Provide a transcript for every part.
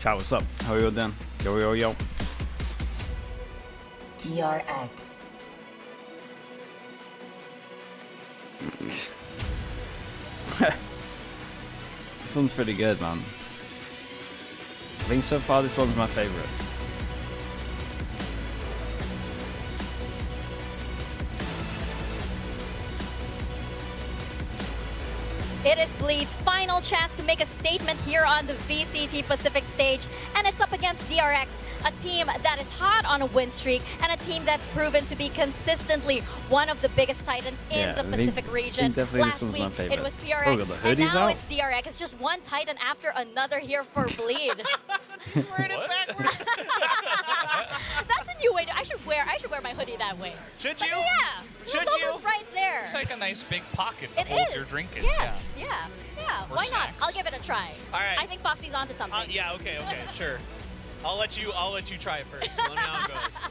Chat, what's up? How are you all doing? Yo, yo, yo. DRX. This one's pretty good, man. I think so far this one's my favorite. It is Bleed's final chance to make a statement here on the VCT Pacific Stage, and it's up against DRX, a team that is hot on a win streak, and a team that's proven to be consistently one of the biggest titans in the Pacific region. Last week, it was PRX, and now it's DRX. It's just one titan after another here for Bleed. He's wearing it backwards. That's a new way. I should wear my hoodie that way. Should you? Yeah. Should the you? logo's right there. It's like a nice big pocket to It hold is. your drink in. Yes. Yeah. Or Why snacks. not? I'll give it a try. All right. I think Foxy's onto something. Yeah. Okay. Sure. I'll let you try it first. Let me know how it goes.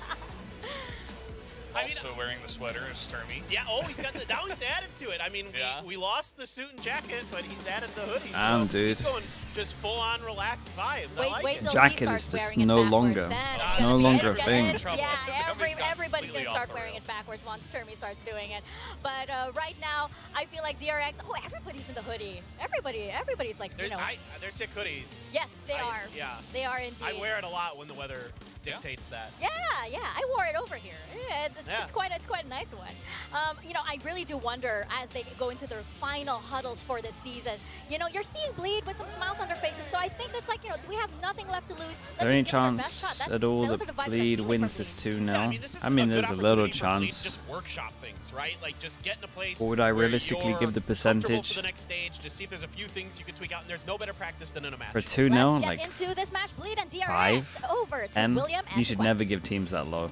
Also wearing the sweater is Sturmy. Yeah. Oh, he's got the. Now he's added to it. I mean, we lost the suit and jacket, but he's added the hoodie. Damn, so dude. He's going just full on relaxed vibes. I like Wait it. till Jacket he starts is just wearing it no backwards. longer- Then it's no longer a thing. Yeah, everybody's going to completely start off the wearing rails. it backwards once Termy starts doing it. But right now, I feel like DRX. Oh, everybody's in the hoodie. Everybody's like, you know. They're sick hoodies. Yes, they are. Yeah. They are indeed. I wear it a lot when the weather dictates that. Yeah, I wore it over here. Yeah, it's quite a nice one. You know, I really do wonder as they go into their final huddles for this season. You know, you're seeing Bleed with some smiles on their faces, so I think that's like, you know, we have nothing left to lose. Is there any chance at all that Bleed wins this 2-0? Yeah, I mean, this is there's a good little opportunity for Bleed to chance. just workshop things, right? Like just get in a place. What would I where realistically you're give the comfortable percentage? for the next stage, to see if there's a few things you can tweak out, and there's no better practice than in a match. For 2-0, Let's like get into this match. Bleed and DRX 5, over to 10? William and You should Gwen. never give teams that low.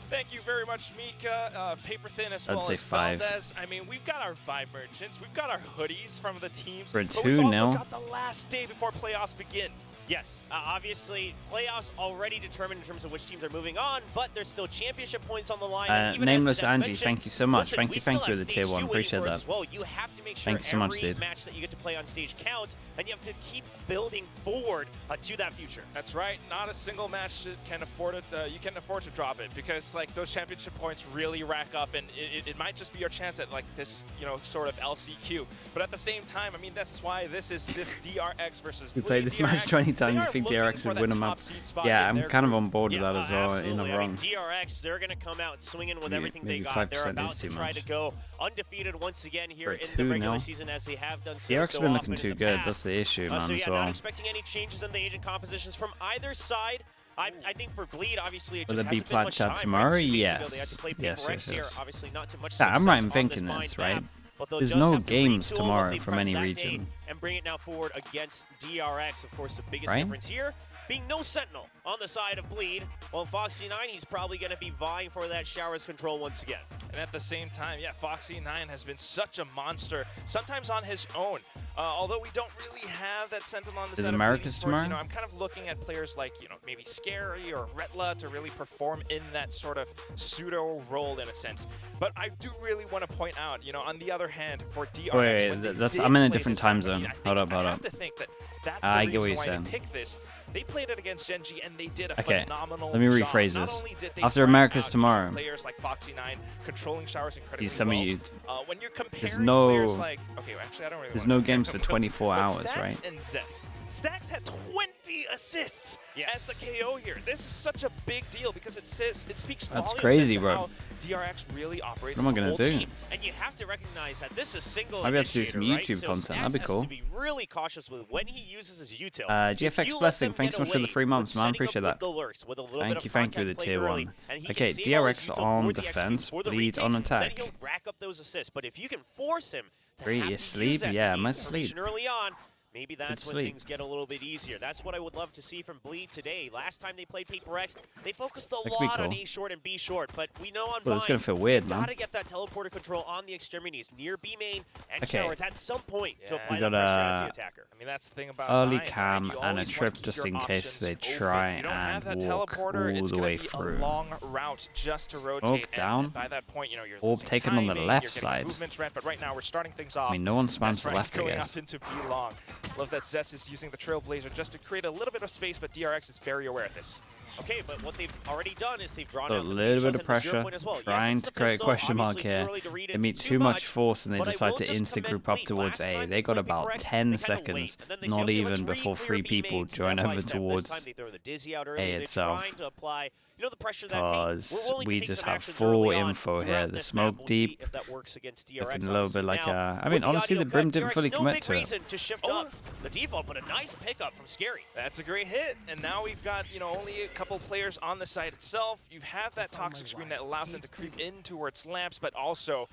Thank you very much, Mika. Paper Thin as I'd well say as 5. Valdez. I mean, we've got our 5 merchants. We've got our hoodies from the teams. For a but we've also 2-0? got the last day before playoffs begin. Yes, obviously, playoffs already determined in terms of which teams are moving on, but there's still championship points on the line. and even as Nameless Dinesh Angie, mentioned, thank you so much. listen, Thank we you still for the have tier stage 1. 2 waiting Appreciate for us that. as well. You have to make sure Thank you so much, every dude. match that you get to play on stage counts, and you have to keep building forward to that future. That's right. Not a single match can afford it. You can afford to drop it because like those championship points really rack up, and it might just be your chance at like this, you know, sort of LCQ. But at the same time, I mean, that's why this is this DRX versus. We played this match 20 times. You think DRX would win a map? Yeah, I'm kind of on board with that as well. Absolutely. In the wrong. I mean, DRX, they're going to come out swinging with Maybe- everything they maybe got. 5% They're about is to too try much. to go undefeated once again here For in the regular 2-0. season, as they have done so, DRX so been often looking too in the good. past. That's the issue, man, So yeah, as well. not expecting any changes in the agent compositions from either side. I think for Bleed, obviously, it Will just there be hasn't been much chat time, tomorrow? right? 2 weeks ago, they had Yes. to play Yes, Paper X yes, here. yes. Obviously, not too much Yeah, I'm success right on in thinking this this, mind right? map, but they'll There's just no have to games retool tomorrow what they from prepped any that day region. and bring it now forward against DRX. Of course, the biggest Right? difference here being no Sentinel on the side of Bleed. While Foxy9, he's probably going to be vying for that showers control once again. And at the same time, yeah, Foxy9 has been such a monster, sometimes on his own. Although we don't really have that Sentinel on the Is side America's of Bleeding Force, tomorrow? I'm kind of looking at players like, maybe Scary or Retla to really perform in that sort of pseudo role in a sense. But I do really want to point out, on the other hand, for DRX, Wait, when they that's- did I'm in a play different this time map, I mean, zone. I think Hold up. I have to think that that's I the get what reason you're why saying. they picked this. They played it against GenG, and they did a Okay, phenomenal let me job. rephrase Not this. only did they After grind America's out, tomorrow, players like Foxy9 controlling showers incredibly some of well. you, When you're comparing no- players like, okay, well, actually, I don't really there's wanna no compare games them, for 24 but hours, Stacks right? and Zest. Stacks had 20 assists Yes. as the KO here. This is such a big deal because it speaks That's volumes crazy, as to bro. how DRX really operates What am I as a gonna whole do? team. And you have to recognize that this is single Maybe I have to do some initiator, right? YouTube So content. Stacks That'd be has cool. to be really cautious with when he uses his util. GFX If you let Blessing, them thanks get so much for the away 3 months, with man. setting Appreciate up that. with the lurks, with a little Thank bit you, of thank you, contact the play tier early, 1. and he can Okay, save all his DRX util on for the executes, defense, for the Bleed on retakes, then attack. he'll rack up those assists. But if you can force him to Bree, have you to sleep? use that Yeah, to I be might in sleep. position early on, maybe that's when sleep. things get a little bit easier. That's what I would love to see from Bleed today. Last time they played Paper X, they focused a That could be lot on cool. A short and B short, but we know on Well, it's gonna feel weird, man. gotta get that teleporter control on the extremities near B main and Okay. showers at some point to Yeah. apply We that got pressure as a the attacker. I mean, that's the thing about early Nines, right? cam You and a always wanna trip keep just your in case options they open. try You don't have and that walk teleporter, all it's the gonna way be through. a long route just to rotate. Orb and down. by that point, you're Orb losing taken on the timing, left you're getting side. movements right, but right now we're starting things off. I mean, no one spams That's the right, left, I going guess. up into B long. Love that Zest is using the Trailblazer just to create a little bit of space, but DRX is very aware of this. Okay, but what they've already done is they've drawn A out the little bit shots of and the 0 pressure, point as well. trying Yes, to it's a create a pistol, question mark obviously here. too early to read They into meet too too much force and they but I decide will to just instant commend group up Bleed. towards Last A. time They got played about correct, 10 they kinda seconds, wait, and then they say, not okay, let's even before regroup 3 B people main join step by over step. towards This time they throw the dizzy out early. A They're itself. trying to apply, you know, the pressure that, hey, we're Because willing to we take just some have actions full early on info here. throughout The this map. smoke We'll see deep, if that works against DRX, looking a little bit like Now, I mean, with honestly, audio the Brim cut, didn't DRX, fully no commit big to it. reason to shift up the default, but a nice pickup from Scary. That's a great hit, and now we've got, you know, only a couple players on the site itself. You have that toxic screen that allows them to creep in towards lamps, but also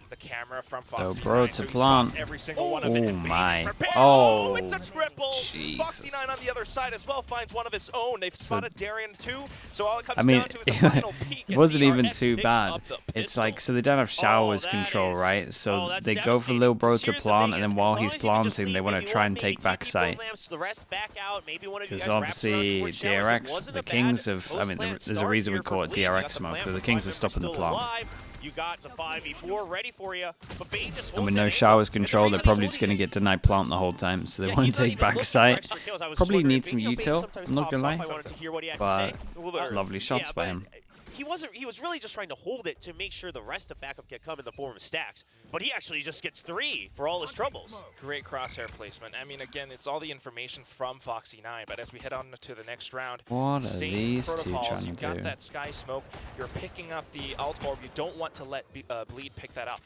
the camera from Foxy bro, 9, to he plant. spots every single one of it. Oh and my. Bane's prepared. Oh, It's a triple. Jesus. Foxy 9 on the other side as well finds one of his own. They've spotted Darien too, so all it comes I mean, down to is the final peak. it and wasn't even DRX too picks bad. up the It's pistol. like, so they don't have showers that control, is- right? So that's they go for Lil Bro to Here's the plant, thing and is, then while as long he's as you can just planting, they leave want to maybe try one, and maybe take two back people site. lamps, the rest back out. Maybe one of you Because guys wraps around obviously towards showers. It DRX, wasn't the a bad Kings of, I mean, post-plant there's a start reason we here call for it Bleed. You got DRX smoke, plant because the for Kings five are stopping the members plant. still alive. You got the 5v4 ready for you, but Bane just And holds with that no angle. showers And the control, reason they're he's probably just going to holding get denied plant the whole time. So they Yeah, want he's to not take even back looking for site. extra kills. I was Probably just wondering need if, some you know, Bane util, sometimes I'm not pops gonna off. lie. I wanted to hear what he had to But say. A little bit lovely shots Yeah, by but him. he was really just trying to hold it to make sure the rest of backup can come in the form of stacks. But he actually just gets 3 for all his troubles. Great crosshair placement. I mean, again, it's all the information from Foxy 9, but as we head on to the next round, What are same these two protocols. trying You've to got do? that sky smoke. You're picking up the alt orb. You don't want to let Bleed pick that up.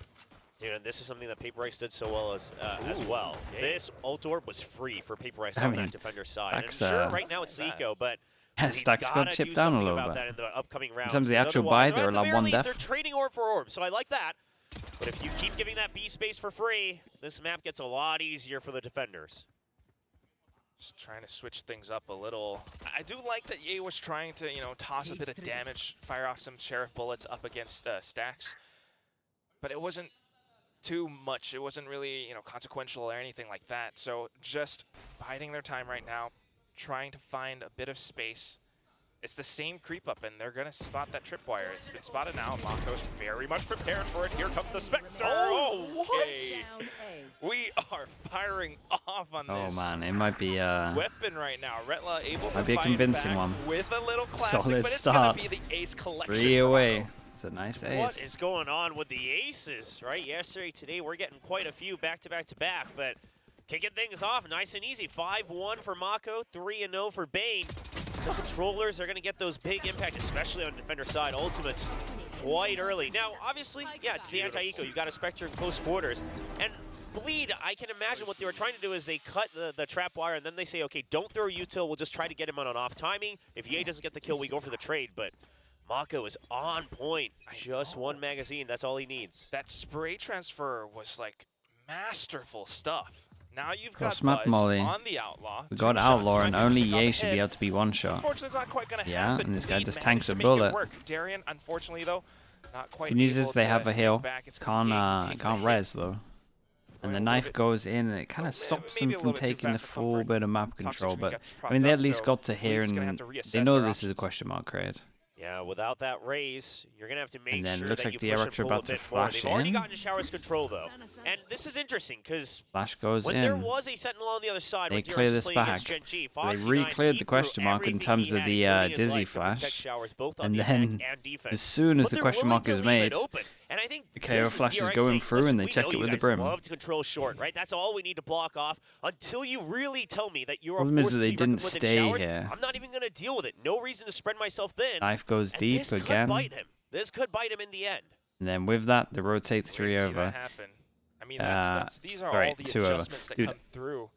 Dude, and this is something that Paper Ice did so well as well. okay. This ult orb was free for Paper Ice I on mean, that defender's side. And Stacks, sure, right now it's bad. Zico, but Yeah, he's Stacks got gotta chipped do down a something little about bit. that in the upcoming rounds. terms of the because actual otherwise- buy, they're or at the allowed very one least, death. They're trading orb for orb, so I like that. But if you keep giving that B space for free, this map gets a lot easier for the defenders. Just trying to switch things up a little. I do like that Ye was trying to, you know, toss a bit of damage, fire off some Sheriff bullets up against Stacks. But it wasn't too much. It wasn't really, you know, consequential or anything like that. So just biding their time right now, trying to find a bit of space. It's the same creep up, and they're going to spot that tripwire. It's been spotted now. Mako's very much prepared for it. Here comes the Spectre. Oh, okay. We are firing off on Oh this man, it might be weapon right now. Retla able to Might be a fight convincing back one. with a little classic, Solid but it's start. gonna be the ace collection. 3 for away. Mako. It's a nice What ace. is going on with the aces, right? Yesterday, today, we're getting quite a few back-to-back-to-back, but kicking things off nice and easy. 5-1 for Mako, 3-0 for Bane. The controllers are going to get those big impact, especially on the defender side. Ultimate quite early. Now, obviously, yeah, it's the anti-eco. You've got a Spectre in close quarters. And Bleed, I can imagine what they were trying to do is they cut the trap wire, and then they say, okay, don't throw util. We'll just try to get him on an off timing. If Ye doesn't get the kill, we go for the trade. But Mako is on point. Just one magazine. That's all he needs. That spray transfer was like masterful stuff. Now you've got Cross map Buzz molly. on the Outlaw. We 2 got shots Outlaw, might and be only picking on Ye the should be head. able to be one shot. Unfortunately, it's not quite going to Yeah, happen. and this guy Bleed just managed tanks to a make it bullet. work. Darien, unfortunately, though, not quite Good news able is they to have a heal. get back. It's gonna be Ye takes the Can't hit. res though. Going And the a little knife bit- goes in, and it kind of stops them maybe a from little bit too taking the fast for full comfort. bit of map Toxic control. screen But gets I propped mean, they up, at least so got to here, Bleed's gonna have and to reassess they know their this is a options. question mark crate. Yeah, without that raise, you're going to have to make And then sure looks that like you the push DRX and are pull about a to bit more. flash They've already in. gotten Shower's control, though. And this is interesting, because Flash goes when there in. was a Sentinel on the other side, They when clear DRX this was playing against back. GenG, They Foxy 9, re-cleared he the threw question mark in everything terms he of had, the including his dizzy life, to protect flash. Showers, both on And the then attack and defense. as soon as But the they're question willing mark to is leave made, it open. And I think the KO this flash is DRX going saying, through, "Listen, and they we check know it you with the guys Brim. love to control short, right? That's all we need to block off until you really tell me that you're Problem is forced that to they be didn't reckoned with in stay Showers. here. I'm not even going to deal with it. No reason to spread myself thin. Knife goes And deep this could again. bite him. This could bite him in the end. And then with that, they rotate 3 Wait to see over. that happen. I mean, that's these are sorry, all the 2 over. adjustments that Dude. come through.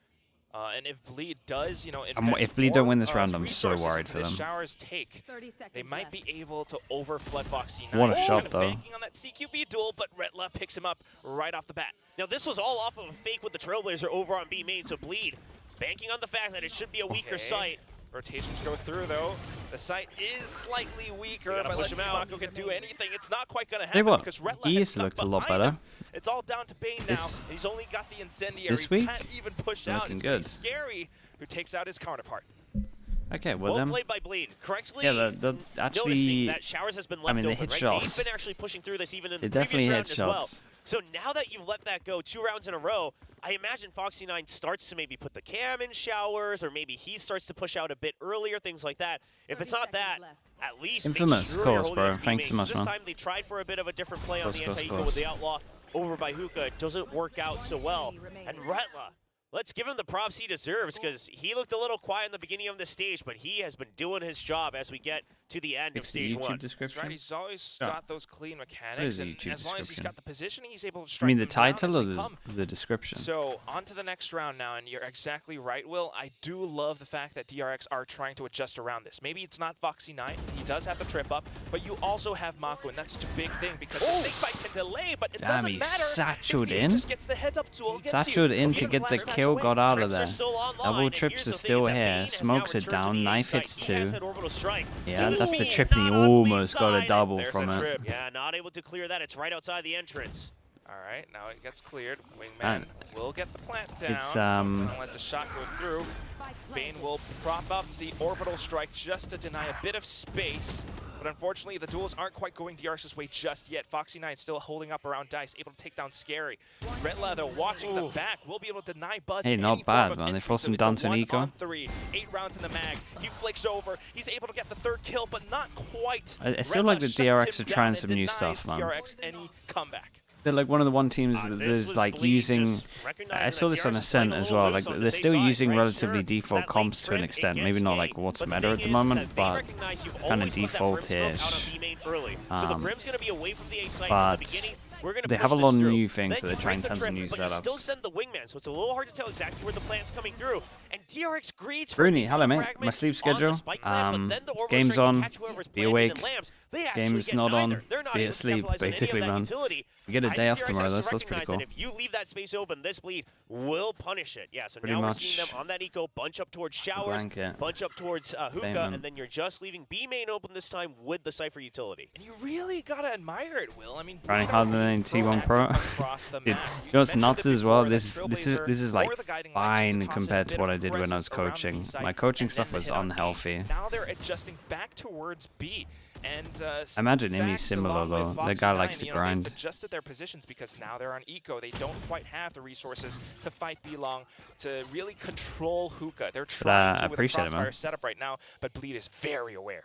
And if Bleed does, you know, If Bleed don't win this round, I'm so worried for them. Showers take. 30 seconds They might left. be able to overflood Foxy 9. What a He's shot, kind of though. banking on that CQB duel, but Retla picks him up right off the bat. Now, this was all off of a fake with the Trailblazer over on B main, so Bleed banking on the fact that it should be a weaker Okay. site. Rotations go through, though. The site is slightly weaker, gotta but push let's see him if out. Mako can do anything. It's not quite going to Tell you happen what, because Retla East has stuck looks a lot behind better. him. It's all down to Bane now. This- He's only got the incendiary. this week, Can't even push out. looking It's gonna be good. Scary, who takes out his counterpart. Okay, well Well then, played by Bleed. Correctly yeah, the noticing actually, that Showers has been left I mean, they open, hit right? shots. They've been actually pushing through this even in they the previous definitely round hit as well. shots. So now that you've let that go 2 rounds in a row, I imagine Foxy9 starts to maybe put the cam in showers, or maybe he starts to push out a bit earlier, things like that. If it's not that, at least Infamous, make of sure you're course, holding bro. it to Thanks so B-main. much, This man. time they tried for a bit of a different play on the Course, anti-eco with the Outlaw over by Hookah. It doesn't work out so well. And Retla, let's give him the props he deserves, because he looked a little quiet in the beginning of the stage, but he has been doing his job as we get to the end of It's the stage YouTube 1. That's description. right, he's always Yeah. got those clean What mechanics, is the and YouTube as long as he's description? got the positioning, he's able to I strike mean, the them down title as or they come. the description? So, on to the next round now, and you're exactly right, Will. I do love the fact that DRX are trying to adjust around this. Maybe it's not Foxy9, he does have the trip up, but you also have Mako, and that's such a big thing, because the big fight can delay, but it Damn, doesn't he matter satcheled if he in. just gets the heads up duel against you. Satcheled in Okay, to get the Flash kill, win. got out of Trips are there. still online, Double and trips here's are the thing still is that Bane here. has now Smokes it returned to down. the A Knife side. hits He has 2. that orbital strike. Yeah, To that's the speed, trip, and he not on lead almost got a side. double There's from that it. trip. Yeah, not able to clear that. It's right outside the entrance. All right, now it gets cleared. Wingman And will get the plant down. it's, unless the shot goes through. Bane will prop up the orbital strike just to deny a bit of space. But unfortunately, the duels aren't quite going DRX's way just yet. Foxy9 still holding up around Dice, able to take down Scary. Red Leather watching the back, will be able to deny Buzz. Hey, any not form bad, of man. They entry, forced so him it's a down to an eco. 1-on-3, 8 rounds in the mag. He flicks over. He's able to get the 3rd kill, but not quite. I still Red like Leather the shuts DRX him are trying down some and new denies stuff, man. DRX any comeback. They're like one of the one teams that This is was like Bleed using. just recognizing I saw that this on DRX is Ascent playing a as little well. loose Like on the they're safe still side, using right? relatively Sure, default that comps to an late extent. trip, Maybe it not gets like Yang, what's but the meta at thing the is moment, that they but recognize you've kinda always put that Brim smoke out on default-ish. B main early. So the Brim's going to be away from the A site but in the beginning. We're gonna they push have a this lot of through. new things Then that they're you trying break the tons of trip, new but you still setups. send the wingman, so it's a little hard to tell exactly where the plan's coming through. And DRX greets for Bruni, the hello, mate. fragment My sleep on the schedule. spike plan, but then the orbital Game's strike to on. catch whoever's Be planted awake. in lamps. They actually Game's get not on. neither. They're not Be able to asleep, capitalize on any of basically, that man. utility. We get a I day think off DRX tomorrow. has to That's pretty recognize cool. that if you leave that space open, this bleed will punish it. Yeah, so Pretty now we're much seeing them on that eco, bunch up towards showers, blanket. bunch up towards hookah, Statement. and then you're just leaving B main open this time with the Cypher utility. And you really gotta admire it, Will. I mean, Trying Bleed harder are than really T1 Pro. across the Dude, map. you know what's Mentioned nuts it as well? before, This that this Trailblazer is like or the guiding light just to fine toss in a compared to bit what of I did when I was presence around coaching. B side, My coaching and then stuff the was hit on B. unhealthy. Now they're adjusting back towards B. And I imagine Imi's Zax similar along with though. Foxy That guy 9, likes to they've grind. adjusted their positions because now they're on eco. They don't quite have the resources to fight B long to really control hookah. They're trying to I with a appreciate it, man. crossfire setup right now, but Bleed is very aware.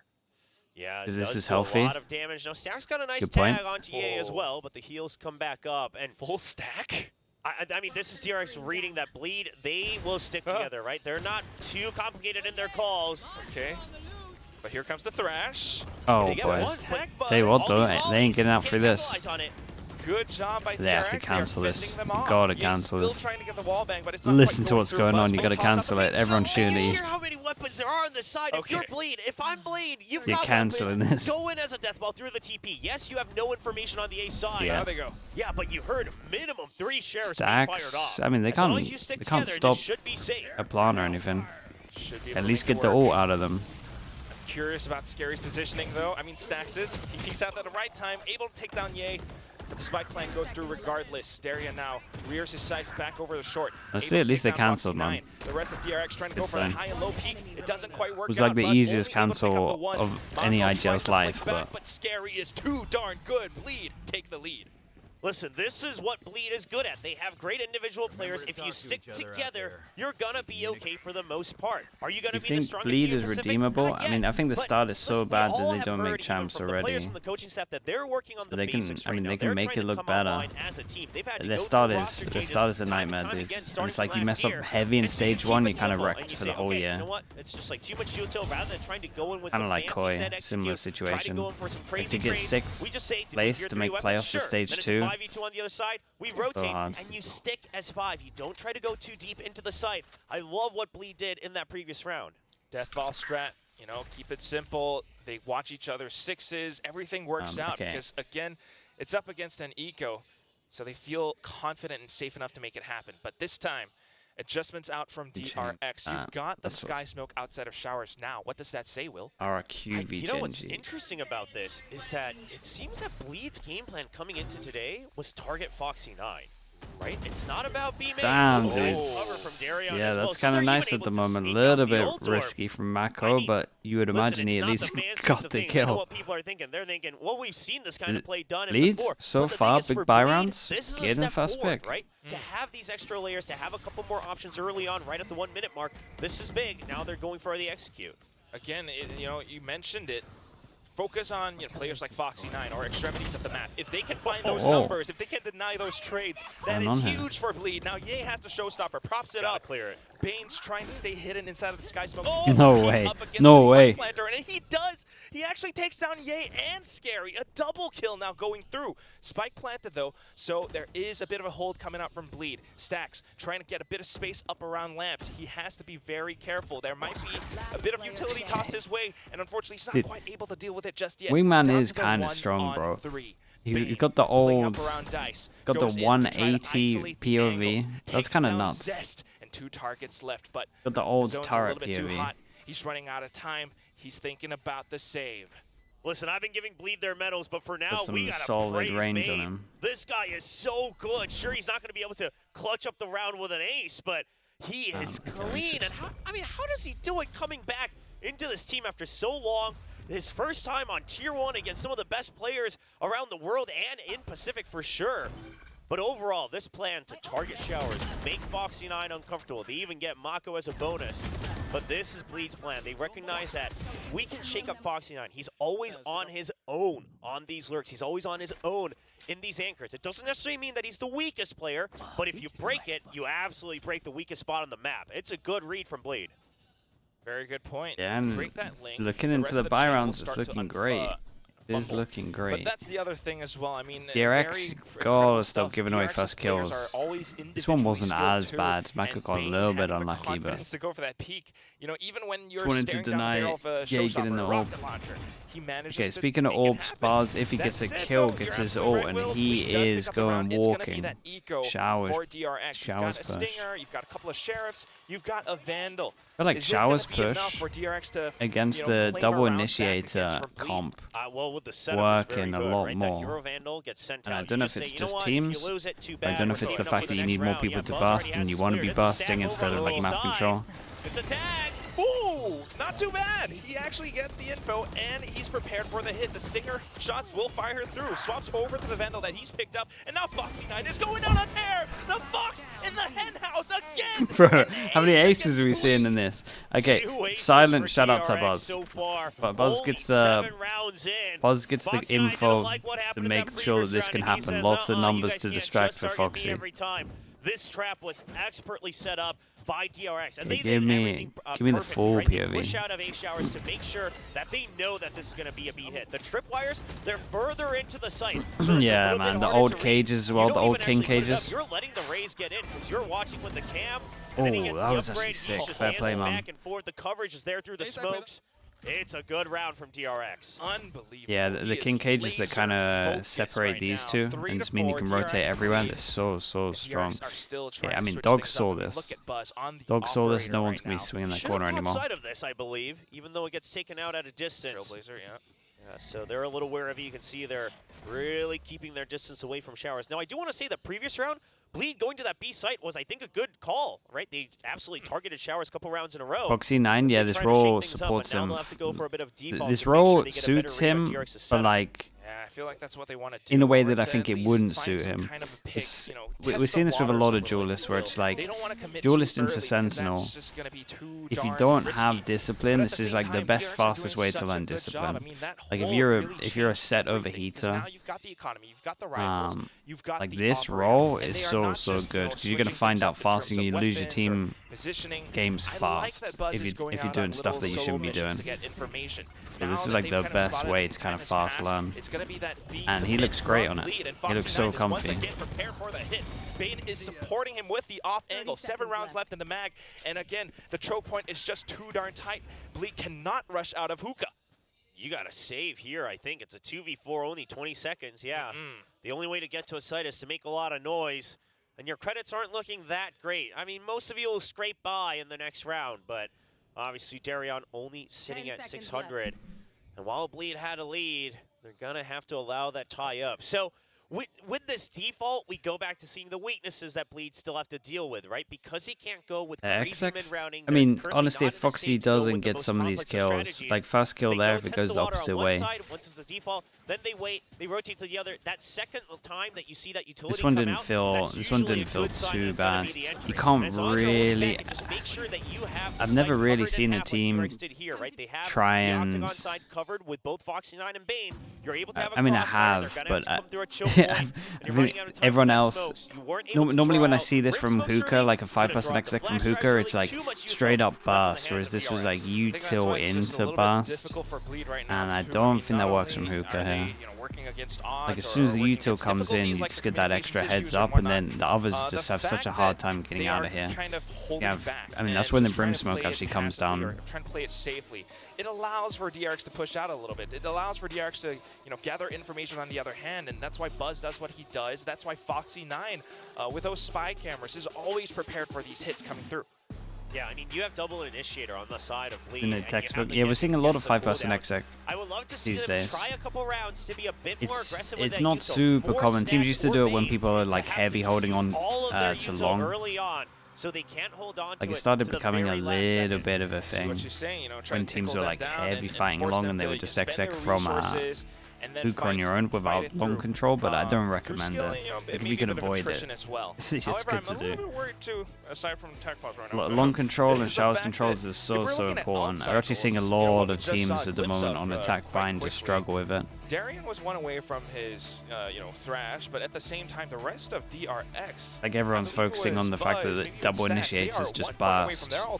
Yeah, This does is do healthy. a lot of damage. Now, Stack's got a nice Good point. tag onto EA as Whoa. well, but the heals come back up. And Full stack? I mean, this is DRX reading that bleed. They will stick together, right? They're not too complicated in their calls. Okay. But here comes the Thrash. Oh They get boys. one tag, Tell you what all though, these they ain't volleys, getting out can't for this. capitalize on it. Good job by They have to DRX. cancel They are this. fending them You off. gotta He's cancel still this. trying to get the wall bang, but it's not Listen quite to what's through. going Buzz on. You will gotta toss up cancel the it. mid Everyone's shot. shooting You these. hear how many weapons there are on the side. If you're Okay. bleed, if I'm bleed, you've You're got canceling weapons. this. Go in as a death ball through the TP. Yes, you have no information on the A side. Yeah. Now they go. Yeah, but you heard minimum 3 shares being Stacks. fired off. I mean, they As long can't- as you stick they can't together, stop this should be safe. A plan or anything. Should be able At to least make it get the work. ult out of them. Curious about Scary's positioning, though. I mean, Stax is. He peeks out at the right time, able to take down Ye. But the spike plan goes through regardless. Daria now rears his sights back over the short. Honestly, able at to least take they down cancelled, man. Foxy9. The rest of DRX trying to go It's for the fine. high and low peak. It doesn't quite work It was out. like the Buzz easiest only able to take out cancel the one. of Mako any tries IGL's to life, flick back, but- but Scary is too darn good. Bleed, take the lead. Listen, this is what Bleed is good at. They have great individual players. If you stick together, you're gonna be okay for the most part. Are you gonna You be the think strongest Bleed team in is Pacific? redeemable? Not I mean, yet. I think the But start is so listen, we bad all that they have don't heard make even champs from the players already. from the coaching staff that they're working on the They can- basics I mean, right now. they can They're make trying it to look come better. online as a team. They've had to Their go start through is roster their changes start is a time and nightmare, time dude. again, And starting it's like from you last mess up year. heavy in And so you stage keep one, it you kind of simple, wrecked and you for say, the whole okay, year. You know what? It's just like too much util rather than trying to go in with Kinda some like fancy Koi, set similar execute, try to situation. go in for some Like crazy to get trades. sixth We just say place your to three make weapons, playoffs for sure. stage Then it's 2. 5v2 on the other side. We rotate hard. and you stick as 5. You don't try to go too deep into the site. I love what Bleed did in that previous round. Deathball strat, you know, keep it simple. They watch each other's sixes. Everything works out okay. because, again, it's up against an eco, so they feel confident and safe enough to make it happen. But this time, adjustments out from DRX. You've got the that's what- Sky Smoke outside of showers now. What does that say, Will? RQV You know what's GenG. interesting about this is that it seems that Bleed's game plan coming into today was target Foxy9. right? It's not about B-main. Damn, Oh, dude. cover from Darion Yeah, as well. that's So kind they're of even nice at able the to moment. A sneak little out the bit ult door. risky from Mako, I mean, but you would imagine Listen, he it's at not least the fanciest got of the things. I know kill. what people are thinking. They're thinking, well, we've seen this kind of play done Lead before. so But the far, thing is, big for buy Bleed, rounds, this is a getting step first forward, pick. right? To have these extra layers, to have a couple more options early on, right at the 1 minute mark, this is big. Now they're going for the execute. Again, you know, you mentioned it. Focus on players like Foxy9 or extremities of the map. If they can find those numbers, if they can deny those trades, that is huge for Bleed. Now Ye has the showstopper, props it up. Clear it. Bane's trying to stay hidden inside of the sky smoke. No Peek way. up against No the way. Spike Planter, and he does. He actually takes down Ye and Scary. A double kill now going through. Spike planted though, so there is a bit of a hold coming out from Bleed. Stacks trying to get a bit of space up around lamps. He has to be very careful. There might be a bit of utility tossed his way, and unfortunately he's not quite able to deal with it just yet. Wingman Down is to the kind of strong, bro. 1-on-3. He's got the Playing old, up around Dice, got the goes in to try to 180 isolate the POV. angles, That's takes kind of down nuts. Zest, and 2 targets left, but Got the old zone's a turret little bit too POV. hot. He's running out of time. He's thinking about the save. Listen, I've been giving Bleed their medals, but for now, Got some we gotta solid praise range Bane. on him. This guy is so good. Sure, he's not going to be able to clutch up the round with an ace, but he is clean. And how does he do it coming back into this team after so long? His first time on Tier 1 against some of the best players around the world and in Pacific for sure. But overall, this plan to target Showers, make Foxy9 uncomfortable. They even get Mako as a bonus. But this is Bleed's plan. They recognize that we can shake up Foxy9. He's always on his own on these lurks. He's always on his own in these anchors. It doesn't necessarily mean that he's the weakest player, but if you break it, you absolutely break the weakest spot on the map. It's a good read from Bleed. Very good point. Yeah, and break that link, looking the into rest the of buy chain will rounds, it's start to looking great. It is fumble. looking But great. that's the other thing as well. I mean, DRX very gotta incredible stop stuff. giving away DRX's first players kills. are always This one individually wasn't skilled as too, bad. Mako and got a Bane little bit having the unlucky, but confidence to go for that peak. You know, even when you're wanted to staring down deny the barrel of a Ye getting showstopper, the a ult. rocket launcher, he manages okay, to speaking of make it orbs, happen. bars, if he That gets a said, kill, though, gets you're his absolutely ult, right, and Will. he Bleed does is pick up the going round. It's gonna be walking. that eco Showers, for DRX. showers You've got a push. Stinger, you've got a couple of Sheriffs, you've got a Vandal. I feel like Is it gonna Showers be enough push for DRX to, against you know, the claim double a round back initiator against for Bleed? comp. Well, with the setup is very Working a good, lot right? more. That Euro Vandal gets sent And out. I You don't know if say, it's you know just what, teams. If you lose it, too I bad. don't know if We're it's the saving up fact for that you next need more round. people Yeah, to Buzz already burst, has and you his want to clear. be It's a bursting stack instead over of like on the map side. control. It's a tag. Ooh, not too bad. He actually gets the info, and he's prepared for the hit. The Stinger shots will fire through. Swaps over to the Vandal that he's picked up, and now Foxy9 is going on a tear. The Fox in the hen house again. Bro, how many aces are we seeing in this? Okay, 2 aces silent for shout out to DRX Buzz. So far. But Buzz Only gets the 7 rounds in. Buzz gets the Foxy9 didn't info like what to happened in make that sure that previous this round, can and he happen. says, Lots of you numbers guys to can't distract just for target me Foxy. every time. This trap was expertly set up by DRX, and Okay, they give did me- everything give me the perfectly, full right? They POV. push out of Ace Showers to make sure that they know that this is going to be a B hit. The tripwires, they're further into the site. So it's a Yeah, little man, bit the harder old to read. cages as You well, don't the old even king actually put it up. cages. You're letting the Rays get in because you're watching with the cam. And then he Oh, gets that the was upgrade. actually He sick. just Fair lands play, it man. back and forth. The coverage is there through the smokes. It's a good round from DRX. Unbelievable. Yeah, the He king is cages that laser kind of focused separate right these now. two, 3 and to just mean you 4, can rotate DRX everywhere. lead. They're so DRX strong. are still Yeah, trying I to mean, switch Dog things saw up. this. Look at Buzz on the Dog saw this. operator No right one's gonna be now. swinging that Should corner have caught anymore. sight of this, I believe, even though it gets taken out at a distance. Trailblazer, yeah. Yeah, so they're a little wary of it. You can see they're really keeping their distance away from Showers. Now, I do want to say the previous round, Bleed going to that B site was, I think, a good call, right? They absolutely targeted Showers a couple rounds in a row. Foxy9, yeah, They this try to role shake things up, supports but now him. they'll have to go for a bit of default This to make sure role they get a better suits read on him, DRX's but setup. like Yeah, I feel like that's what they want to do. in a way or that I to think at it least wouldn't find suit some him. kind of a pick, It's, you know, we've test seen the this with a waters lot a of little, if duelists you where will. it's like They don't want to commit duelist too into early, 'cause sentinel. that's just gonna be too If you darn don't risky. have discipline, But at this the is same like the time, best, DRX are fastest doing way to such a learn good job. discipline. I mean, that Like if hold you're really if you're a changed set everything, 'cause now overheater, you've got the economy, you've got the rifles, you've got like the this operator, role and is they are so not so just, you good know, because you're gonna switching find things out up in fast terms and of you lose your weapons or team positioning. games I like fast that Buzz if is going you're out doing on stuff little that you solo shouldn't be missions doing. to get information. So Now this is that like they've the kind of best spotted way that to kind of time has fast passed, learn. It's gonna be that B And he hit looks great from on it. Bleed, and He looks so Foxy9 is once comfy. again prepared for the hit. Bane is supporting him with the off angle. 7 rounds left in the mag, and again, the choke point is just too darn tight. Bleed cannot rush out of hookah. You got to save here, I think. It's a 2v4, only 20 seconds, yeah. The only way to get to a site is to make a lot of noise, and your credits aren't looking that great. I mean, most of you will scrape by in the next round, but obviously Darion only sitting at 600. And while Bleed had a lead, they're going to have to allow that tie up. So with this default, we go back to seeing the weaknesses that Bleed still have to deal with, right? Because he can't go with crazy mid-rounding. I mean, honestly, if Foxy doesn't get some of these kills, like first kill there, if it goes the opposite way. Once it's the default, then they wait, they rotate to the other. That second time that you see that utility This one didn't feel too bad. You can't really. I've never really seen a team try and. I mean, I have, but I mean, everyone else. Normally, when I see this from Hookah, like a 5-person exec from Hookah, it's like straight up burst, whereas this was like util into burst, and I don't think that works from Hookah here. Like as soon as the util comes in, you just get that extra heads up, and then the others just have such a hard time getting out of here. Yeah, I mean, that's when the Brim Smoke actually comes down. Trying to play it safely. It allows for DRX to push out a little bit. It allows for DRX to, gather information on the other hand, and that's why Buzz does what he does. That's why Foxy9, with those spy cameras, is always prepared for these hits coming through. Yeah, I mean, you have double initiator on the side of Bleed. In the textbook, yeah, we're seeing a lot of 5-person exec I would love to see them try a couple rounds to be a bit more aggressive with it's not super common. Teams used to do it when people are like heavy holding on to long. Early on, so they can't hold on like to it started becoming a little bit of a thing when teams were like heavy fighting long and they would just exec from Hookah on your own without long control, but I don't recommend it. Like, if you can avoid it, it's good to do. Long control and showers controls is so important. We're actually seeing a lot of teams at the moment on attack bind to struggle with it. Darian was one away from his, thrash, but at the same time, the rest of DRX, like everyone's focusing on the fact that double initiates is just burst. So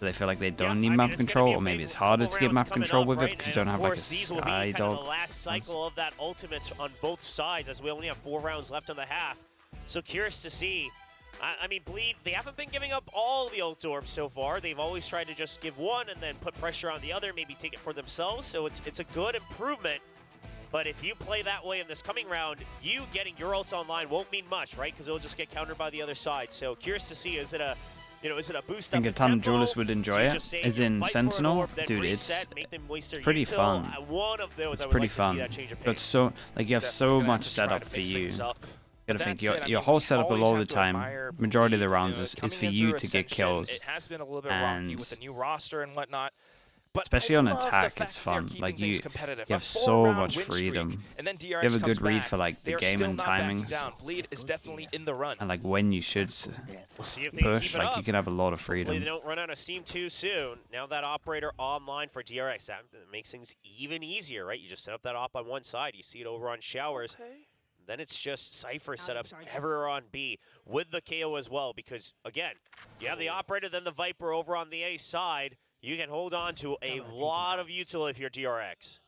they feel like they don't need map control, or maybe it's harder to get map control with it because you don't have like a Sky Dog. Cycle of that ultimates on both sides, as we only have 4 rounds left on the half. So curious to see. I mean, Bleed, they haven't been giving up all the ult orbs so far. They've always tried to just give one and then put pressure on the other, maybe take it for themselves. So it's a good improvement. But if you play that way in this coming round, you getting your ults online won't mean much, right? Because it'll just get countered by the other side. So curious to see, is it a boost I think a ton of duelists would enjoy it. As in Sentinel, dude, it's pretty fun. It's pretty fun. But so, like, you have so much setup for you. You gotta think, your whole setup a lot of the time, majority of the rounds is for you to get kills. And with the new roster and whatnot. But especially on attack, it's fun. Like you have so much freedom. You have a good read for like the game and timings, Bleed is definitely in the run. and like when you should push. Like you can have a lot of freedom. They don't run out of steam too soon. Now that operator online for DRX, that makes things even easier, right? You just set up that op on one side. You see it over on Showers. Then it's just Cypher setups everywhere on B with the KO as well. Because again, you have the operator, then the Viper over on the A side. You can hold on to a lot of util if you're DRX.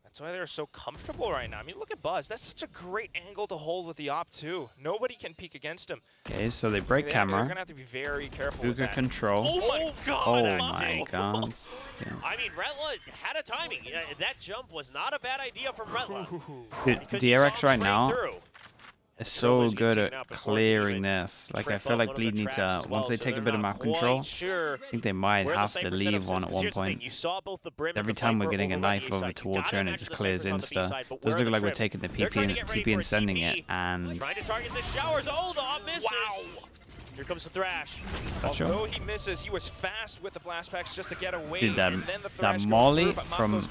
That's why they're so comfortable right now. I mean, look at Buzz. That's such a great angle to hold with the op too. Nobody can peek against him. Okay, so they break camera. They're gonna have to be very careful with Hookah that. control. Oh my god! Oh my god. Yeah. I mean, Retla had a timing. That jump was not a bad idea from Retla. Dude, DRX right now is so good at clearing this. Like, I feel like Bleed needs to, once they take a bit of map control, I think they might have to leave one at one point. Every time we're getting a knife over towards her and it just clears insta. Does look like we're taking the TP and sending it, and trying to target the Showers. Oh, the op misses. Wow. Here comes the Thrash. Although he misses, he was fast with the blast packs just to get away. Dude, that molly from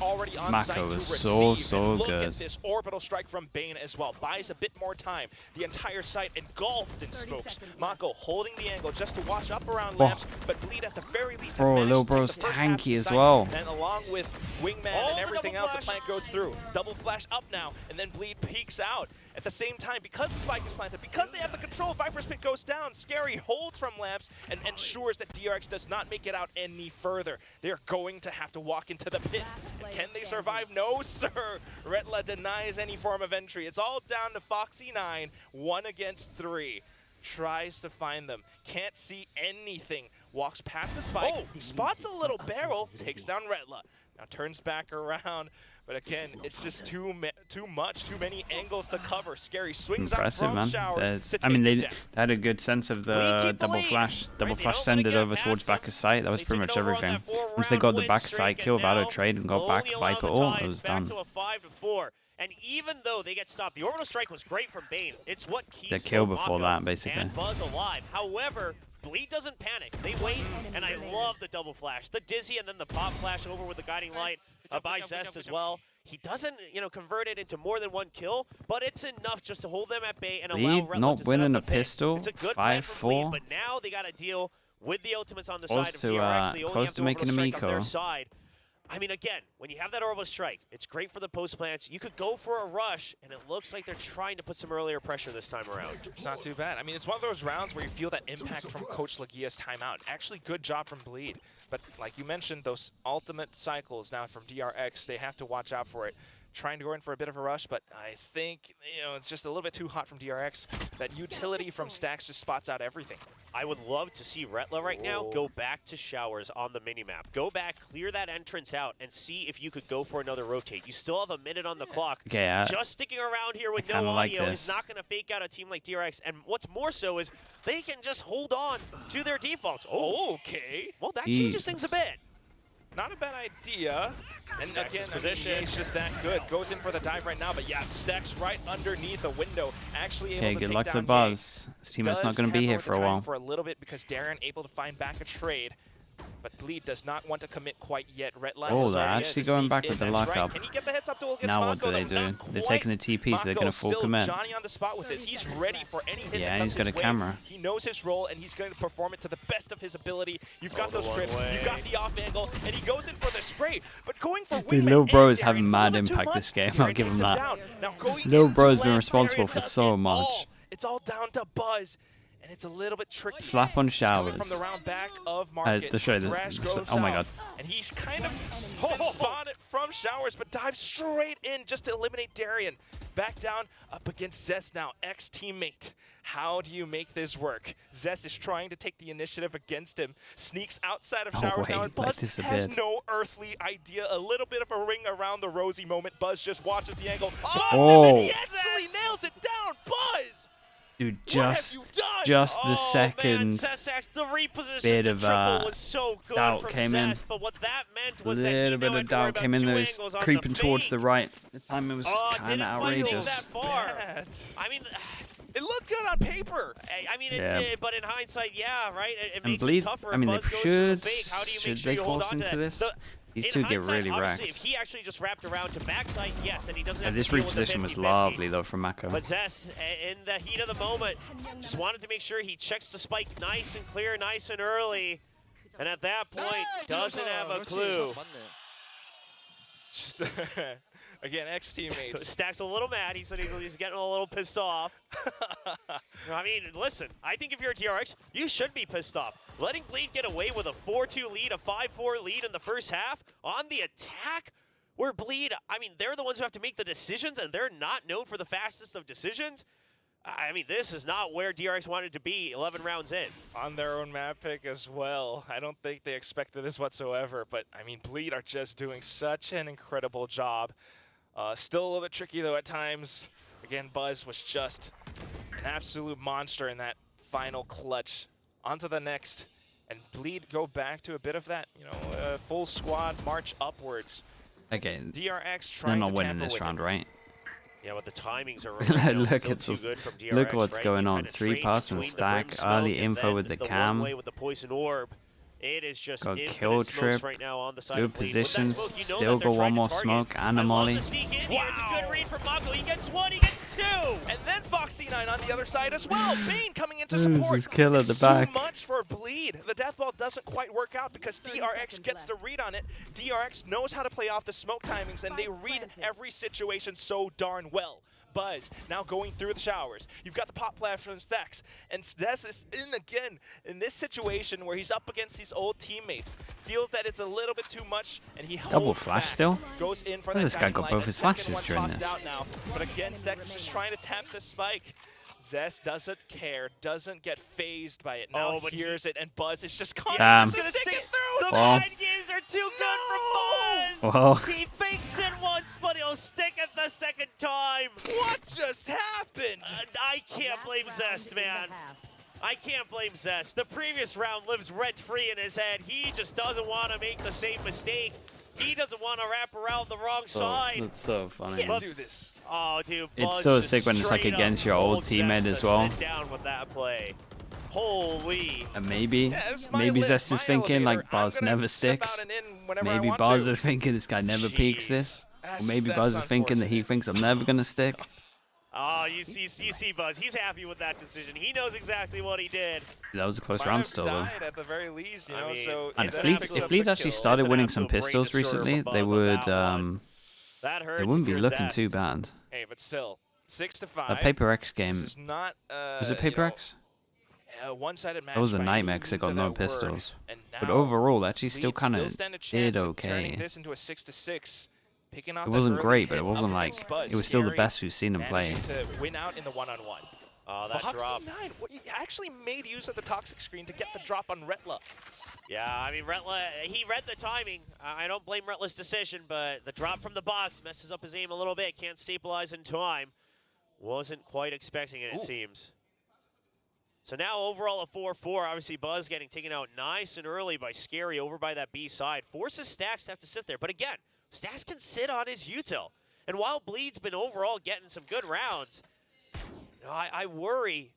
Mako is so good. Look at this orbital strike from Bane as well. Buys a bit more time. The entire site engulfed in smokes. Mako holding the angle just to wash up around lamps, but Bleed at the very least. Bro, Lil Bro's tanky as well. And along with Wingman and everything else, the plant goes through. Double flash up now, and then Bleed peeks out. At the same time, because the spike is planted, because they have the control, Viper's Pit goes down. Scary holds from lamps and ensures that DRX does not make it out any further. They're going to have to walk into the pit. And can they survive? No, sir. Retla denies any form of entry. It's all down to Foxy9, 1 against 3. Tries to find them. Can't see anything. Walks past the spike. Spots a little barrel. Takes down Retla. Now turns back around. But again, it's just too many angles to cover. Scary swings out from Showers. I mean, they had a good sense of the double flash send it over towards back of sight. That was pretty much everything. Once they got the back side kill without a trade and got back Viper ult, it was done. And even though they get stopped, the orbital strike was great from Bane. It's what keeps The kill both before Mako that, basically. and Buzz alive. However, Bleed doesn't panic. They wait, and I love the double flash. The Dizzy and then the pop flash over with the guiding light by Zest as well. He doesn't, convert it into more than one kill, but it's enough just to hold them at bay and allow Bleed Retlo not to set winning up a the pick. pistol. It's a good plan from Bleed, 5-4. but now they got to deal with the ultimates on the Close side of to, DRX. They only close have to the making orbital a strike on their Miko. side. I mean, again, when you have that orbital strike, it's great for the post plants. You could go for a rush, and it looks like they're trying to put some earlier pressure this time around. It's not too bad. I mean, it's one of those rounds where you feel that impact from Coach Legia's timeout. Actually, good job from Bleed. But like you mentioned, those ultimate cycles now from DRX, they have to watch out for it. Trying to go in for a bit of a rush, but I think, it's just a little bit too hot from DRX. That utility from Stacks just spots out everything. I would love to see Retla right now go back to Showers on the minimap. Go back, clear that entrance out, and see if you could go for another rotate. You still have a minute on the clock. Okay, Just sticking around here with I no like audio this. is not going to fake out a team like DRX. And what's more so is they can just hold on to their defaults. Oh, okay. Well, that changes things a bit. Not a bad idea. And Stacks' again, position. it's just that good. Goes in for the dive right now, but yeah, Stacks right underneath the window. Actually able Okay, to good take luck down to Yang. Buzz. His teammate's not Does going to be tamper here with for the a timing while. for a little bit because Darren able to find back a trade. But Bleed does not want to commit quite yet. Retla Oh, is they're already actually to going sneak back in. with the That's lockup. Can he get the heads up duel against Now what Mako? do they Though do? not They're quite. taking the TP, so they're going to full Mako's commit. still Johnny on the spot with this. He's ready for any hit Yeah, that and comes he's got his a way. camera. He knows his role, and he's going to perform it to the best of his ability. You've got the those trips, one you've got the off angle, and he goes in for the spray. But going for Dude, wingman Lil and Bro is Darren, having it's a mad little bit too impact much. this game, Darren I'll give takes him that. down. Now going Lil into Bro's been land, responsible Darren for does so it much. all. It's all down to Buzz. And it's a little bit tricky. Slap on He's coming Showers. from the round back of Market. To show you Thrash the, goes oh my out, god. And he's kind of been spotted from Showers, but dives straight in just to eliminate Darian. Back down up against Zest now, ex-teammate. How do you make this work? Zest is trying to take the initiative against him. Sneaks outside of Showers now, and like Buzz this a has bit. no earthly idea. A little bit of a ring around the rosy moment. Buzz just watches the angle. Oh. And he actually nails it down. Buzz! Dude, What have just you done? the second the reposition bit to of, triple was so good doubt from came in. Zest, but what that meant was that little he bit now of had to worry doubt about came in two there. He's angles on the creeping towards fake. the right. The timing was kind Didn't of quite think outrageous. that far. Bad. I mean, It looked good on paper. I mean, it Yeah. did, but in hindsight, yeah, right? It And makes Bleed, it tougher I mean, if they Buzz goes for the should. fake. How do you Should make sure they you hold force on to into that? this? These In two get hindsight, really obviously, wrecked. if he actually just wrapped around to backside, yes, and he doesn't have This to deal with the reposition was 50-50. lovely though from Mako. But Zest, in the heat of the moment, just wanted to make sure he checks the spike nice and clear, nice and early. And at that point, doesn't have a clue. Just, again, ex-teammates. Stack's a little mad. He said he's getting a little pissed off. I mean, listen, I think if you're a TRX, you should be pissed off. Letting Bleed get away with a 4-2 lead, a 5-4 lead in the first half on the attack, where Bleed, I mean, they're the ones who have to make the decisions, and they're not known for the fastest of decisions. I mean, this is not where DRX wanted to be 11 rounds in. On their own map pick as well. I don't think they expected this whatsoever, but I mean, Bleed are just doing such an incredible job. Still a little bit tricky though at times. Again, Buzz was just an absolute monster in that final clutch. On to the next, and Bleed go back to a bit of that, full squad march upwards. Okay, DRX they're trying not to winning tamper this with round, it. right? Yeah, but the timings are Look still at too this. good from DRX, Look what's right? going You on. kinda 3 trade pass and between the stack. brim smoke Early and info then with the one cam. way with the poison orb. It is just Got infinite kill smokes trip. right now on the side Good of Bleed. With that positions. smoke, you know Still that they're go trying one to more target. smoke and a I love molly. to sneak in here. It's a Wow. good read from Mako. He gets 1, he gets 2. And then Foxy9 on the other side as well. Bane coming into This is support. kill at It's the back. too much for Bleed. The death ball doesn't quite work out because DRX gets the read on it. DRX knows how to play off the smoke timings, and they read every situation so darn well. Buzz now going through the showers. You've got the pop flash from Stacks, and Stacks is in again in this situation where he's up against these old teammates. Feels that it's a little bit too much, and he holds Double flash back. still? Goes in for Well, that this guy guiding got light. both A his second flashes one during tossed this. out now. But again, Stacks is just trying to tap the spike. Zest doesn't care, doesn't get phased by it. Now but hears it, and Buzz is just Damn. confident gonna stick it through. The Well. mind games are too good for Buzz. Well. He fakes it once, but he'll stick it the second time. What just happened? I can't blame Zest, man. I can't blame Zest. The previous round lives rent-free in his head. He just doesn't want to make the same mistake. He doesn't want to wrap around the wrong Oh, side. that's so funny. Can't do this. Oh, dude. It's Buzz so just sick when it's like straight up against your old told teammate Zest as to well. sit down with that play. Holy. And maybe, Yeah, this is my maybe lift, Zest is my thinking elevator. like Buzz I'm gonna never step sticks. out and in whenever I Maybe want Buzz to. is thinking this guy never peeks Jeez. this. Or That's- maybe that's Buzz is thinking that he unfortunate. thinks I'm never gonna stick. Oh, you see Buzz. He's happy with that decision. He knows exactly what he did. That was a close Might round have still though. died at the very least, you I know. mean, So And it's if an Bleed, absolute if Bleed actually kill. started It's an winning some absolute brain pistols destroyer for recently, Buzz they on would that one. That hurts they if wouldn't be you're looking Zest. too bad. hey, but still, 6-5. That Paper X game, This is not. was it Paper X? One-sided match. That was a by nightmare any because they means got of no that word. pistols. And But now overall, they actually still Leeds kind of stand a chance did of turning okay. this into a 6-6. Picking off It that wasn't early great, but hit it up wasn't like against Buzz. it was still the Scary best we've seen him play. managing to win out in the one-on-one. Oh, that Foxy drop. 9, well, he actually made use of the toxic screen to get the drop on Retla. Yeah, I mean, Retla, he read the timing. I don't blame Retla's decision, but the drop from the box messes up his aim a little bit. Can't stabilize in time. Wasn't quite expecting it, it seems. So now overall a 4-4. Obviously, Buzz getting taken out nice and early by Scary over by that B side. Forces Stax to have to sit there. But again, Stax can sit on his util. And while Bleed's been overall getting some good rounds, you know, I worry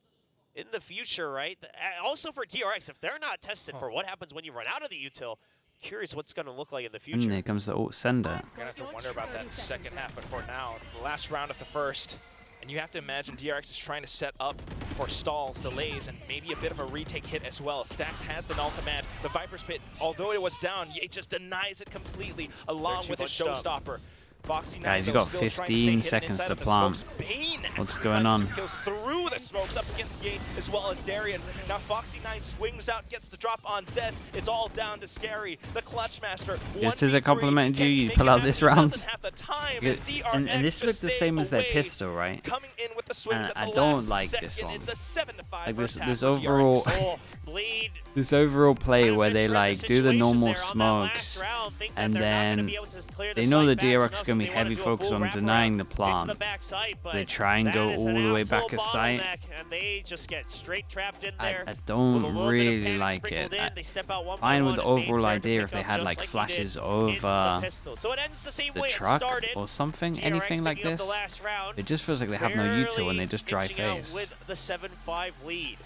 in the future, right? Also for DRX, if they're not tested for what happens when you run out of the util, curious what's going to look like in the And future. here comes the ult sender. Gonna have to wonder about that in the second half, but for now, the last round of the first. And you have to imagine DRX is trying to set up for stalls, delays, and maybe a bit of a retake hit as well. Stax has the null command. The Viper's Pit, although it was down, Ye just denies it completely, along with his showstopper. Foxy 9, Guys, you though, got still trying to stay 15 hidden seconds inside to of the plant. smokes. Bane What's actually going finds on? two kills through the smokes up against Ye as well as Darian. Now Foxy 9 swings out, gets the drop on Zest. It's all down to Scary, the Clutch Master. Just as I 1v3. complimented you, Can he you make pull it out happen? this He round. doesn't have the time, Yeah, and DRX and this just looked the staying same as their away, pistol, right? coming in with the swings And at the I don't last like second. this one. It's a 7-5 Like first half this for overall, DRX. Oh, Bleed. this overall play Kind of where they misread like the do the situation normal there on that last smokes, round, think that and they're not gonna then be able to clear they the know the site fast DRX enough, is so going to they be wanna heavy do a focus full on wraparound denying the into plant. the back site, but They try and that go is all an the way absolute back a site. bottleneck, and they just get straight trapped in I there. With a don't little bit of really panic like sprinkled it. in, they step out one by Fine with the one, and Bane's overall there to idea pick if they up had just like like he flashes did in over the pistol. So it ends the same the way it truck started. or something, DRX anything like picking up this. the last round, It just feels like they have no util and they just dry barely inching out face. with the 7-5 lead.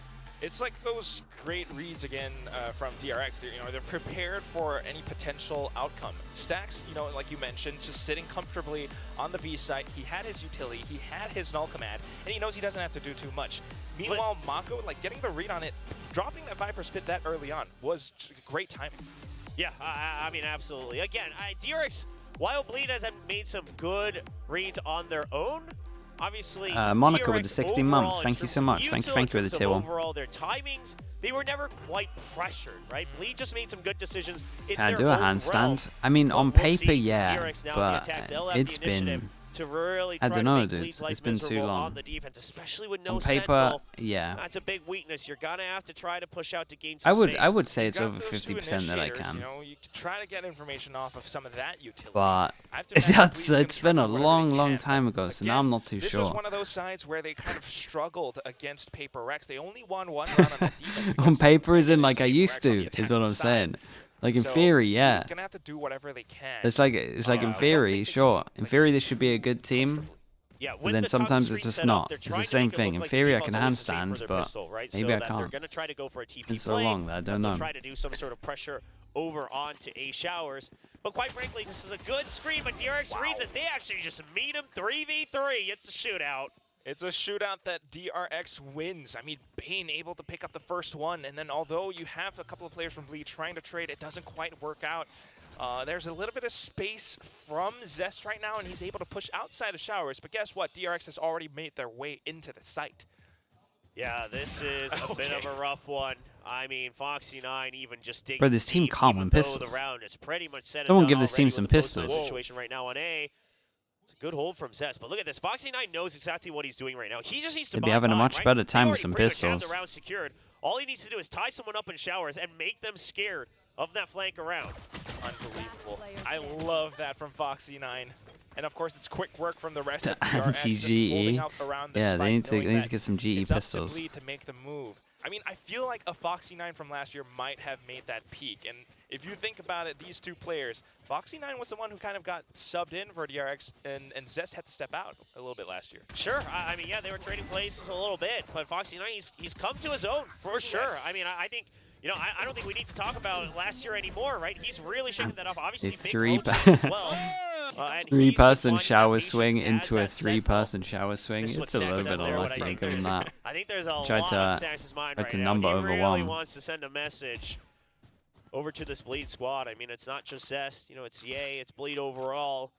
It's like those great reads again from DRX. You know, they're prepared for any potential outcome. Stax, you know, like you mentioned, just sitting comfortably on the B site. He had his utility, he had his null command, and he knows he doesn't have to do too much. Meanwhile, Mako, like getting the read on it, dropping that Viper's Pit that early on was great timing. Yeah, I mean, absolutely. Again, DRX, while Bleed has made some good reads on their own, obviously, Monica with DRX the 16 months. overall, in Thank you terms so of much. util, Thank you in with the terms of tier 1. Overall, their timings, they were never quite pressured, right? Bleed just made some good decisions in Can I their do a own realm. handstand? I mean, But on we'll paper, see. yeah, DRX now in the but attack. They'll have it's the initiative been to really I try don't to know, make dude. Bleed's life It's been too miserable long. on the defense, especially with no on paper, sentinel. yeah. That's a big weakness. You're gonna have to try to push out to gain some space. I would say it's Got over those two 50% that I initiators, can. You know, you can try to get information off of some of that utility. But I have to imagine Bleed's gonna it's try been to a do whatever they long can. time ago, so now Again, I'm not too this sure. was one of those sides where they kind of struggled against Paper Rex. They only won one round on that defense. On against paper, as in Paper like I Rex used on to, the is what I'm attacking side. saying. Like in So, theory, yeah. They're gonna have to do whatever they can. It's like I in don't theory, think they sure. can, In like, theory, this should be a good team. Yeah, But with then the sometimes toxic it's screen just set up, not. they're It's the trying to same make it thing. look In like theory, I the can default's always the same handstand, for their but pistol, right? maybe so I that can't. They're gonna try to go for a TP It's so play, long that I don't they'll know. try to do some sort of pressure over onto A Showers. But quite frankly, this is a good screen, but DRX reads it. They actually just meet him 3v3. It's a shootout. It's a shootout that DRX wins. I mean, Bane able to pick up the first one, and then although you have a couple of players from Bleed trying to trade, it doesn't quite work out. There's a little bit of space from Zest right now, and he's able to push outside of Showers. But guess what? DRX has already made their way into the site. Yeah, this is a bit of a rough one. I mean, Foxy 9 even just digging Bro, this team deep, can't even win though pistols. The round is pretty much set and Someone done give this team already some with the post-time pistols. situation right now on A. It's a good hold from Zest, but look at this. Foxy 9 knows exactly what he's doing right now. He just needs to They'd buy be having a time, much right? better They time with already some pretty much have pistols. the round secured. All he needs to do is tie someone up in Showers and make them scared of that flank around. Unbelievable. I love that from Foxy 9. And of course, it's quick work from the rest The of DRX, just anti-GE. holding out around the Yeah, spike, they need to knowing that get some GE it's up to pistols. Bleed to make the move. I mean, I feel like a Foxy9 from last year might have made that peak. And if you think about it, these two players, Foxy9 was the one who kind of got subbed in for DRX, and Zest had to step out a little bit last year. Sure. I mean, yeah, they were trading places a little bit, but Foxy9, he's come to his own for sure. Yes. I mean, I think, you know, I don't think we need to talk about last year anymore, right? He's really shaking that off. Obviously, big as well. Three-person shower swing into a three-person shower swing. It's a little bit unlucky. I'll give him that. I think there's a lot Tried on Stax's mind right to now. number He over really one. wants to send a message over to this Bleed squad. I mean, it's not just Zest. You know, it's Yay, it's Bleed overall.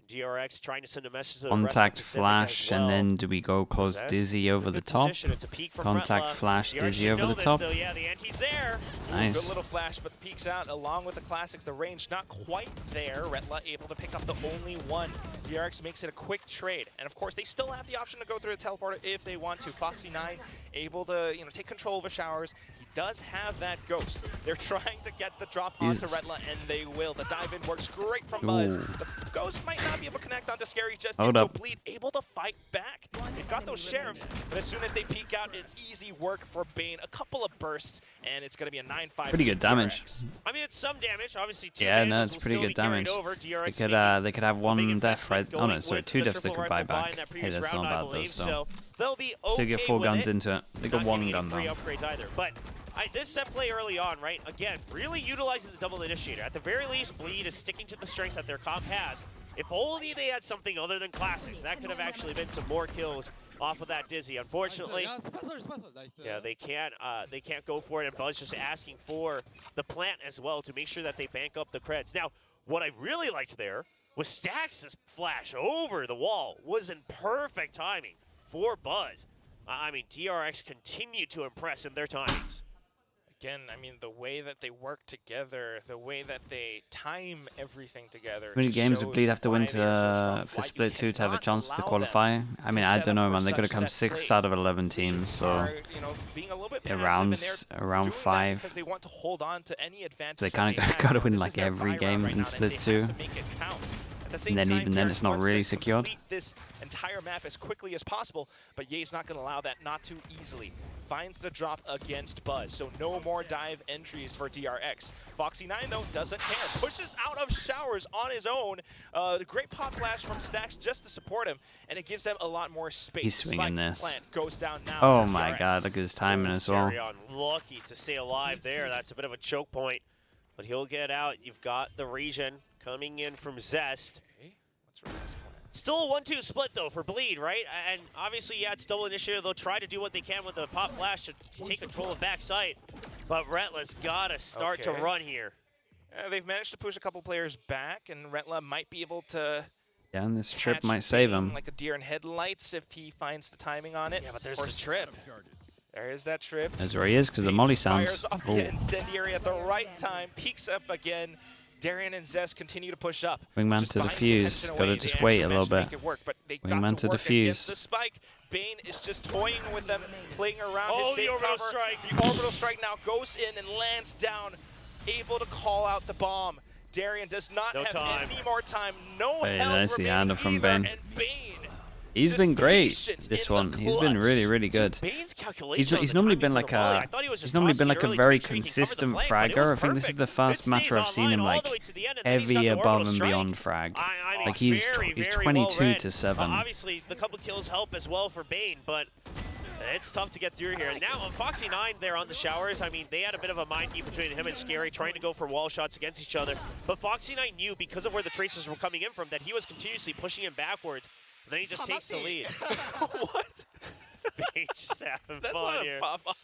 DRX trying to send a message to the Contact rest of flash, Pacific as well. and then do we go close Zest, Dizzy over the top? It's a peek from Contact Retla. flash, DRX Dizzy should over know the this, top. though. Yeah, the anti's there. Nice. Good little flash, but the peeks out along with the classics. The range not quite there. Retla able to pick up the only one. DRX makes it a quick trade, and of course they still have the option to go through a teleporter if they want to. Foxy9 able to take control of the showers. He does have that ghost. They're trying to get the drop onto Retla, and they will. The dive in works great from Buzz. The ghost might not be able to connect onto Scary just yet, so Bleed able to fight back. They've got those sheriffs, but as soon as they peek out, it's easy work for Bane. A couple of bursts, and it's going to be a 9-5. Pretty good damage. I mean, it's some damage. Obviously, Yeah, no, it's pretty good damage. They could have one death right. Oh no, sorry, two deaths they could buy back. Hey, that's not bad though. So they'll be still get 4 guns into it. They got 1 gun though. Upgrades either, but this set play early on, right? Again, really utilizing the double initiator. At the very least, Bleed is sticking to the strengths that their comp has. If only they had something other than classics, that could have actually been some more kills off of that Dizzy. Unfortunately, yeah, they can't go for it, and Buzz just asking for the plant as well to make sure that they bank up the creds. Now, what I really liked there was Stax's flash over the wall was in perfect timing for Buzz. I mean, DRX continued to impress in their timings. Again, I mean, the way that they work together, the way that they time everything together. How many games would Bleed have to win for Split 2 to have a chance to qualify? I mean, I don't know, man. They're going to come 6 out of 11 teams, so around 5. Because they want to hold on to any advantage. So they kind of got to win like every game in Split 2. And then even then, it's not really secured. This entire map as quickly as possible, but Ye's not going to allow that, not too easily. Finds the drop against Buzz, so no more dive entries for DRX. Foxy9 though doesn't care, pushes out of showers on his own. The great pop flash from Stax just to support him, and it gives them a lot more space. He's swinging this. Plant goes down now. Oh my God! Look at his timing as well. Lucky to stay alive there. That's a bit of a choke point, but he'll get out. You've got the region coming in from Zest. Still a 1-2 split, though, for Bleed, right? And obviously, yeah, it's double initiative. They'll try to do what they can with the pop flash to take control of backside. But Retla's got to start to run here. They've managed to push a couple players back, and Retla might be able to... Yeah, and this trip might save him. Like a deer in headlights if he finds the timing on it. Yeah, but there's the trip. There is that trip. That's where he is, because the molly sounds. Fires off the incendiary at the right time, peeks up again. Darian and Zest continue to push up. Wingman to defuse. Gotta just wait a little bit. Wingman to defuse. The spike. Bane is just toying with them, playing around his safe the orbital cover. strike. The orbital strike now goes in and lands down, able to call out the bomb. Darian does not have any more time. No help nice the handle from Bane. And Bane. He's been great this one. He's been really, really good. He's normally been like a very consistent fragger. I think this is the first match I've seen him like heavy above and beyond frag. Like he's 22 to 7. Obviously, the couple kills help as well for Bane, but it's tough to get through here. And now on Foxy9, they're on the showers. I mean, they had a bit of a mind game between him and Scary, trying to go for wall shots against each other. But Foxy9 knew, because of where the traces were coming in from, that he was continuously pushing him backwards. And then he just takes the lead. What? Bane just having That's fun not here. a pop-up.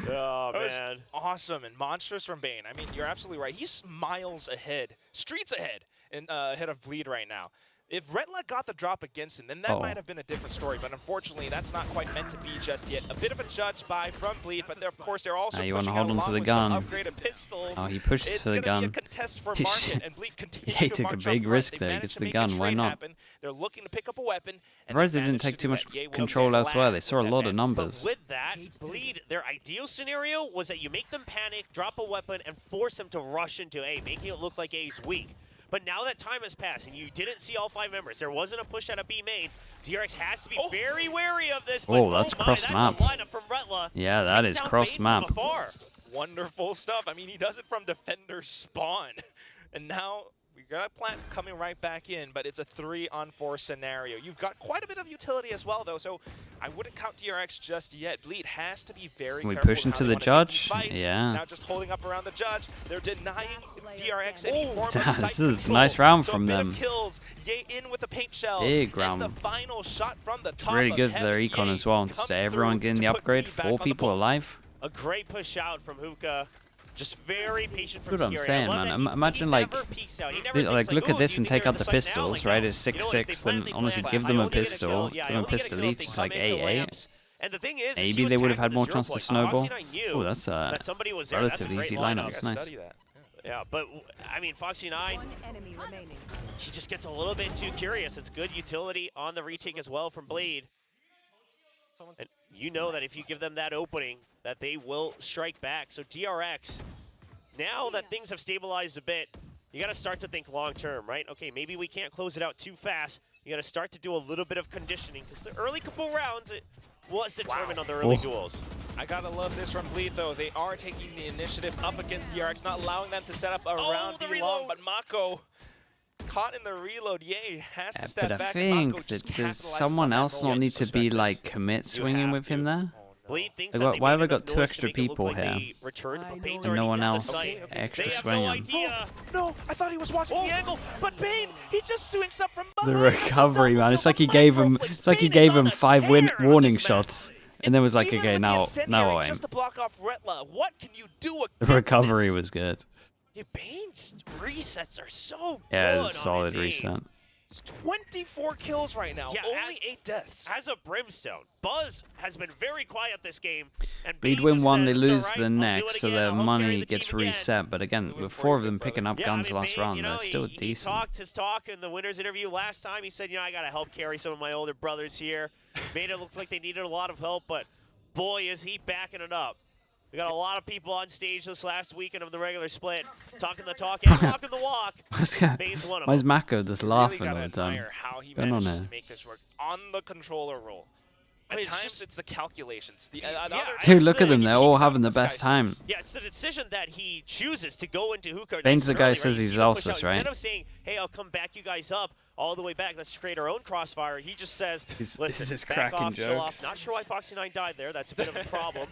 Oh, That was man. awesome and monstrous from Bane. I mean, you're absolutely right. He's miles ahead, streets ahead, and ahead of Bleed right now. If Retla got the drop against him, then that might have been a different story. But unfortunately, that's not quite meant to be just yet. A bit of a judge buy from Bleed, but of course they're also you want to pushing hold out on to the along gun. with some upgraded pistols. Oh, he pushes to the gun. It's going to be a contest for market, and Bleed continues He to took a march big up front. risk They there. He managed gets to the make gun. Why trade not? happen. They're looking to pick up a weapon. Surprised they didn't take too much control elsewhere. They saw a lot of numbers. But with that, Bleed, their ideal scenario was that you make them panic, drop a weapon, and force them to rush into A, making it look like A's weak. But now that time has passed and you didn't see all 5 members, there wasn't a push out of B main. DRX has to be very wary of this. But Oh, that's cross that's map. a lineup from Retla. Yeah, that Takes is down cross Bane map. from afar. Wonderful stuff. I mean, he does it from defender spawn. And now we got a plant coming right back in, but it's a 3-on-4 scenario. You've got quite a bit of utility as well, though, so I wouldn't count DRX just yet. Bleed has to be very We careful push with into how they the wanna take these judge. fights. Yeah. Now just holding up around the judge. They're denying DRX any form of This sight is a control. nice round So from a bit them. Of kills, Ye in with the paint shells. Big And round. the final shot from the top Really of good for their heaven. econ Ye as well. coming So everyone through getting the to put upgrade. Bleed back 4 on the people board. alive. A great push out from Hookah. Just very patient from That's what I'm Scary. I saying, love man. that he Imagine, like, never peeks out. He never thinks, like, look "Ooh, at this do you and think take they're out in the site now?" pistols, Like, right? no. It's You know what, if they 6-6, plant, then they honestly plant. give I them a only get pistol, kill. give Yeah, I them a only get a pistol kill if each, they it's come like into 8-8. lamps. And the thing is Maybe he was they would have tagging had the more 0 chance to point. snowball. Foxy9 knew Oh, that's that somebody was there. That's a relatively great easy lineup. lineup. It's nice. Study that. Yeah, but I mean, Foxy9, he just gets a little bit too curious. It's good utility on the retake as well from Bleed. And you know that if you give them that opening, that they will strike back. So DRX, now that things have stabilized a bit, you got to start to think long term, right? Okay, maybe we can't close it out too fast. You got to start to do a little bit of conditioning because the early couple rounds, it was determined on the early duels. I gotta love this from Bleed, though. They are taking the initiative up against DRX, not allowing them to set up a round too long, but Mako caught in the reload. Yay, has to step But I back. think Mako just that does capitalizes on someone that else moment. not Yeah, need just to be respect this. like commit You swinging have with to. him there? Bleed thinks Like, that they why have made I got enough 2 noise extra to make it look people like here? they returned, but Bane's And no already one at the else site. extra They have swinging. no idea. No, I thought he was watching the angle, but Bane, he just swings up from The behind. recovery, man. It's Double like he kill, gave him. microflicks. It's like he Bane gave is on him a 5 tear on warning this shots, match. and then was like, Even okay, with the now I incendiary aim. just to block off Retla, what can you do The against recovery this? was good. Dude, Bane's resets are so Yeah, good it was on a solid his aim. reset. It's 24 kills right now, Yeah, only 8 deaths. As a Brimstone, Buzz has been very quiet this game. And Bleed Bane win just one, says, they "It's lose all right, the I'll do it next, so again, their I'll help carry money the gets team again." reset. But again, Doing with for 4 you, of them good brother. picking up Yeah, guns I mean, last Bane, round, you know, they're still he decent. talked his talk in the winner's interview last time. He said, you know, I got to help carry some of my older brothers here. Made it look like they needed a lot of help, but boy, is he backing it up. We got a lot of people on stage this last weekend of the regular split, talking the talk and walking the walk. Bane's one of Why is them. Mako just laughing really all gotta the time? admire how he Going on manages here? to make this work on the controller roll. I At mean, it's times, just- it's the calculations. The, Yeah, other I times, Dude, look at understand. them. he They're all peeks out having the this guy's best time. moves. Yeah, it's the decision that he chooses to go into Hookah. Bane's nice the and guy early, who says right? he's see the push Zelsus, out. right? Instead of saying, hey, I'll come back you guys up all the way back, let's create our own crossfire, he just says, He's listen, just back cracking off, chill off. jokes. Not sure why Foxy9 died there. That's a bit of a problem.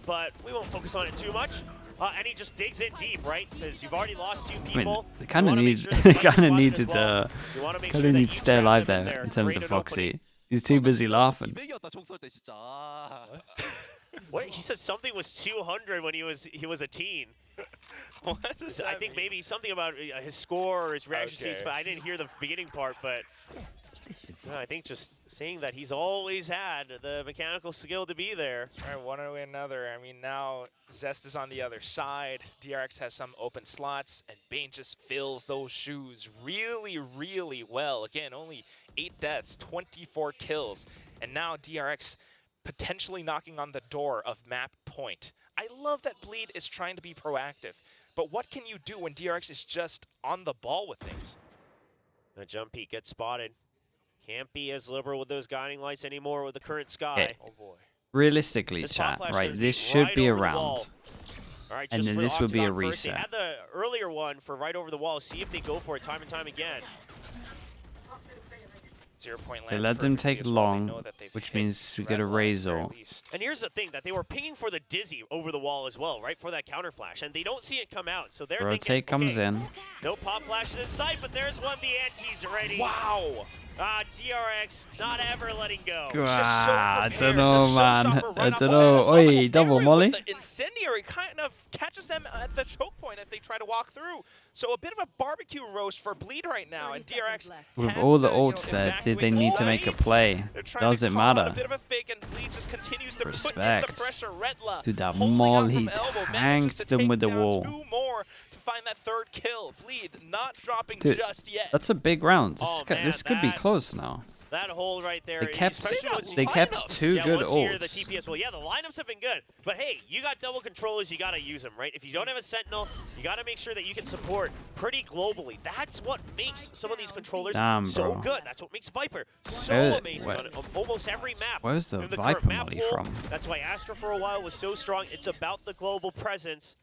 But we won't focus on it too much. And he just digs in deep, right? Because you've already lost 2 I mean, people. they kind of You wanna make need, sure the they spike is kind of spotted needed as well. the, You wanna make kind sure of that need you to stay trap alive them there there, in terms create of an Foxy. opening. He's too busy laughing. What? He said something was 200 when he was a teen. What does I that think mean? maybe something about his score or his reaction Okay. scenes, but I didn't hear the beginning part. But I think just saying that he's always had the mechanical skill to be there. All right, one way or another. I mean, now Zest is on the other side. DRX has some open slots, and Bane just fills those shoes really, really well. Again, only 8 deaths, 24 kills, and now DRX potentially knocking on the door of map point. I love that Bleed is trying to be proactive, but what can you do when DRX is just on the ball with things? The jump peak gets spotted. Can't be as liberal with those guiding lights anymore with the current sky. Okay. Oh boy. Realistically, This chat, pop flash right? goes This deep should right be a over the wall. round. All right, And just then for this would be a Octagon first. They reset. had the earlier one for right over the wall. See if they go for it time and time again. 0 point They lands let them perfectly take as well. They long, know that they've which hit means we get a Red Line at the very Razor. least. And here's the thing, that they were pinging for the Dizzy over the wall as well, right, for that counter flash. And they don't see it come out, so they're Rotate thinking, comes okay, in. no pop flashes in sight, but there's one. The ante's ready. Wow! DRX not ever letting go. Ah, I Just don't prepared. know, The man. showstopper I right don't off the bat know. as well, Oi, but double Scary molly. with the incendiary kind of catches them at the choke point as they try to walk through. So a bit of a barbecue roast for Bleed right now, and DRX With has all the to, ults there, evacuate did they the need to make a sites. play? They're trying Does to it call out matter? A bit of a fake, and Bleed just continues to put in the Respect. pressure. Retla Dude, that holding out molly from elbow, manages tanked to them take with the down wall. 2 more to find that 3rd kill. Bleed not dropping Dude, just yet. That's a big round. Oh, This man, could be that- close now. That hold right there. They kept especially once you- they kept two yeah, good once you hear the ults. TPS, well, yeah, the lineups have been good. But hey, you got double controllers, you got to use them, right? If you don't have a Sentinel, you got to make sure that you can support pretty globally. That's what makes some of these controllers so bro. good. That's what makes Viper so amazing on almost every map. Where's the current Viper map molly pool. from? That's why Astra for a while was so strong. It's about the global presence.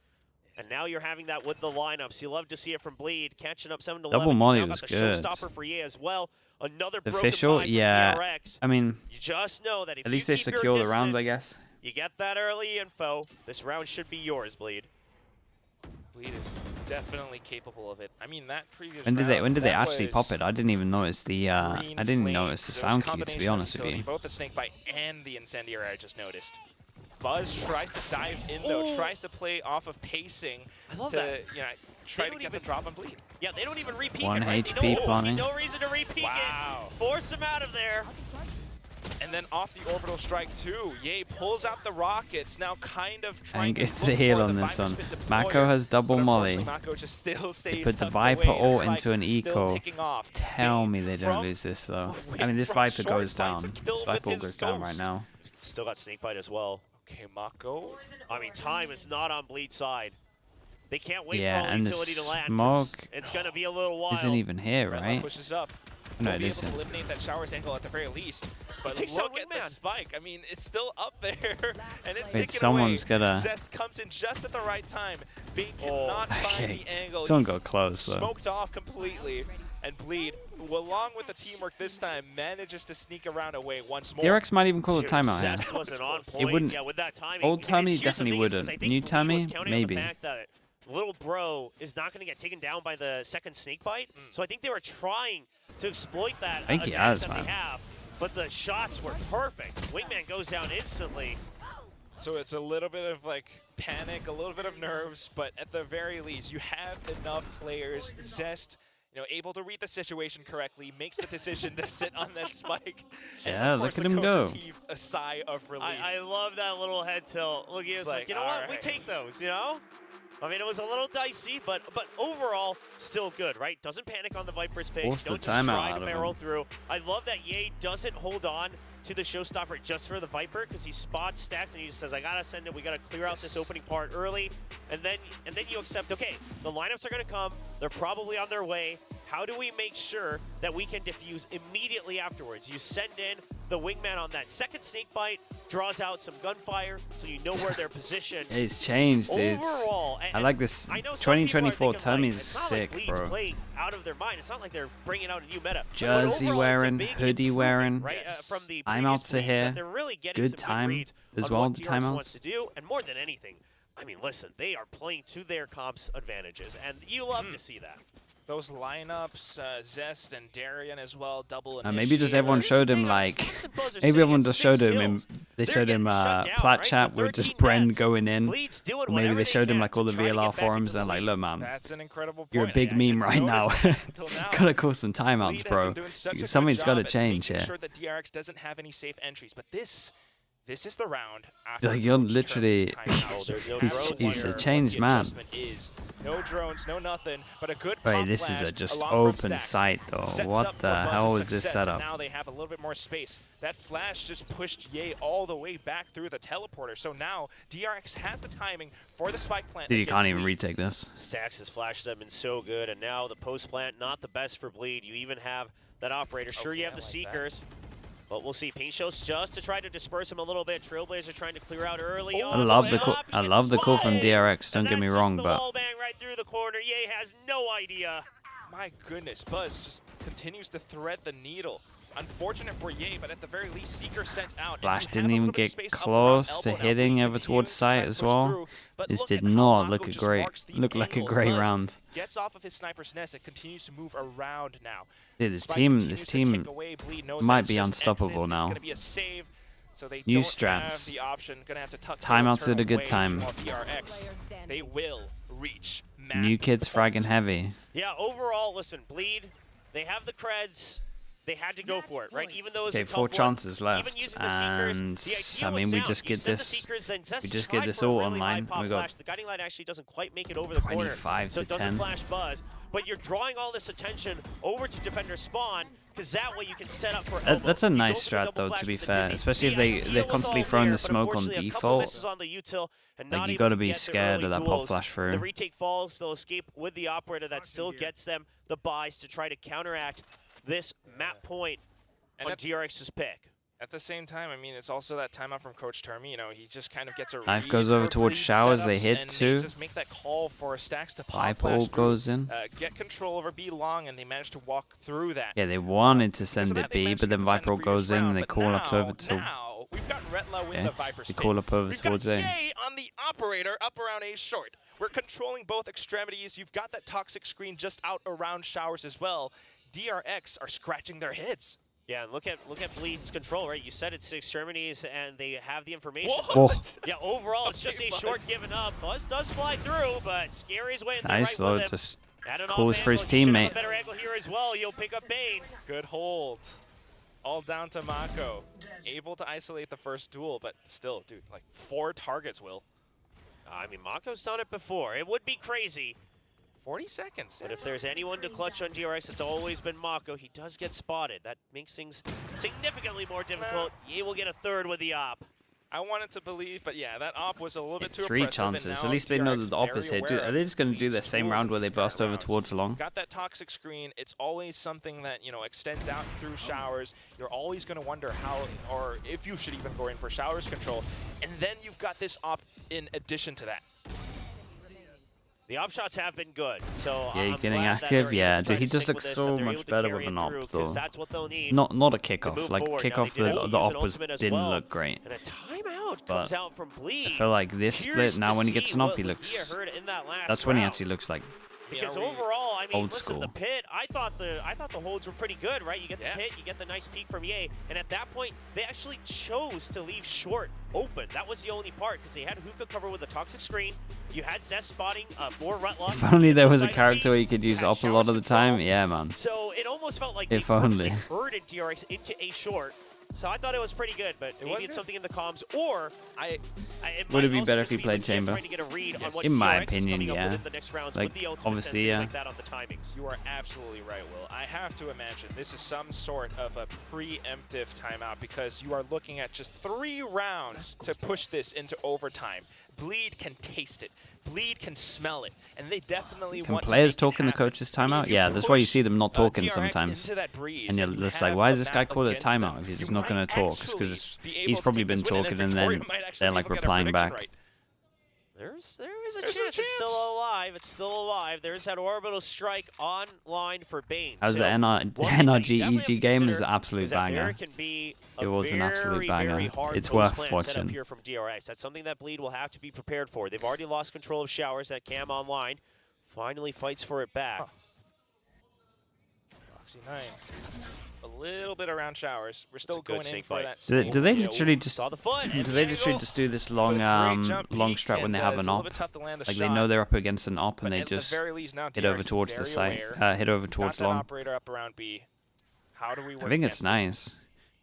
And now you're having that with the lineups. You love to see it from Bleed, catching up 7-11. Double molly now got was the good. showstopper for Ye as well. Another The broken official, buy from yeah. DRX. I mean, You just know that if at least you they keep your secure the rounds, I distance, guess. You get that early info. This round should be yours, Bleed. Bleed is definitely capable of it. I mean, that previous When did round, they that actually was pop it? I didn't even notice the I green didn't flame. notice the So it was sound a cue, to be combination of honest with utility, you. both the snakebite and the incendiary, I just noticed. Buzz tries to dive in though, tries to play off of pacing I love to that. try to don't get the even- drop on Bleed. Yeah, they don't even repeat One it, right? HP They don't, planning. no reason to repeat Wow. it. Force him out of there. And then off the orbital strike too, Ye pulls out the rockets, now kind of trying And to gets look the heal for on the this Viper one. spin deployer, Mako has double but molly. unfortunately Mako just still stays Put the tucked Viper away. ult Spike into an still eco. ticking off. Tell Bane me they don't from- lose this though. Wait, I mean, this from Viper short goes finds a down. kill This with Viper his goes down right ghost. now. Still got snakebite as well. Okay, Mako. I mean, time is not on Bleed's side. They can't wait Yeah, for all and the utility to land. 'cause smoke It's going to be a little while. Isn't even here, Redlock right? pushes up. No, Will it be able to isn't. eliminate that shower's angle at the very least. But takes look out at the Wingman. spike. I mean, it's still up there, and it's Wait, taken someone's away. gotta- Zest comes in just at the right time. Bane Oh, cannot find okay. the angle. Someone He's got close, though. smoked off completely, and Bleed, along with the teamwork this time, manages to sneak around away once more. DRX might even call a Dude, timeout Zest here. wasn't on It point. wouldn't- Yeah, with that timing. Old Here's Tommy the definitely thing is, I wouldn't. think New Bleed Tommy, was counting maybe. on the fact that little bro is not going to get taken down by the second snakebite. So I think they were trying to exploit that think he advantage has, that man. they have. But the shots were perfect. Wingman goes down instantly. So it's a little bit of like panic, a little bit of nerves, but at the very least, you have enough players. Zest, able to read the situation correctly, makes the decision to sit on that spike. And Yeah, of look course at the him coaches go. heave a sigh of relief. I love that little head tilt. Look, he was like, like, you know what? all We right. take those, you know? I mean, it was a little dicey, but overall, still good, right? Doesn't panic on the Viper's pick. Forced the Don't just timeout try out to of barrel him. through. I love that Ye doesn't hold on to the showstopper just for the Viper because he spots stacks and he just says, I gotta send it. We gotta clear out this opening part early, and then you accept. Okay, the lineups are gonna come. They're probably on their way. How do we make sure that we can defuse immediately afterwards? You send in the wingman on that second snake bite, draws out some gunfire, so you know where they're positioned. It's changed, dude. Overall, I like this. I know some people are 2024 thinking, Tommy like, is it's not sick, like Bleed's bro. playing out of their mind. It's not like they're bringing out a new meta. But Jersey overall, wearing, it's a big hoodie improvement, wearing. right? From the Timeouts previous are weeks, here. that they're really getting Good some time reads as on well, what the DRX wants timeouts. to do, and more than anything, I mean, listen, they are playing to their comp's advantages, and you love to see that. Those lineups, Zest and Darian as well, double Maybe just initiators. everyone Here's the showed him thing, like, Snakes and Buzz are maybe sitting everyone at just 6 showed him. kills. They They're showed him getting shut down, plat right, chat with with just 13 Bren deaths. going in. Bleed's doing Or maybe whatever they showed him can like all to the try to get VLR back forums. into They're the like, lead. look, man, That's an incredible point. you're a big I meme didn't right now. notice that until now. Gotta call some Bleed timeouts, have bro. been doing such a good Somebody's got to job at change making here. sure that DRX doesn't have any safe entries, but this is the round after Like, you're Coach literally- Turner's timeout. There's no Have drones to here. He's a wonder changed what the man. adjustment is. No drones, no nothing, but a good Wait, pop this is flash a just along from open Stacks. sight, though. Sets What up the for hell Buzz's is this success, and setup? now they have a little bit more space. That flash just pushed Ye all the way back through the teleporter. So now DRX has the timing for the spike plant. Dude, you against can't even Bleed. retake this. Stax' flashes have been so good, and now the post plant, not the best for Bleed. You even have that operator. Sure, Okay, you have I the like Seekers, but we'll see. Paint shows just to try to disperse him a little bit. Trailblazer trying to clear out early. Oh, I on love way the call. up. He I gets love the call from spotted. DRX. Don't And get me that's wrong, just the but wall bang right through the corner. Ye has no idea. My goodness, Buzz just continues to thread the needle. Unfortunate for Ye, but at the very least, Seeker sent out. and Flash you have didn't a even little bit of get space up close around to elbow now. hitting Bleed over continues towards to try sight to as push well. through, but This look did at how not Mako look a just great, marks the look like a angles. great Buzz round. Gets off of his sniper's nest and continues to move around now. Dude, this Spike team continues to tick away. Bleed knows might that be it's just unstoppable exits. now. It's going to be a save, so they New don't strats. have the option. Going to have to tuck Timeouts turn at a good away time. while DRX, they will reach New kids point. fragging heavy. Yeah, overall, listen, Bleed, they have the creds. they had to go for it, right? Even though it was a Okay, tough 4 one, chances even left, using the Seekers, and the idea I was mean we sound. just You get send the this. Seekers, then Zest We just tried get this for a all really high online. pop We got flash. The Guiding Light actually doesn't quite make it over the corner, 25 so to it doesn't 10. flash Buzz. But you're drawing all this attention over to defender spawn, because that way you can set up for elbow. That's a You go nice for the strat double though, flash to be with the fair, Dizzy. especially if The they're idea was constantly all throwing there, the but smoke on unfortunately, a couple default. misses on the util and Like not you able got to to be get the scared early of that pop duels. flash through. The retake falls, they'll escape with the operator that still gets them the buys to try to counteract this map point on GRX's pick. At the same time, I mean, it's also that timeout from Coach Termy. You know, he just kind of gets a Knife read goes over for towards bleed showers, they setups, hit and too. They just make that call for stacks to pop Pipe flash hole through, goes in. get control over B long, and they managed to walk through that. Yeah, they wanted to Because send of it that, they B, managed but to then get the send Viper the previous goes in and round, they but call up over to. now we've got Retla with Yeah, the Viper they spin. call up over We've towards got A. Yay on the operator up around A short. We're controlling both extremities. You've got that toxic screen just out around showers as well. DRX are scratching their heads. Yeah, and look at Bleed's control, right? You said it's extremities, and they have the information. Oh. Yeah, overall, it's just a short giving up. Buzz does fly through, but Scary's waiting there Nice right though, with him. just At an calls off for his angle, he should have teammate. a better angle here as well. You'll pick up Bane. Good hold. All down to Mako. Able to isolate the first duel, but still, dude, like 4 targets, Will. I mean, Mako's done it before. It would be crazy. 40 seconds. But if there's anyone to clutch on GRX, it's always been Mako. He does get spotted. That makes things significantly more difficult. He will get a third with the op. I wanted to believe, but yeah, that op was a little bit It's too 3 impressive, and chances. now At least they know DRX that the op is very hit. aware Are they just going to do these the same duels round in where they these kind burst of over rounds. towards long? Got that toxic screen. It's always something that, you know, extends out through showers. You're always going to wonder how, or if you should even go in for showers control. And then you've got this op in addition to that. The op shots have been good, so Yeah, I'm getting glad that active. they're Yeah, able to try dude, he to does stick look with this, so that they're much able to better carry with an it op, through, 'cause though. that's what they'll need. Not a to kickoff. move Like forward. Now, kickoff, they did the use an op was ultimate as didn't well. look great. And a timeout But comes out from Bleed. I feel like this Curious split now to when he gets see an op, what he Lugia looks. heard in that last That's when he round. actually looks like. Because Are we overall, I mean, old listen, school? the pit, I thought the holds were pretty good, right? You get the Yeah. pit, you get the nice peek from Ye, and at that point, they actually chose to leave short open. That was the only part, because they had Hookah covered with a toxic screen. You had Zest spotting for Retlock. If only there was a Side character B, where you could use had op a lot of the showers time. control. Yeah, man. So it almost felt like If they only. herded DRX into a short. So I thought it was pretty good, but maybe was it's good. something in the comms, or Would it be better if he played Chamber? Trying to get a read on what In my DRX is opinion, coming up yeah. with in the next rounds Like, with the ultimates obviously, and yeah. things like that on the timings. You are absolutely right, Will. I have to imagine this is some sort of a preemptive timeout because you are looking at just 3 rounds to push this into overtime. Bleed can taste it. Bleed can smell it. And they definitely Can want players to make talk in the it happen. coaches' I mean, timeout? if you Yeah, that's why you push, see them not talking DRX sometimes. into that breeze And you're you just like, have why a is this guy map called a against them, timeout if he's just you not going might to talk? Because actually be able he's to probably take been this win, talking and Victoria then might actually they're be like able to get a replying prediction back. right. There is a There's a chance. It's chance. still alive. It's still alive. There's that orbital strike online for Bane. How's so the one thing that you definitely have NRG to EG game is consider an absolute is that there banger. can be It a was an absolute very, banger. very hard It's post-plan worth setup watching. here from DRX. That's something that Bleed will have to be prepared for. They've already lost control of showers. That Cam online finally fights for it back. Roxy 9, just a little bit around showers. We're still a good going in sync for fight. that. Do they stable. literally just Saw the foot. and do there they you literally go. just do this But a long great jump long peek, strat when they and, have it's an a little op? bit tough to land the Like shot. they know they're up against an op and But they at just the very least now, hit over DRX towards the very site, aware. hit over Got towards that long. operator up around B. How do we work I think against it's nice.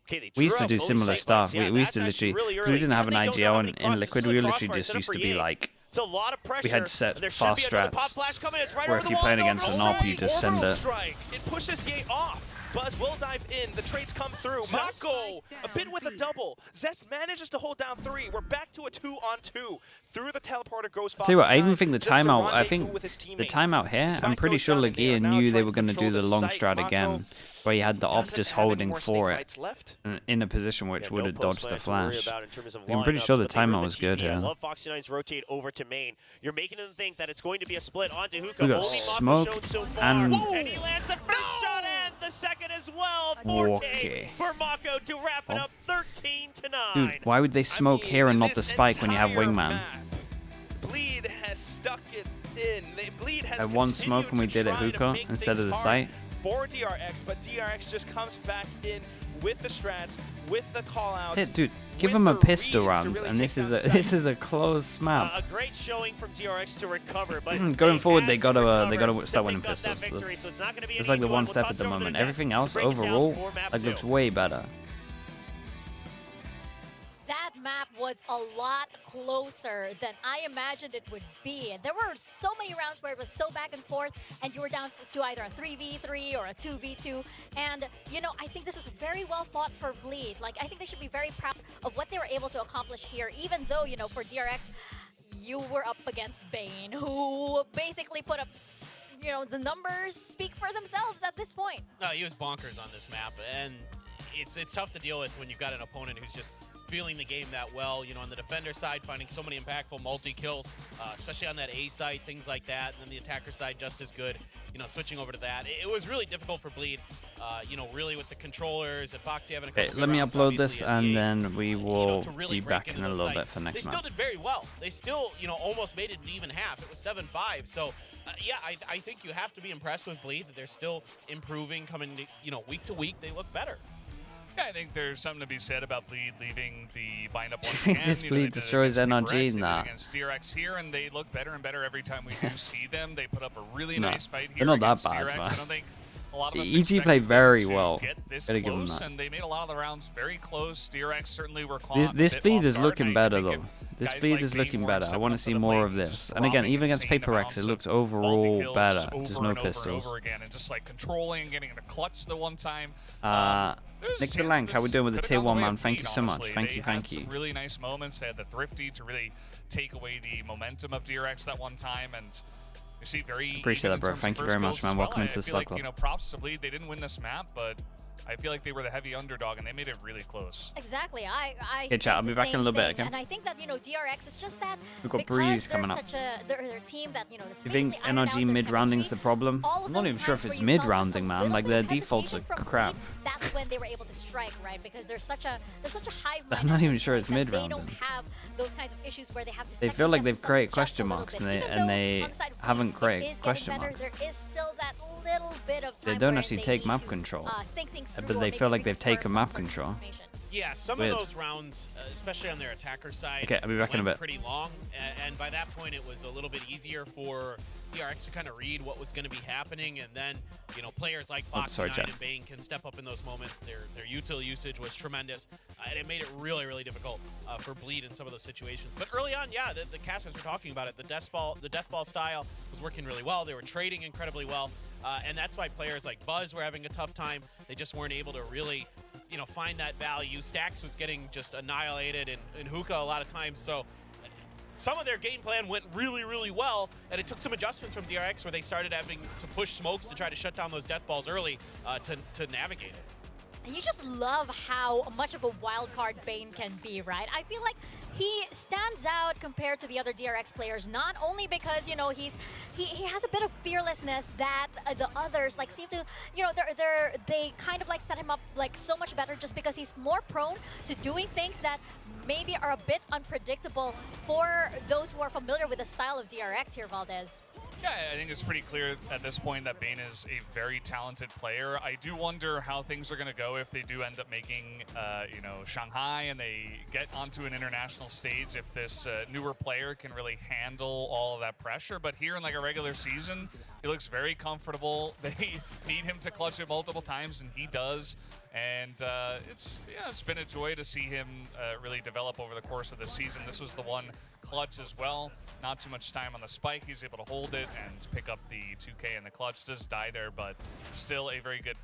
Okay, they We used drew to out do both similar sight stuff. lines. Yeah, We used that's to actually literally, really because we early. didn't have an And they don't know IGL how in many crosses. Liquid, This we is a literally crossfire just setup used for to be Ye. like, It's a lot of pressure. had set and there fast should be another pop strats, flash coming. It's right where over if the you wall. play and against over an the op, strike. you just send Orbital it. strike. It pushes Ye off. Buzz will dive in. The trades come through. Mako, a bit with a double. Zest manages to hold down 3. We're back to a 2-on-2. Through the teleporter goes Fox. Tell you what, I even think the just to timeout. I rendezvous think with his the teammate. timeout here. I'm Spike pretty goes sure down, and they are Lagia now knew they trying were to going to do control the the long site. strat Mako again, where you had the op doesn't just have any holding more for snake it bites left. in a position which Yeah, would no have dodged the post plan to worry flash. about in terms of I'm pretty sure lineups, the but they heard timeout was good TP. here. I love Foxy 9's rotate over to main. You're making them think that it's going to be a split onto Hookah. We got Only Mako smoke shown so far. and- And he lands the first shot and the second as well. 4K Okay. for Mako to wrap it up 13-9. Dude, why would they smoke I mean, here and not the this spike when you have entire Wingman? map, Bleed has stuck it in. Bleed has I won continued smoke when we to did it try to hookah make instead of things the hard site. for DRX, but DRX just comes back in with the strats, with the callouts. That's it, dude. Give with him a the pistol reads to round, really and take this is down a sight. this is a close map. A great showing from DRX to recover, but Going forward, had they to gotta recover start to winning pick up that pistols. victory, so it's not gonna be It's an like the easy one We'll step toss at the it over to moment. Deck Everything to else break it down overall for map like two. looks way better. That map was a lot closer than I imagined it would be. There were so many rounds where it was so back and forth, and you were down to either a 3v3 or a 2v2. And, you know, I think this was very well fought for Bleed. Like, I think they should be very proud of what they were able to accomplish here, even though, you know, for DRX, you were up against Bane, who basically put up, you know, the numbers speak for themselves at this point. No, he was bonkers on this map, and it's tough to deal with when you've got an opponent who's just feeling the game that well. You know, on the defender side, finding so many impactful multi-kills, especially on that A side, things like that. And then the attacker side, just as good. You know, switching over to that. It was really difficult for Bleed, you know, really with the controllers and Foxy having a couple Okay, let me rounds, upload this, obviously, and the A's, then we you know, will to really be break back into in a those little bit sites. for next They still map. did very well. They still, you know, almost made it an even half. It was 7-5. So, yeah, I think you have to be impressed with Bleed, that they're still improving, coming, you know, week to week. They look better. Yeah, I think there's something to be said about Bleed leaving the bind up once again. This You know, Bleed they did it destroys against NRG PRX, they in did it that. against DRX here, and they look better and better every time we do see them. They put up a really No, nice fight they're here not that against bad, DRX. I man. don't think a lot of us EG expected played them very to well. get this Gotta give them close, that. and they made a lot of the rounds very close. DRX certainly were caught This a bit Bleed off is guard. looking Now, you better can think though. of This guys Bleed like is Bane looking weren't better. I stepping want to up to see the more plate, of just this. And again, dropping even against insane Paper X, amounts it of looked overall multi-kills better. just Just over no and over and pistols. over again, and just like controlling and getting the clutch the one time. There's a Nick chance DeLank, how we this doing with the could've tier gone 1 way man? of Thank you Bleed, so much. honestly. Thank They you, had thank some you. really nice moments. They had the Thrifty to really take away the momentum of DRX that one time, and you see very Appreciate even that, bro. in terms of Thank you first very much, goals man. as well. Welcome I into the feel Slug like, Club. you know, props to Bleed. They didn't win this map, but I feel like they were the heavy underdog, and they made it really close. Exactly. I Okay, chat, I'll think be the back in a same little bit, thing. okay? And I think that, you know, DRX is just that We've got because Breeze they're coming up. such a they're a team that, you know, that's You think basically ironed out NRG their mid-rounding's the chemistry. problem? All of I'm not those even sure if times it's where you felt just a mid-rounding, man. little Like, bit their of defaults are hesitation from crap. Bleed, that's when they were able to strike, right? Because there's such a hive mind I'm not at even this sure point it's that mid-rounding. They don't have those kinds of issues where they have to They feel like second-guess they've created themselves just a question little marks, bit. and they- Even and though they on the side of Bleed, haven't it created is getting question better, marks. There is still that little bit of time They don't where actually they take need map to, control. think things But through or they maybe feel like they've reconfirm taken some map sort of control. information. Yeah, some Weird. of those rounds, especially on their attacker side, Okay, I'll be back in a went bit. pretty long, and by that point it was a little bit easier for DRX to kind of read what was going to be happening, and then, you know, players like Fox sorry, and Jeff. and Bane can step up in those moments. Their util usage was tremendous, and it made it really, really difficult for Bleed in some of those situations. But early on, yeah, the casters were talking about it. The death ball style was working really well. They were trading incredibly well, and that's why players like Buzz were having a tough time. They just weren't able to really, you know, find that value. Stax was getting just annihilated, and Hookah a lot of times. So some of their game plan went really, really well, and it took some adjustments from DRX where they started having to push smokes to try to shut down those death balls early to navigate it. And you just love how much of a wild card Bane can be, right? I feel like he stands out compared to the other DRX players, not only because, you know, he has a bit of fearlessness that the others like seem to, you know, they kind of like set him up like so much better just because he's more prone to doing things that maybe are a bit unpredictable for those who are familiar with the style of DRX here, Valdez. Yeah, I think it's pretty clear at this point that Bane is a very talented player. I do wonder how things are going to go if they do end up making, you know, Shanghai and they get onto an international stage, if this newer player can really handle all of that pressure. But here in like a regular season, he looks very comfortable. They need him to clutch it multiple times, and he does. And it's been a joy to see him really develop over the course of the season. This was the one clutch as well. Not too much time on the spike. He's able to hold it and pick up the 2K in the clutch. Does die there, but still a very good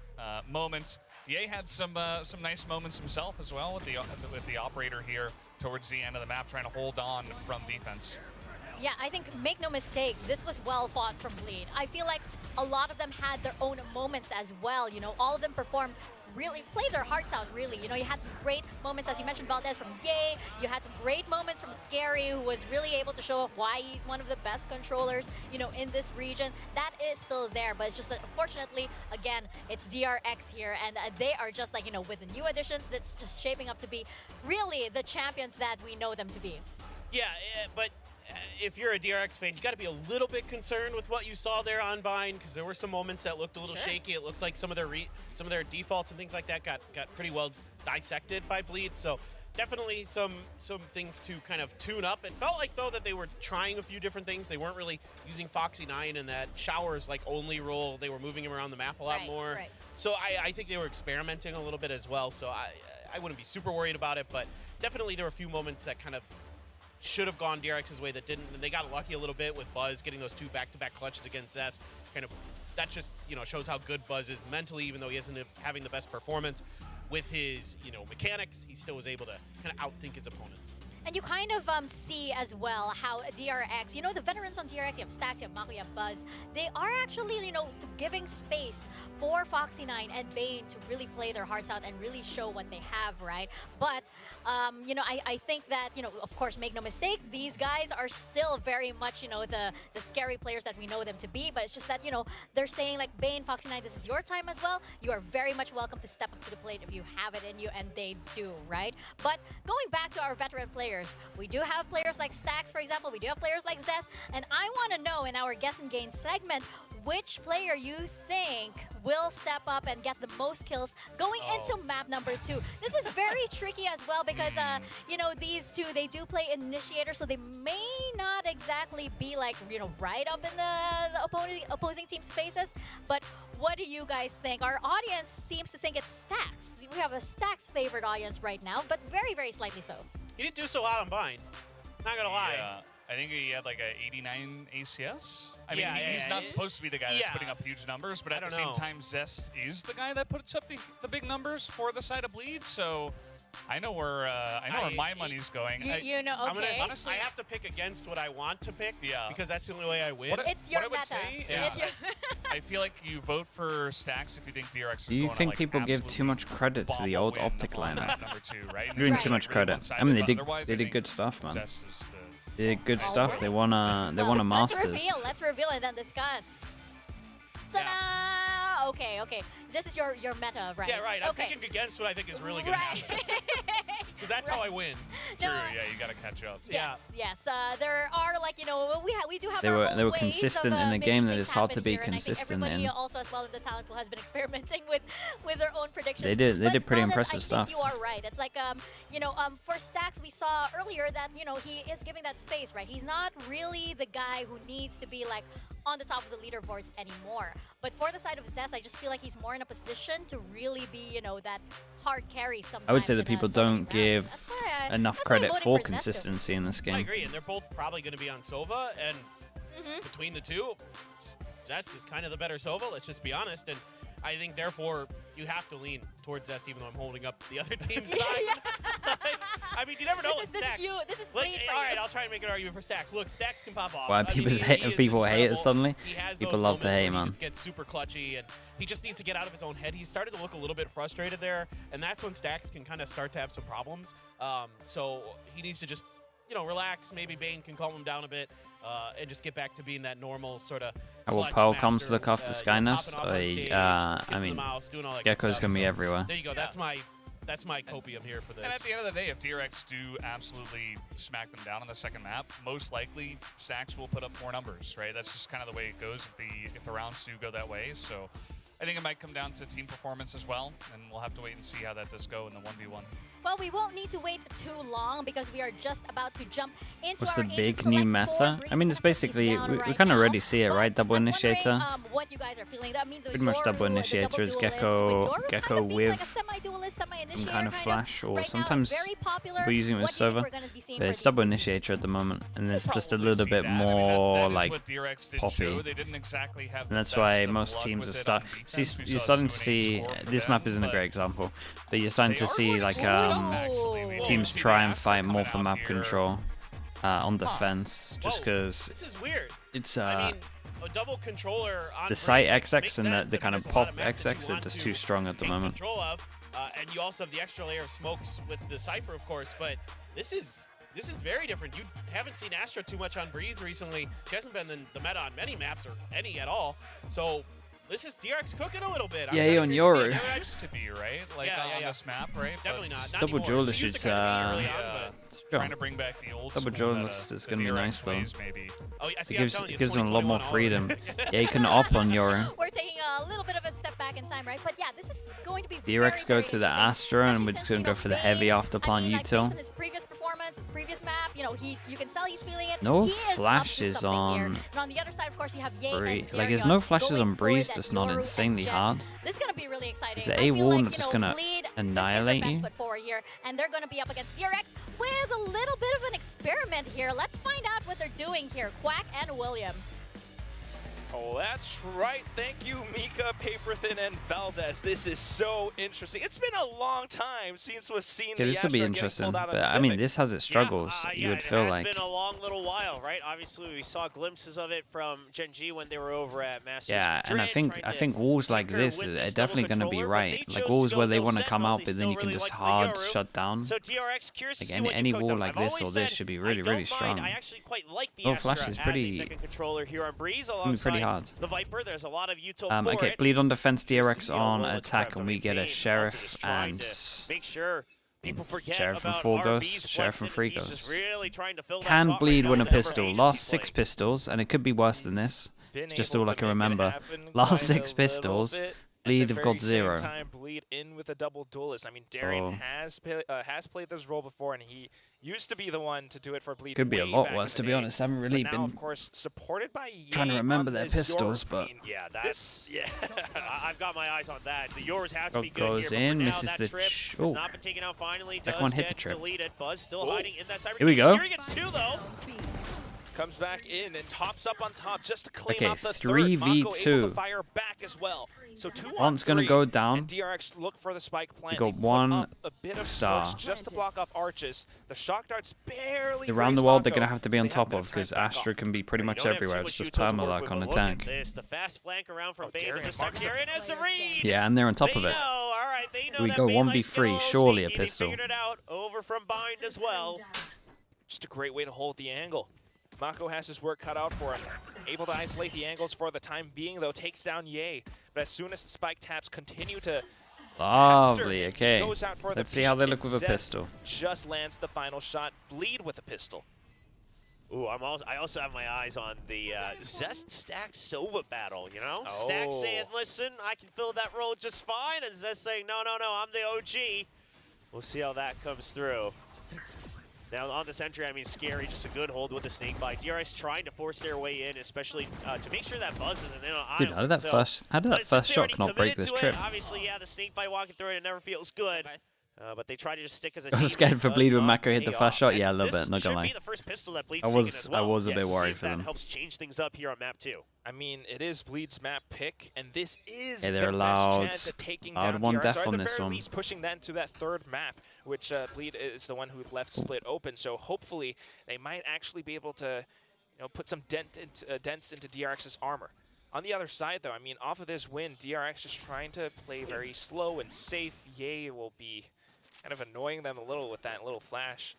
moment. Ye had some nice moments himself as well with the operator here towards the end of the map, trying to hold on from defense. Yeah, I think, make no mistake, this was well fought from Bleed. I feel like a lot of them had their own moments as well. You know, all of them performed really, played their hearts out, really. You know, you had some great moments, as you mentioned, Valdez from Ye. You had some great moments from Scary, who was really able to show off why he's one of the best controllers, you know, in this region. That is still there, but it's just that, unfortunately, again, it's DRX here, and they are just like, you know, with the new additions, that's just shaping up to be really the champions that we know them to be. Yeah, but if you're a DRX fan, you got to be a little bit concerned with what you saw there on Vine, because there were some moments that looked a little shaky. It looked like some of their defaults and things like that got pretty well dissected by Bleed. So definitely some things to kind of tune up. It felt like, though, that they were trying a few different things. They weren't really using Foxy 9 in that showers like only role. They were moving him around the map a lot more. Right. So I think they were experimenting a little bit as well. So I wouldn't be super worried about it, but definitely there were a few moments that kind of should have gone DRX's way that didn't, and they got lucky a little bit with Buzz getting those 2 back-to-back clutches against Zest. Kind of, that just, you know, shows how good Buzz is mentally, even though he isn't having the best performance. With his, you know, mechanics, he still was able to kind of outthink his opponents. And you kind of see as well how DRX, you know, the veterans on DRX, you have Stax, you have Mako, you have Buzz, they are actually, you know, giving space for Foxy 9 and Bane to really play their hearts out and really show what they have, right? But, you know, I think that, you know, of course, make no mistake, these guys are still very much, you know, the scary players that we know them to be, but it's just that, you know, they're saying like, Bane, Foxy 9, this is your time as well. You are very much welcome to step up to the plate if you have it in you, and they do, right? But going back to our veteran players, we do have players like Stax, for example. We do have players like Zest. And I want to know in our Guess and Gain segment, which player you think will step up and get the most kills going into map number 2. This is very tricky as well because, you know, these two, they do play Initiator, so they may not exactly be like, you know, right up in the opposing team's faces. But what do you guys think? Our audience seems to think it's Stax. We have a Stax favorite audience right now, but very, very slightly so. He didn't do so hot on Vine. Not gonna lie. I think he had like a 89 ACS. I mean, Yeah, he's not supposed to be the guy that's putting up huge numbers, but at the same time, Zest is the guy that puts up the big numbers for the side of Bleed. So I know where my money's going. You know, okay. Honestly, I have to pick against what I want to pick. Yeah. Because that's the only way I win. It's your what I would meta. say It's is your I feel like you vote for Stax if you think DRX is Do you going think to, like, people give too much credit to the old win Optic on lineup? map number 2, right? Doing Right. too much credit. I mean, they did good stuff, man. Zest is the They did good stuff. They won a Masters. Let's reveal and then discuss. Ta-da! Okay. This is your meta, right? Yeah, right. I'm Okay. picking against what I think is really going to happen. Because that's how I win. True, No, yeah, you got to catch up. Yes. There are, like, you know, we do have They our were own ways consistent of, in a making game that things is hard to happen be here, and I think consistent everybody in. also, as well as the talent pool, has been experimenting with their own predictions. They did pretty But impressive I stuff. think you are right. It's like, you know, for Stax, we saw earlier that, you know, he is giving that space, right? He's not really the guy who needs to be like on the top of the leaderboards anymore. But for the side of Zest, I just feel like he's more in a position to really be, you know, that hard carry sometimes. I would say in that people so many don't rounds. give That's why enough that's why I'm credit voting for Zest. consistency in this I game. agree, and they're both probably going to be on Sova, and between the two, Zest is kind of the better Sova, let's just be honest, and I think, therefore, you have to lean towards Zest, even though I'm holding up the other team's side. I mean, you never know with This Stax. is you. This is Like, Bleed for all you. right, I'll try and make an argument for Stax. Look, Stax can pop off. Why I mean, people he is people hate it incredible. suddenly? He has People those love to moments hate, where man. He just gets super clutchy, and he just needs to get out of his own head. He started to look a little bit frustrated there, and that's when Stax can kind of start to have some problems. So he needs to just, you know, relax. Maybe Bane can calm him down a bit, and just get back to being that normal sort of. Will Pearl comes to look after Skynest? I mean, Gecko's gonna be everywhere. There you go. That's my copium here for this. And at the end of the day, if DRX do absolutely smack them down on the second map, most likely Stax will put up more numbers, right? That's just kind of the way it goes if the rounds do go that way. So I think it might come down to team performance as well, and we'll have to wait and see how that does go in the 1v1. Well, we won't need to wait too long because we are just about to jump into What's our the agent big new select meta? board. I mean, it's basically, we kind of already see it, right? Double I'm Initiator. wondering, what you guys are feeling. I mean, Pretty much double Initiator is Gecko with like a semi-duelist, semi-initiator some kind of flash, or right sometimes now is very popular. we're using it with What do you think Sova. we're gonna be seeing But for it's these double two teams? Initiator at the moment, and there's just a Probably little see bit that. I mean, more that is like what DRX did poppy. show. They didn't exactly have And that's the best why of most luck teams with are it start. on See, defense. We you're saw a starting to 2-8 see score for this them, map isn't a but great example, but you're starting they to are see going like for it up, actually. We teams see try the and Astra fight more coming for out map here. control on defense, just Whoa, because This is weird. it's I mean, a double controller on the site Breeze XX makes and sense. the I kind mean, of there's a lot pop maps that you XX are want just to too strong at the take moment. control of, and you also have the extra layer of smokes with the Cypher, of course, but this is very different. You haven't seen Astra too much on Breeze recently. She hasn't been the meta on many maps, or any at all. So this is DRX cooking a little bit. I'm Yeah, kinda on curious to Yoru. see. It used to be, right? Like Yeah, on yeah. this map, right? Definitely But not Double anymore. duelist She used to is kinda be early on, yeah. but trying to bring back the old Double school journalist meta, is the gonna be DRX nice, though. ways, maybe. Oh, I see. It I'm gives, telling you, it gives them a lot 2021 more all freedom. over. Yeah, you can op on Yoru. We're taking a little bit of a step back in time, right? But yeah, this is going to be DRX go very to the interesting, Astra, and especially we're just since, gonna you go know, for the Bane, heavy after I plant mean, like, based on util. his previous performance, the previous map, you know, you can tell he's feeling it. No He is up to flashes something here. on And on the other side, of course, you have Ye Bree. and Like, there's Darion no flashes going on for Breeze, that that's not Yoru and insanely Gen. hard. This is going to be really exciting. Is the I feel A1 like, just you know, gonna Bleed, annihilate this is you? their best foot forward here, and they're going to be up against DRX with a little bit of an experiment here. Let's find out what they're doing here. Quack and William. Oh, that's right. Thank you, Mika, Paperthin, and Valdez. This is so interesting. It's been a long time since we've seen Okay, the this will be Astra getting interesting, pulled out on but I mean, Pacific. this has its struggles. You would feel like. It has been a long little while, right? Obviously, we saw glimpses of it from GenG when they were over at Masters. Yeah, and I Madrid, think walls like tinker this with are this definitely double going to be controller, but right. they Like chose walls to where go they no want to come Sentinel. out, They but then you still can really just liked the hard Yoru. shut down. So DRX, curious to see Like what any you cooked wall up. like I've this always or this said should be I really, don't really strong. mind. I actually quite like the Oh, Astra Flash is as pretty- a second controller here on Breeze pretty alongside hard. the Viper. There's a lot of util for Okay, it. bleed on defense, DRX See how on well it's attack, prepped. and I we mean, get a Bane also sheriff just trying and to make sure people forget Sheriff and about full RB's ghosts, Sheriff and flexing, free he's just ghosts. really trying to fill that can slot bleed right with now a with that pistol. agency Lost play. 6 pistols, and it could be worse than this. Been Just able all I to can make it remember. happen Last quite 6 a little pistols. bit. Bleed At the have got very same 0. time, Bleed in with a double duelist. I mean, Darian Oh. has played this role before, and he used to be the one to do it for Bleed. Could be a way lot back worse, in to the be day. honest. I haven't really But now, been of course, supported by Ye trying to remember on their this pistols, Yoru. but- I mean, Yeah, that's I've got my eyes on that. The Yours have to Oh, be good goes here, in, but for now, misses that the trip ch- has oh. not been taken out. Finally, That does one hit get the trip. deleted. Buzz still Oh. hiding in that cyber. Here we go. Scary gets 2 though. comes back in and tops up on top just to claim Okay, out the 3v2. third. Mako able to fire back as well. So 2 on One's gonna 3, go down. And DRX look for the spike plant. got They put one up a bit of star. smokes just to block off arches. The shock darts barely Around the graze world, they're Mako, going to have to be so on they top to of, try because and back Astra off. can be pretty We much don't have too everywhere. much It's just util to work perma-lock with, on but look attack. at this, the fast flank around from Oh, Bane with Darian the second marks him. Darian has the read. Yeah, and they're on top They of it. know, all right, they know We that go Bane likes to 1v3, get a surely a little pistol. They figured it out over from Bind as well. Just a great way to hold the angle. Mako has his work cut out for him. Able to isolate the angles for the time being, though. Takes down Ye. But as soon as the spike taps continue to Lovely, pester, okay. goes out for the Let's see how they peek, look and with a Zest pistol. just lands the final shot. Bleed with a pistol. Ooh, I also have my eyes on the Zest Stack Sova battle, you know? Stack Oh. saying, listen, I can fill that role just fine, and Zest saying, no, I'm the OG. We'll see how that comes through. Now, on this entry, I mean, Scary, just a good hold with the snake bite. DRX trying to force their way in, especially to make sure that Buzz isn't in on Dude, island. how did that So, first but since first they shot already not break committed this to it, trip? obviously, yeah, the snake bite walking through it never feels good. But they try to just stick as a I team. was scared and it for does Bleed when not Mako hit the pay first off. shot. And Yeah, a little this bit, not gonna should lie. be the first pistol that Bleed's I taken was- as I well. was a bit Yes, worried if for that them. helps change things up here on map 2. I mean, it is Bleed's map pick, and this is Yeah, they're their allowed- best chance at taking allowed down one DRX, death or at on the this very one. least pushing that to that third map, which Bleed is the one who left split open. So hopefully they might actually be able to, put some dents into DRX's armor. On the other side, though, I mean, off of this win, DRX just trying to play very slow and safe. Ye will be kind of annoying them a little with that little flash.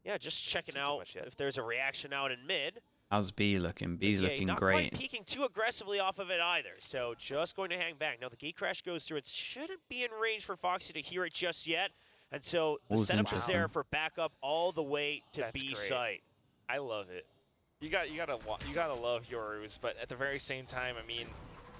Yeah, just checking seen too out much yet. if there's a reaction out in mid. How's B looking? B's Yeah, looking not great. quite peeking too aggressively off of it either, so just going to hang back. Now the gate crash goes through. It shouldn't be in range for Foxy to hear it just yet, and so the All's setup is there interesting. for backup all the way to That's B great. site. I love it. You gotta love Yorus, but at the very same time, I mean,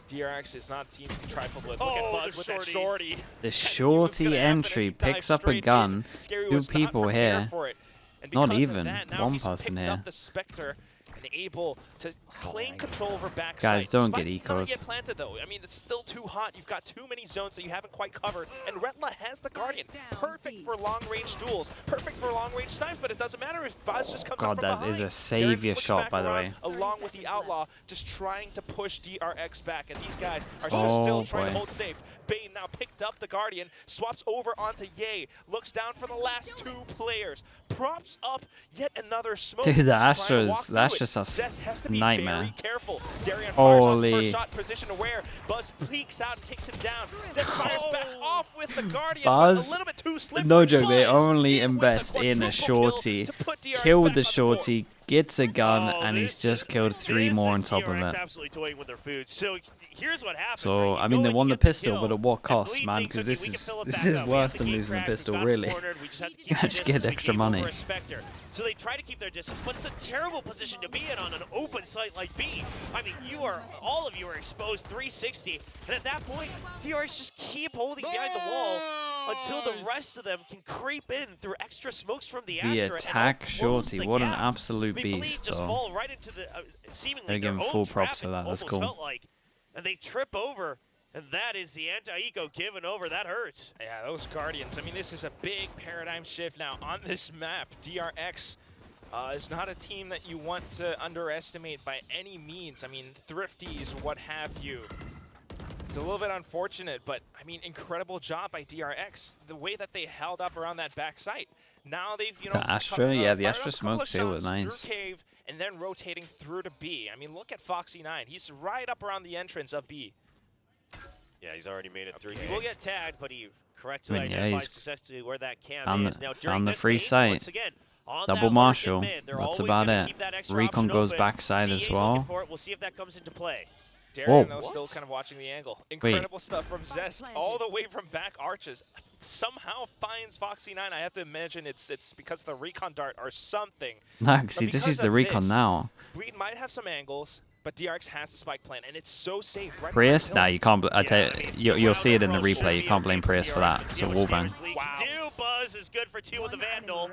DRX is not a team to be trifled with. Look at Oh, Buzz the with that shorty. shorty. The And knew it was shorty gonna happen as entry he dived picks up a straight in. gun. Scary Two was not people prepared here. for it. And Not because of even. that, now One he's person picked here. up the Spectre and able to claim control over backside. Guys, don't get Spike not eco'd. yet planted though. I mean, it's still too hot. You've got too many zones that you haven't quite covered. And Retla has the Guardian. Perfect for long-range duels. Perfect for long-range snipes, but it doesn't matter if Buzz just comes God, up from that behind. is a Derek savior flicks shot, back by the around way. Along with the Outlaw, just trying to push DRX back. And these guys are Oh, still trying to boy. hold safe. Bane now picked up the Guardian, swaps over onto Ye, looks down for the last 2 players, props up yet another smoke. Dude, the He's trying to Astros- walk the through it. Astros are Zest has to be nightmare. very careful. Darian fires on the Holy. first shot, position aware. Buzz peeks out and takes him down. Zest fires back off with the Guardian, Buzz, but a little bit too slippery. no joke, they Buzz only in with the invest in a quadruple kill shorty. to put DRX Killed back the on board. shorty, gets a gun, Oh, and he's this just is- killed 3 this more is on top of DRX it. absolutely toying with their food. So here's what happens. So, right? You I mean, go they in, won you the get the pistol, kill, but at what and cost, Bleed man? thinks, Because okay, we can fill it this back is up. We worse have the than game losing the crash, we've pistol, got it really. cornered, we just have to keep You the just distance, get we extra game over money. a Spectre. So they try to keep their distance, but it's a terrible position to be in on an open site like B. I mean, all of you are exposed 360, and at that point, DRX just keep holding behind the wall until the rest of them can creep in through extra smokes from the The Astra. attack Shorty, what an gap. absolute I mean, Bleed beast, just though. fall right into the seemingly Gotta give their him own full trap, props for it that, that's almost cool. felt like. And they trip over, and that is the anti-eco given over. That hurts. Yeah, those Guardians. I mean, this is a big paradigm shift now on this map. DRX is not a team that you want to underestimate by any means. I mean, Thrifties, what have you. It's a little bit unfortunate, but I mean, incredible job by DRX. The way that they held up around that back site. Now they've, The Astra, yeah, the fired Astra up a couple of smokes here were shots nice. through cave and then rotating through to B. I mean, look at Foxy9. He's right up around the entrance of B. Yeah, he's already made it through. Okay. He will get tagged, but he correctly I mean, yeah, identifies he's successfully where that cam found is. the- Now, found during the this free game, site. once again, on Double that lurk in Marshall. mid, they're That's always about gonna it. keep that extra Recon option goes open. backside as CA's looking well. for it. We'll see if that comes into play. Darren, Whoa. though, still kind of watching the angle. Incredible stuff from Zest, all the way from back arches. Somehow finds Foxy9. I have to imagine it's because the recon dart or something. No, because But he just because used the of recon this, now. Bleed might have some angles, but DRX has the spike plan, and it's so safe. Right Prius? behind Nah, you can't. I tell Yeah, you, I mean, you'll see it in the round replay. You should can't be blame a Prius for that. DRX. It's a See wall what bang. Bleed can do. Buzz is good for 2 with the Vandal.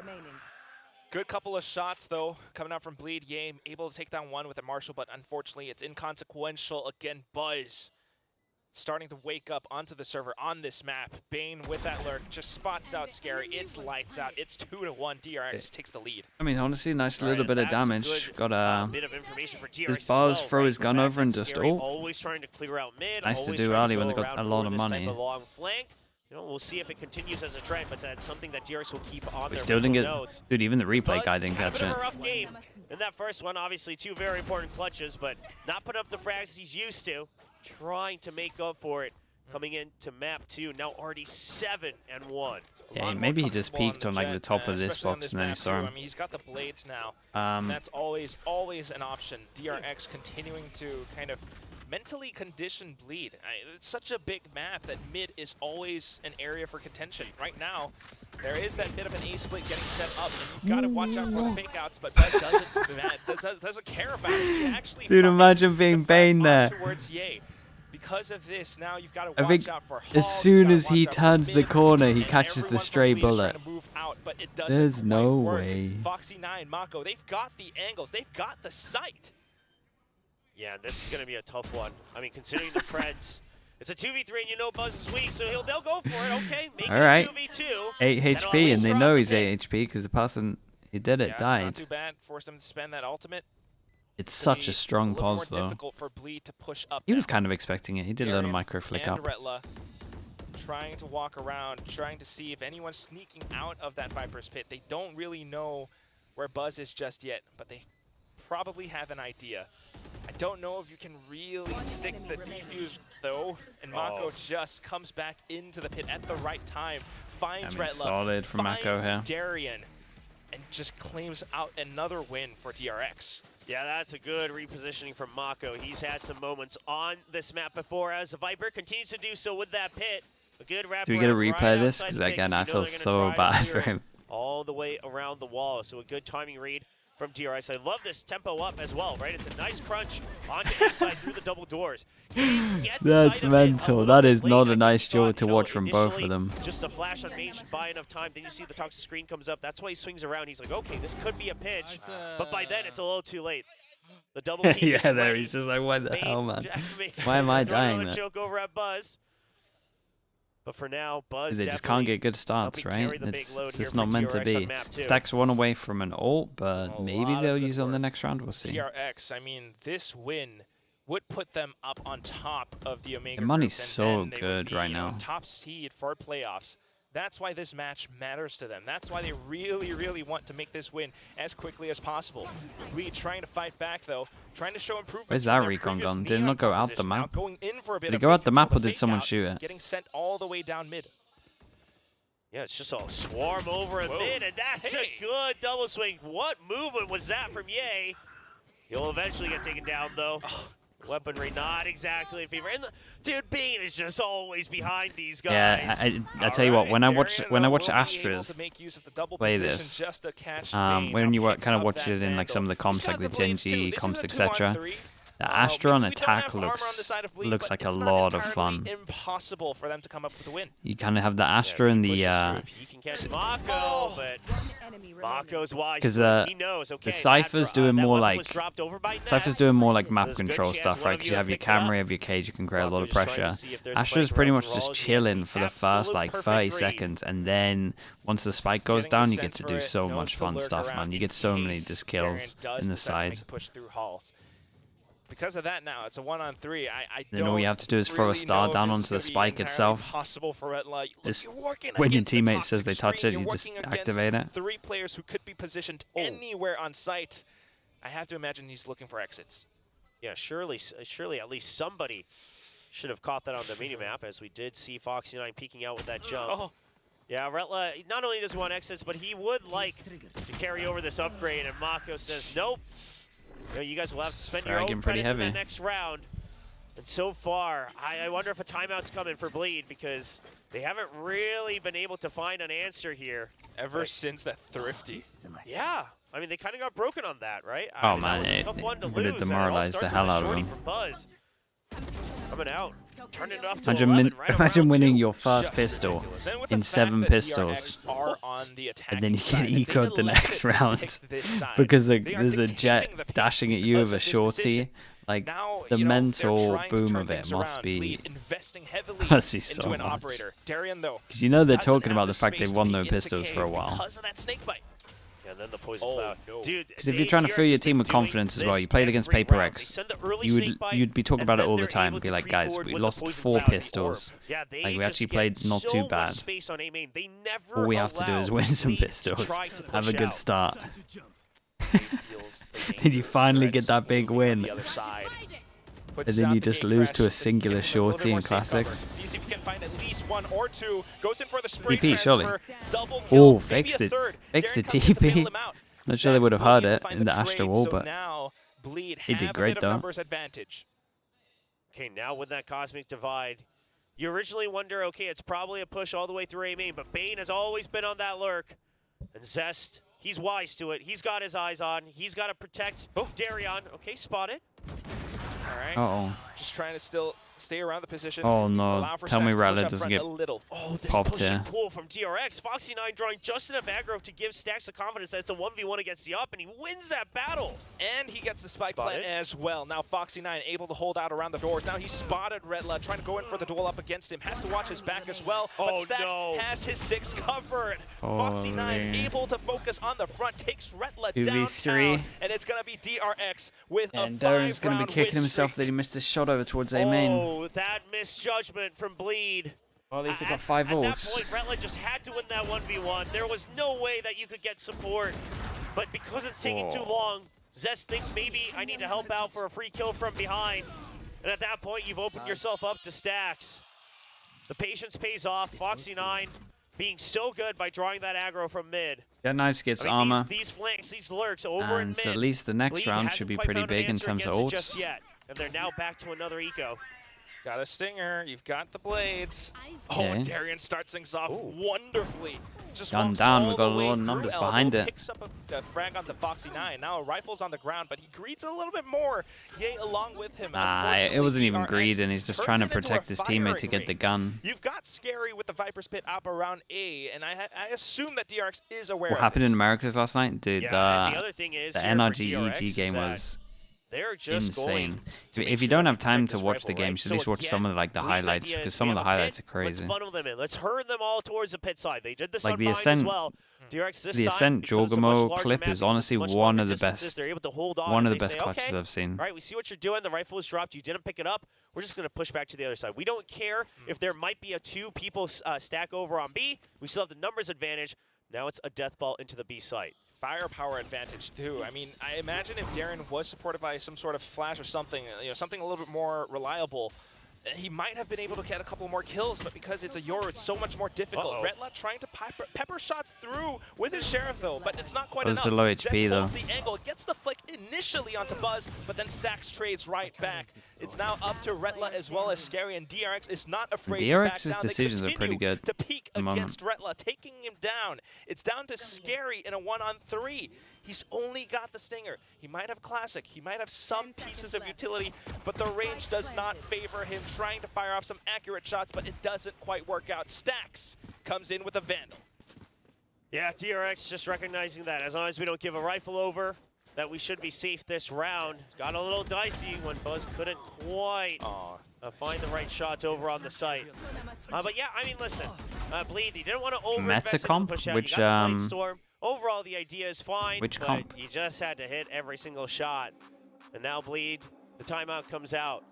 Good couple of shots, though, coming out from Bleed. Yame able to take down 1 with a Marshall, but unfortunately, it's inconsequential. Again, Buzz starting to wake up onto the server on this map. Bane with that lurk just spots out Scary. It's lights out. It's 2-1. DRX takes the lead. I mean, honestly, nice All right, little bit of that's a damage. good, Got a. bit of information for DRX Does Buzz as well, throw right? his The gun fact over and that just Scary ult? always trying to clear out mid. Nice to always do trying early to when go they got around a lot for of this type money. long flank. You know, we'll see if it continues as a trend, but that's something that DRX will keep on We their still didn't get. mental notes. Dude, even the replay Buzz guy didn't had a catch bit it. of a rough game in that first one. Obviously, 2 very important clutches, but not putting up the frags he's used to. Trying to make up for it. Coming into map 2, now already 7-1. Yeah, maybe he just peeked on like the Jet, top of this especially on box and then he map saw too. him. I mean, he's got the blades now. Um, That's always an option. DRX continuing to kind of mentally condition Bleed. It's such a big map that mid is always an area for contention. Right now, there is that bit of an A split getting set up, and you've got to watch out for the fake outs, but Buzz doesn't care about it. He actually Dude, fucking imagine being the front Bane there. towards Ye. Because of this, now you've got to I watch think out for as Hall, soon you've gotta as he watch out for turns the mid, corner, he and catches the everyone from stray Bleed is trying bullet. to move out, but it doesn't There's quite no work. way. Foxy9, Mako, they've got the angles, they've got the sight. Yeah, this is going to be a tough one. I mean, considering the Preds, it's a 2v3 and you know Buzz is weak, so they'll go for it. Okay, make All it right. a 2v2. 8 That'll at HP, least and they drop know the he's pit. 8 HP because the person who did it Yeah, died. not too bad. Forced them to spend that ultimate. It's Could such be a strong little pause, more though. difficult for Bleed to push up He was now. kind of expecting it. He did a little Darian micro flick and up. Retla trying to walk around, trying to see if anyone's sneaking out of that Viper's pit. They don't really know where Buzz is just yet, but they probably have an idea. I don't know if you can really stick the defuse though, and Mako just comes back into the pit at the right time, finds I mean, Retla, solid from Mako finds here. Darian, and just claims out another win for DRX. Yeah, that's a good repositioning from Mako. He's had some moments on this map before as the Viper continues to do so with that pit. A good wrap. Do we get a right replay of this? outside Because the pit, again, 'cause I you know feel they're gonna so try to bad clear for it him. all the way around the wall. So a good timing read from DRX. I love this tempo up as well, right? It's a nice crunch onto inside through the double doors. He gets That's sight of it a mental. little That bit is late. not I a nice think he duel thought, to you know, watch from both of initially, them. Just a flash on main should buy enough time. Then you see the toxic screen comes up. That's why he swings around. He's like, okay, this could be a pinch. But by then, it's a little too late. The double peak Yeah, is there ready. he's just like, what the Bane, hell, man? Bane Why am I throwing dying another there? choke over at Buzz. But for now, Buzz They just definitely can't get good starts, helping carry right? the big It's load here just for not meant to DRX on be. map 2. Stacks one away from an ult, but A maybe lot of they'll good use it on the work. next round. We'll see. DRX, I mean, this win would put them up on top of the Omega The money's group, and so then they would good be, right you know, now. top seed for playoffs. That's why this match matters to them. That's why they really, really want to make this win as quickly as possible. We trying to fight back though, trying to show improvement. Where's that recon gone? Did it not go out the map? Going in for a bit Did it of go out the mid map control, or did fake someone out, shoot it? Getting sent all the way down mid. Yeah, it's just all swarm over a mid, and that's a good double swing. What movement was that from Ye? He'll eventually get taken down, though. Weaponry not exactly in favor. And dude, Bane is just always behind these guys. Yeah, I tell you what, when I watch Astras play this, when you kind of watch it in like some of the comps, like the GenG comps, etc. The Astra on attack looks like a lot of fun. Impossible for them to come up with a win. You kind of have the Astra and the He can catch Mako, but Mako's wise. because he knows. Okay, the Cypher's doing more like map There's a good control chance stuff, one right? of Because you you have your pick it up. camera, you have your cage, you can create a lot of Just trying to pressure. see if there's a Astra's spike pretty round much for just all of you. chilling for the first Absolute like perfect 30 read. seconds, and then once the spike goes Getting down, the you get sense to for do it, so knows much to fun lurk stuff, around man. You in get so many case just Darien kills does in the decide to make side. a push through halls. Because of that, now it's a 1-on-3. Then all you have to do is throw a star down onto the spike itself. Possible for Red Light. Just You're working when your against the teammate toxic says they touch screen. it, you You're just working against activate it. 3 players who could be positioned anywhere on site. I have to imagine he's looking for exits. Yeah, surely at least somebody should have caught that on the minimap, as we did see Foxy9 peeking out with that jump. Oh. Yeah, Retla, not only does he want exits, but he would like to carry over this upgrade, and Mako says, nope. You know, you guys will have to spend your own Fragging pretty credits in the heavy. next round. And so far, I wonder if a timeout's coming for Bleed, because they haven't really been able to find an answer here. Ever since that Thrifty. Yeah. I mean, they kind of got broken on that, right? Oh, I mean, man, that was a it tough one to would have lose, and it all demoralized the starts hell with a out of shorty them. from Buzz. Coming out, turning it up to Imagine, 11, right imagine around winning 2. your first Just pistol ridiculous. And with the in fact 7 that pistols, DRX are on the and then you attacking get side, ecoed they the next elected to round pick this side. because They are there's a dictating jet the pace dashing at you because with a of this shorty. decision. Like, Now, the you know, they're mental trying to boom turn of it things must around. be... Bleed investing heavily must be into so an much. operator. Darien, though, Because you know they're doesn't talking have about the fact space they've to won peek no into pistols cave for a while. because of that snake bite. And then the poison Oh, cloud. no. Dude, Because if you're trying to fill your team with confidence as well, you played against Paper X, you'd be talking about it all the time. Be like, guys, we lost 4 pistols. Yeah, they Like, we actually just played get not so too much bad. space on A-main. They never All we have to do is allow win some Bleed to pistols, try to have a push good out. start. Feels the Did you dangerous finally threats get that big moving on win? the other side. And then you just lose to a singular shorty in classics. Sees if he can find at least 1 or 2. Goes in for the spray TP, surely. transfer. Double Oh, kill, maybe fixed a it. third. Fixed the Darien comes in to bail TP. him out. Not sure they would have Stacks will heard be able it to find in the Astra trade, wall, so but now Bleed he did have a great bit of though. numbers advantage. Okay, now with that cosmic divide, you originally wonder, okay, it's probably a push all the way through A-main, but Bane has always been on that lurk. And Zest, he's wise to it. He's got his eyes on. He's got to protect Darien. Okay, spotted. All right. uh-oh. Just trying to still stay around the position. Oh no, Allow for tell me Stacks to push Rattler up doesn't front get... a little. Oh, this Popped push here. and pull from DRX. Foxy9 drawing just enough aggro to give Stacks the confidence that it's a 1v1 against the up, and he wins that battle. And he gets the spike Spotted. plant as well. Now Foxy9 able to hold out around the doors. Now he's spotted Redla, trying to go in for the duel up against him. Has to watch his back as well. But Oh, Stacks no. has his 6 covered. Holy. Foxy9 able to focus on the front, takes Redla 2v3. downtown, and it's going to be DRX with And a Darien's going to five-round be kicking win himself that streak. he missed his shot over towards A-main. Oh, that misjudgment from Bleed. Well, at least they At- got 5 At that ults. point, Retla just had to win that 1v1. There was no way that you could get support. But because it's taking too long, Zest thinks maybe I need to help out for a free kill from behind. And at that point, you've opened yourself up to Stacks. The patience pays off. Foxy9 being so good by drawing that aggro from mid. Get Knives gets I mean, armor, These flanks, these lurks over in and mid. so at least the next Bleed round hasn't should be quite pretty found an big in answer terms of against it just ults. yet. And they're now back to another eco. Got a stinger, you've got the blades. Oh, Okay. and Darien starts things off wonderfully. Just Gun walks down, all we've got the a way lot of through numbers elbow, behind it. Picks up a frag on the Foxy9. Now a rifle's on the ground, but he greets a little bit more. Yay, along with him. Nah, it wasn't even DRX greed, and he's just turns trying to him into a protect his teammate to firing get the range. gun. You've got Scary with the Viper's Pit up around A, and I assume that DRX is aware What of happened this. in Americas last night? Dude, Yeah, and the other thing is the here for NRG DRX EG is game that was they're just going insane. to If make you sure don't that have we time protect to this watch the rifle, game, right? should So at least watch again, some of like the Bleed's highlights, idea because is some we of the have a pit, highlights are crazy. Let's funnel them in. Let's herd them all towards the pit side. They did this Like on the Mine as Ascent- well. DRX this The time, Ascent because it's a much Jorgamo larger clip map, is because honestly it's much one longer of the distances, best- they're able to hold on, One and of the they best say, clutches okay, I've seen. all right, we see what you're doing. The rifle is dropped. You didn't pick it up. We're just going to push back to the other side. We don't care if there might be a 2 people stack over on B. We still have the numbers advantage. Now it's a death ball into the B site. Firepower advantage too. I mean, I imagine if Darien was supported by some sort of flash or something, something a little bit more reliable, he might have been able to get a couple more kills, but because it's a Yoru, it's so much more difficult. Retla trying to pepper shots through with his Sheriff though, but it's not quite enough. The low HP though. The angle, gets the flick initially onto Buzz, but then Stax trades right back. It's now up to Retla as well as Scary, and DRX is not afraid to back down. Decisions are pretty good to peek against Retla, taking him down. It's down to Scary in a 1-on-3. He's only got the Stinger. He might have Classic. He might have some pieces of utility, but the range does not favor him. Trying to fire off some accurate shots, but it doesn't quite work out. Stax comes in with a Vandal. Yeah, DRX just recognizing that as long as we don't give a rifle over, that we should be safe this round. Got a little dicey when Buzz couldn't quite find the right shots over on the site. But yeah, I mean, listen, Bleed, he didn't want to over-invest in the push out. Which, Storm. Overall, the idea is fine, which but comp? you just had to hit every single shot. And now Bleed, the timeout comes out.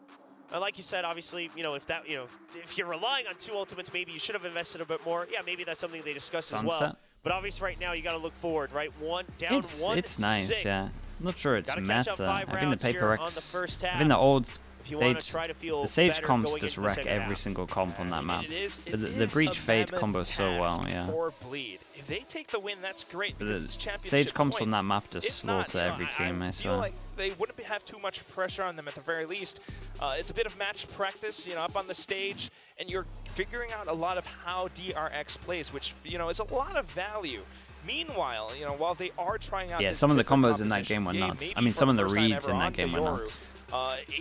And like you said, obviously, you know, if you're relying on 2 ultimates, maybe you should have invested a bit more. Yeah, maybe that's something they discussed as well. But obviously right now you got to look forward, right? Down 1-6. It's nice, yeah. I'm not sure it's meta. I think the Paper X, I think in the old the Sage comps just wreck every single comp on that map. The Breach Fade combos so well, yeah. Bleed. If they take the win, that's great. The Sage comps on that map just slaughter every team, I feel like they wouldn't have too much pressure on them at the very least. It's a bit of match practice, you know, up on the stage, and you're figuring out a lot of how DRX plays, which, you know, is a lot of value. Meanwhile, you know, while they are trying out some of the combos in that game were nuts. I mean, some of the reads in that game were nuts.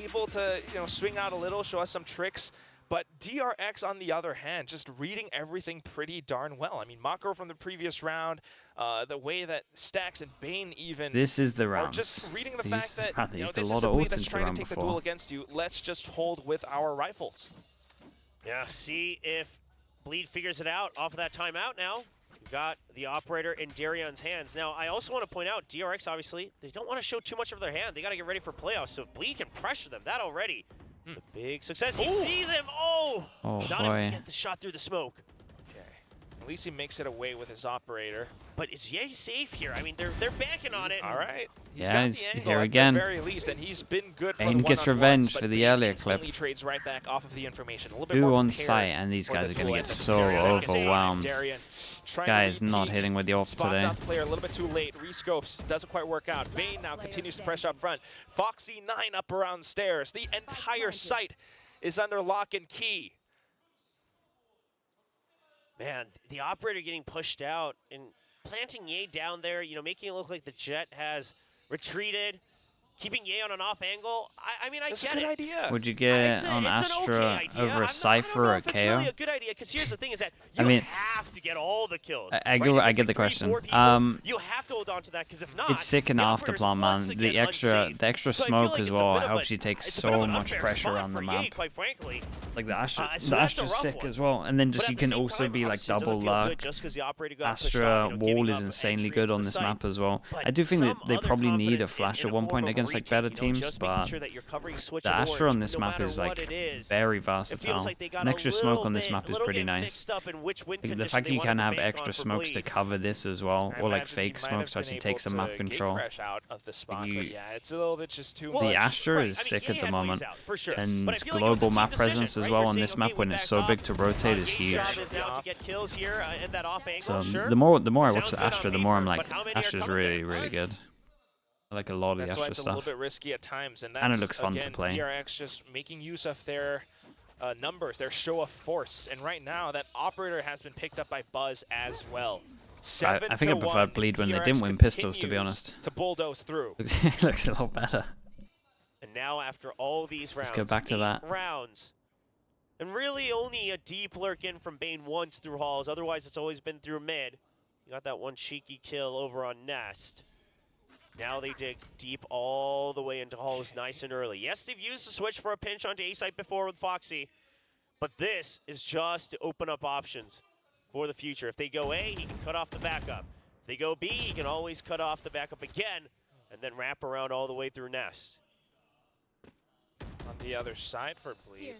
Able to, you know, swing out a little, show us some tricks. But DRX, on the other hand, just reading everything pretty darn well. I mean, Mako from the previous round, the way that Stax and Bane even this is the round. Just reading the fact that, you know, this is a Bleed that's trying to take the duel against you. Let's just hold with our rifles. Yeah, see if Bleed figures it out off of that timeout now. We've got the operator in Darion's hands. Now, I also want to point out, DRX, obviously, they don't want to show too much of their hand. They got to get ready for playoffs, so if Bleed can pressure them, that already is a big success. He sees him! Oh not able to get the shot through the smoke. Okay. At least he makes it away with his operator. But is Ye safe here? I mean, they're banking on it. All right. He's got the angle here again. At the very least, and he's been good for Bane the gets revenge for the earlier clip. Trades right back off of the information. A little bit 2 more on site, and these guys are going to get so overwhelmed. Guy is not hitting with the ult today. Player a little bit too late. Rescopes doesn't quite work out. Bane now continues to press up front. Foxy 9 up around stairs. The entire site is under lock and key. Man, the operator getting pushed out and planting Ye down there, you know, making it look like the Jet has retreated. Keeping Ye on an off angle, I mean, I get it. That's a good idea. Would you get on Astra over a Cypher or a KO? It's really a good idea, because here's the thing is that you have to get all the kills. I get the question. You have to hold on to that, because if not, it's sick in Afterplan, man. The extra smoke as well helps you take so much pressure on the map. Quite frankly. Like the Astra's sick as well, and then just you can also be like double luck. Astra wall is insanely good on this map as well. I do think that they probably need a flash at one point against like better teams, but the Astra on this map is like very versatile. An extra smoke on this map is pretty nice. Like, the fact that you can have extra smokes to cover this as well, or like fake smokes to actually take some map control. The Astra is sick at the moment, and its global map presence as well on this map when it's so big to rotate is huge. So the more I watch the Astra, the more I'm like, Astra's really, really good. I like a lot of the Astra stuff. It's a little bit risky at times, and it looks fun to play. DRX just making use of their numbers, their show of force, and right now that operator has been picked up by Buzz as well. I think I prefer Bleed when they didn't win pistols, to be honest. To bulldoze through. It looks a lot better. And now after all these rounds, let's go back to that. Rounds, and really only a deep lurk in from Bane once through halls. Otherwise, it's always been through mid. You got that one cheeky kill over on Nest. Now they dig deep all the way into halls nice and early. Yes, they've used the switch for a pinch onto A-site before with Foxy, but this is just to open up options for the future. If they go A, he can cut off the backup. If they go B, he can always cut off the backup again and then wrap around all the way through Nest. On the other side for Bleed.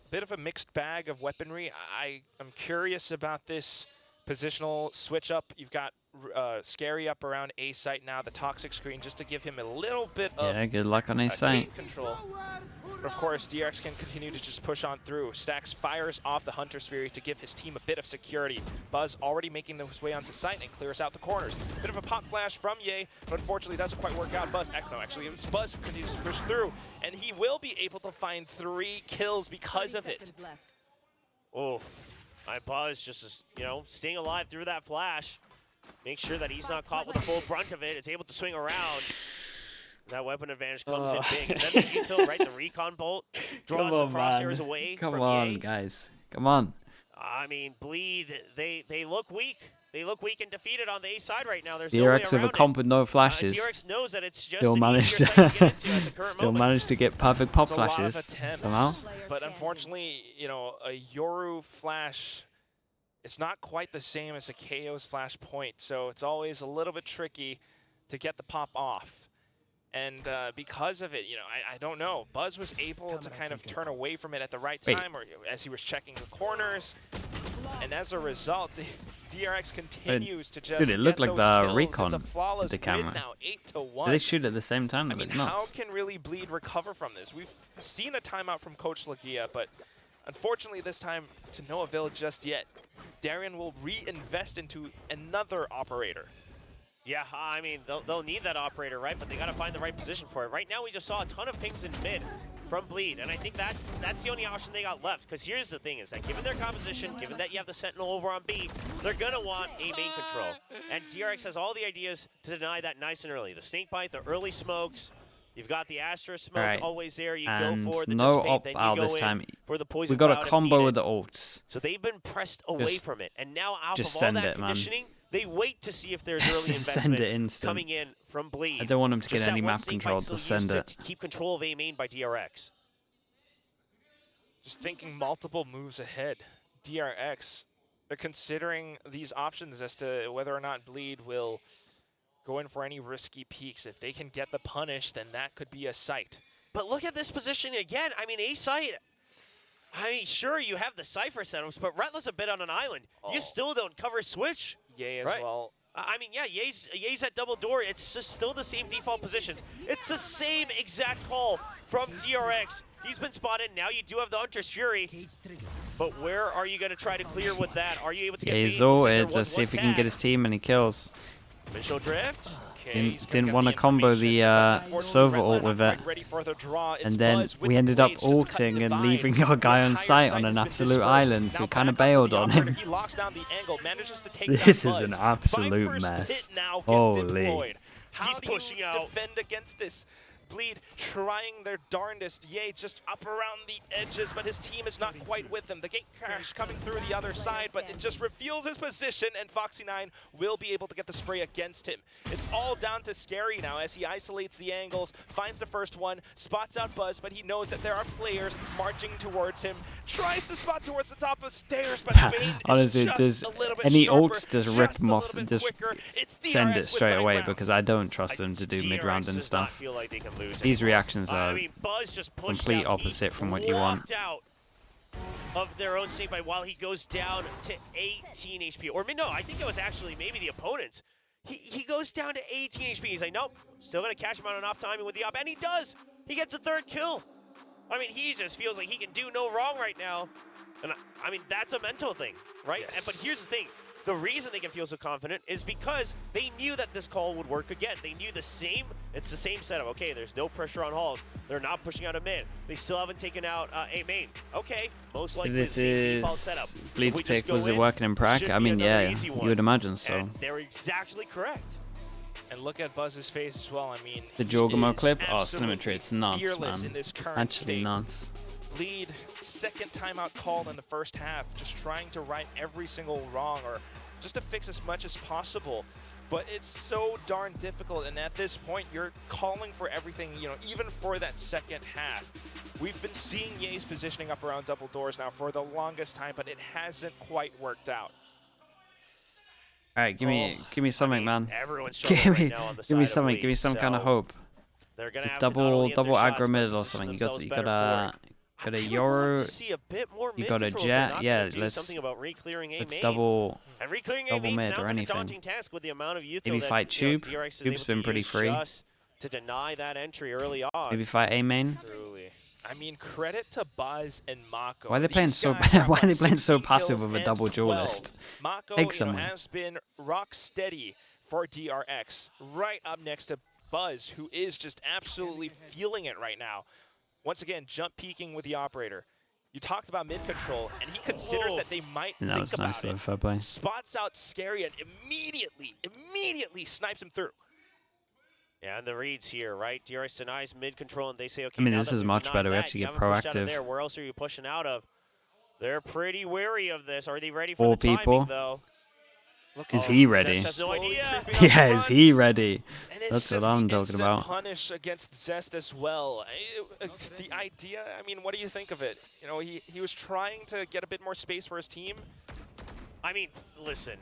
Bit of a mixed bag of weaponry. I'm curious about this positional switch up. You've got Scary up around A site now, the toxic screen, just to give him a little bit of good luck on A site. control. But of course, DRX can continue to just push on through. Stax fires off the Hunter's Fury to give his team a bit of security. Buzz already making his way onto site and clears out the corners. Bit of a pop flash from Ye, but unfortunately doesn't quite work out. Actually, it's Buzz who continues to push through, and he will be able to find 3 kills because of it. Oh, Buzz just, staying alive through that flash. Make sure that he's not caught with the full brunt of it. It's able to swing around. That weapon advantage comes in big. And then the util, right? The recon bolt draws the crosshairs away Come from on, Ye. guys. Come on. I mean, Bleed, they look weak. They look weak and defeated on the A side right now. There's no way DRX with a around comp with no flashes. DRX knows that it's just Still an managed easier site to get into at the current Still moment. managed to get perfect pop It's a lot of flashes attempts, somehow. but unfortunately, a Yoru flash, it's not quite the same as a KO's flash point, so it's always a little bit tricky to get the pop off. And because of it, I don't know. Buzz was able to kind of turn away from it at the right time, or as he was checking the corners. And as a result, the DRX continues to just Dude, it looked get like those the kills. recon It's a flawless with the camera. win now, 8-1. They shoot at the same time. I mean, It's how nuts. can really Bleed recover from this? We've seen a timeout from Coach Lagia, but unfortunately this time to no avail just yet. Darien will reinvest into another operator. Yeah, I mean, they'll need that operator, right? But they got to find the right position for it. Right now, we just saw a ton of pings in mid from Bleed, and I think that's the only option they got left. Because here's the thing: is that given their composition, given that you have the Sentinel over on B, they're gonna want A main control, and DRX has all the ideas to deny that nice and early. The snake bite, the early smokes. You've got the Astra smoke always there. You And go for the no dissipate, op then you out go this in time. for the poison We got cloud a if combo needed. with the ults. So they've been pressed away Just- from it, and now out just of all send that it, man. conditioning, they wait to see if there's early Just investment send it instant. coming in from Bleed. I don't want them to Just get that any one map snake control. bite Just still send used it. to keep control of A main by DRX. Just thinking multiple moves ahead. DRX, they're considering these options as to whether or not Bleed will go in for any risky peaks. If they can get the punish, then that could be a sight. But look at this position again. I mean, A site. I mean, sure, you have the Cypher setups, but Relentless a bit on an island. You still don't cover switch. Ye as Right. well. I mean, yeah, Ye's at double door. It's just still the same default positions. It's the same exact call from DRX. He's been spotted. Now you do have the Hunter's Fury. But where are you going to try to clear with that? Are you able to get Yeah, beat? he's Looks like there ulted. was Let's see one if he can tag. get his team any kills. Initial drift. Okay, he's gonna Didn't get want to the combo the information. Sova Unfortunately, ult with Redline it. not quite ready for the draw. It's And then Buzz with we the ended up blades just to cut ulting the and divide. leaving our guy The on entire site site on has an been absolute dispersed. island, so Now we kind of back up to bailed the on operator. him. He locks down the angle, manages to take This down is an Buzz. absolute Viper's mess. Pit now gets Holy. deployed. How He's do you pushing out. defend against this? Bleed trying their darndest. Ye just up around the edges, but his team is not quite with him. The gate crash coming through the other side, but it just reveals his position, and Foxy9 will be able to get the spray against him. It's all down to Scary now as he isolates the angles, finds the first one, spots out Buzz, but he knows that there are players marching towards him, tries to spot towards the top of stairs, but Bane Honestly, is just does a little bit any sharper, ults just rip a them off little and bit just quicker. It's send DRX it with straight 9 away rounds. because I don't trust them to do DRX mid-round and does not stuff. feel like they can lose These anymore. reactions I are mean, Buzz just pushed complete out. He opposite from what you want. walked out of their own snake bite while he goes down to 18 HP. Or no, I think it was actually maybe the opponents. He goes down to 18 HP. He's like, nope, still gonna catch him on an off timing with the op, and he does. He gets a third kill. I mean, he just feels like he can do no wrong right now. And I mean, that's a mental thing, right? Yes. And, but here's the thing. The reason they can feel so confident is because they knew that this call would work again. They knew it's the same setup. Okay, there's no pressure on halls. They're not pushing out a mid. They still haven't taken out a main. Okay, most likely This the same default is setup. Bleed's If we just pick. go Was it in, working in Prague? should I be mean, another yeah, easy you one. would imagine so. And they're exactly correct. And look at Buzz's face as well. I mean, The he Jorgamo is clip? Oh, absolutely Symmetry, it's nuts, fearless man. in this current Actually state. nuts. Bleed, second timeout called in the first half, just trying to right every single wrong or just to fix as much as possible. But it's so darn difficult, and at this point, you're calling for everything, even for that second half. We've been seeing Ye's positioning up around double doors now for the longest time, but it hasn't quite worked out. All right, give me something, man. Everyone's Give struggling right me, now on the give me side of something. Bleed, Give me some kind of so hope. They're gonna Just have to not double only hit their shots, aggro but mid or position something. You themselves got better for it. a I would love Yoru. to see a bit more You mid got a control if they're Jet. not Yeah, gonna do let's something about re-clearing A main. double. And re-clearing A double main mid sounds or like anything. a daunting task with the amount of util Maybe that, fight Tube. DRX is Tube's able been to pretty use free. just to deny that entry early on. Maybe fight A main. Truly. I mean, credit to Buzz and Mako. Why are they playing These so guys are why are they on playing so 16 passive kills with a and double 12. duelist? Mako, Take you know, someone. has been rock steady for DRX. Right up next to Buzz, who is just absolutely feeling it right now. Once again, jump peeking with the operator. You talked about mid control, and he considers that they might That think was about nice though, it. fair play. Spots out Scary and immediately snipes him through. Yeah, and the reads here, right? DRX denies mid control, and they say, okay, I mean, now this that is we've much denied better. We that, have to you get haven't pushed out of proactive. there. Where else are you pushing out of? They're pretty wary of this. Are they ready for Four the timing, people. though? Look, Is he ready? Zest has no idea. Yeah, is he ready? And it's That's what just I'm the talking instant about. punish against Zest as well. The idea, I mean, what do you think of it? You know, he was trying to get a bit more space for his team. I mean, listen,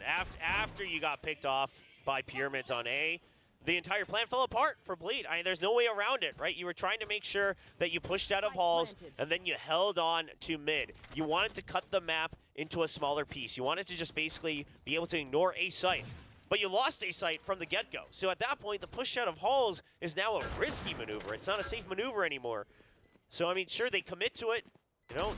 after you got picked off by Pyramids on A, the entire plan fell apart for Bleed. I mean, there's no way around it, right? You were trying to make sure that you pushed out of halls, and then you held on to mid. You wanted to cut the map into a smaller piece. You wanted to just basically be able to ignore A site. But you lost A site from the get-go. So at that point, the push out of halls is now a risky maneuver. It's not a safe maneuver anymore. So, I mean, sure, they commit to it. You know,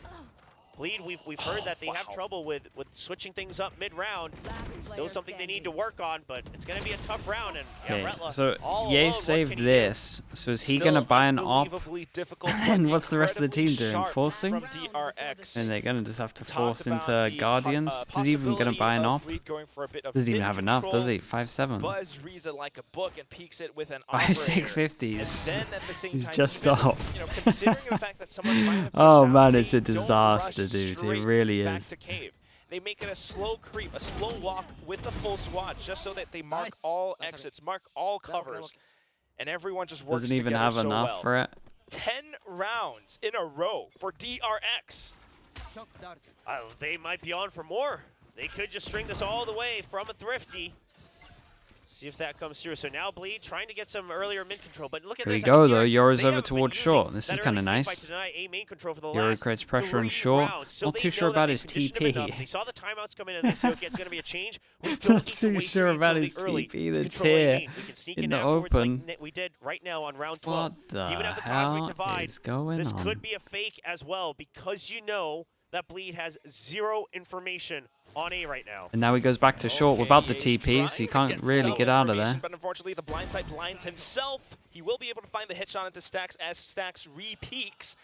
Bleed, we've heard that they have trouble with switching things up mid-round. Still something they need to work on, but it's going to be a tough round. And yeah, Okay, Retla, so all Ye alone, what saved can he do? this. So is he Still gonna buy an op? unbelievably difficult, And but what's the rest of the team incredibly doing? sharp Forcing? From DRX. And they're gonna just have to Talked force about into the Guardians. Is he even gonna possibility buy an of op? Bleed going for a bit of Doesn't even have enough, does he? mid-control. 5-7. Buzz reads it like a book and peeks it with an 5-6-50s. And then at the same He's time, just even, off. you know, considering the fact that someone might have Oh pushed out, man, it's they a don't disaster, rush dude. It straight really back is. to cave. They make it a slow creep, a slow walk with the full squad, just so that they mark all exits, mark all covers, and everyone just works Doesn't even together have so enough well. for it. 10 rounds in a row for DRX. They might be on for more. They could just string this all the way from a Thrifty. See if that comes through. So now Bleed trying to get some earlier mid control, but look at Here we this. go I mean, though. DRX, Yora's they over haven't been towards using short. This that is kind of early nice. save fight to deny A main control for the Yora last creates pressure on 3 short. rounds. So Not they too sure know that about they've his conditioned him enough. TP. They saw the timeouts come in and they said, okay, it's going to be a change. We Not don't need to too waste sure it about until his the early TP to that's control A here main. We can sneak in in the afterwards open. like we did right now on round 12. What the Even have the Cosmic hell Divide. is going This on? could be a fake as well because you know that Bleed has 0 information on A right now. And now he goes back to short without the He's TP, so trying he to can't really some get out of there. information, But unfortunately, the blindside blinds himself. He will be able to find the hit shot into Stacks as Stacks re-peaks.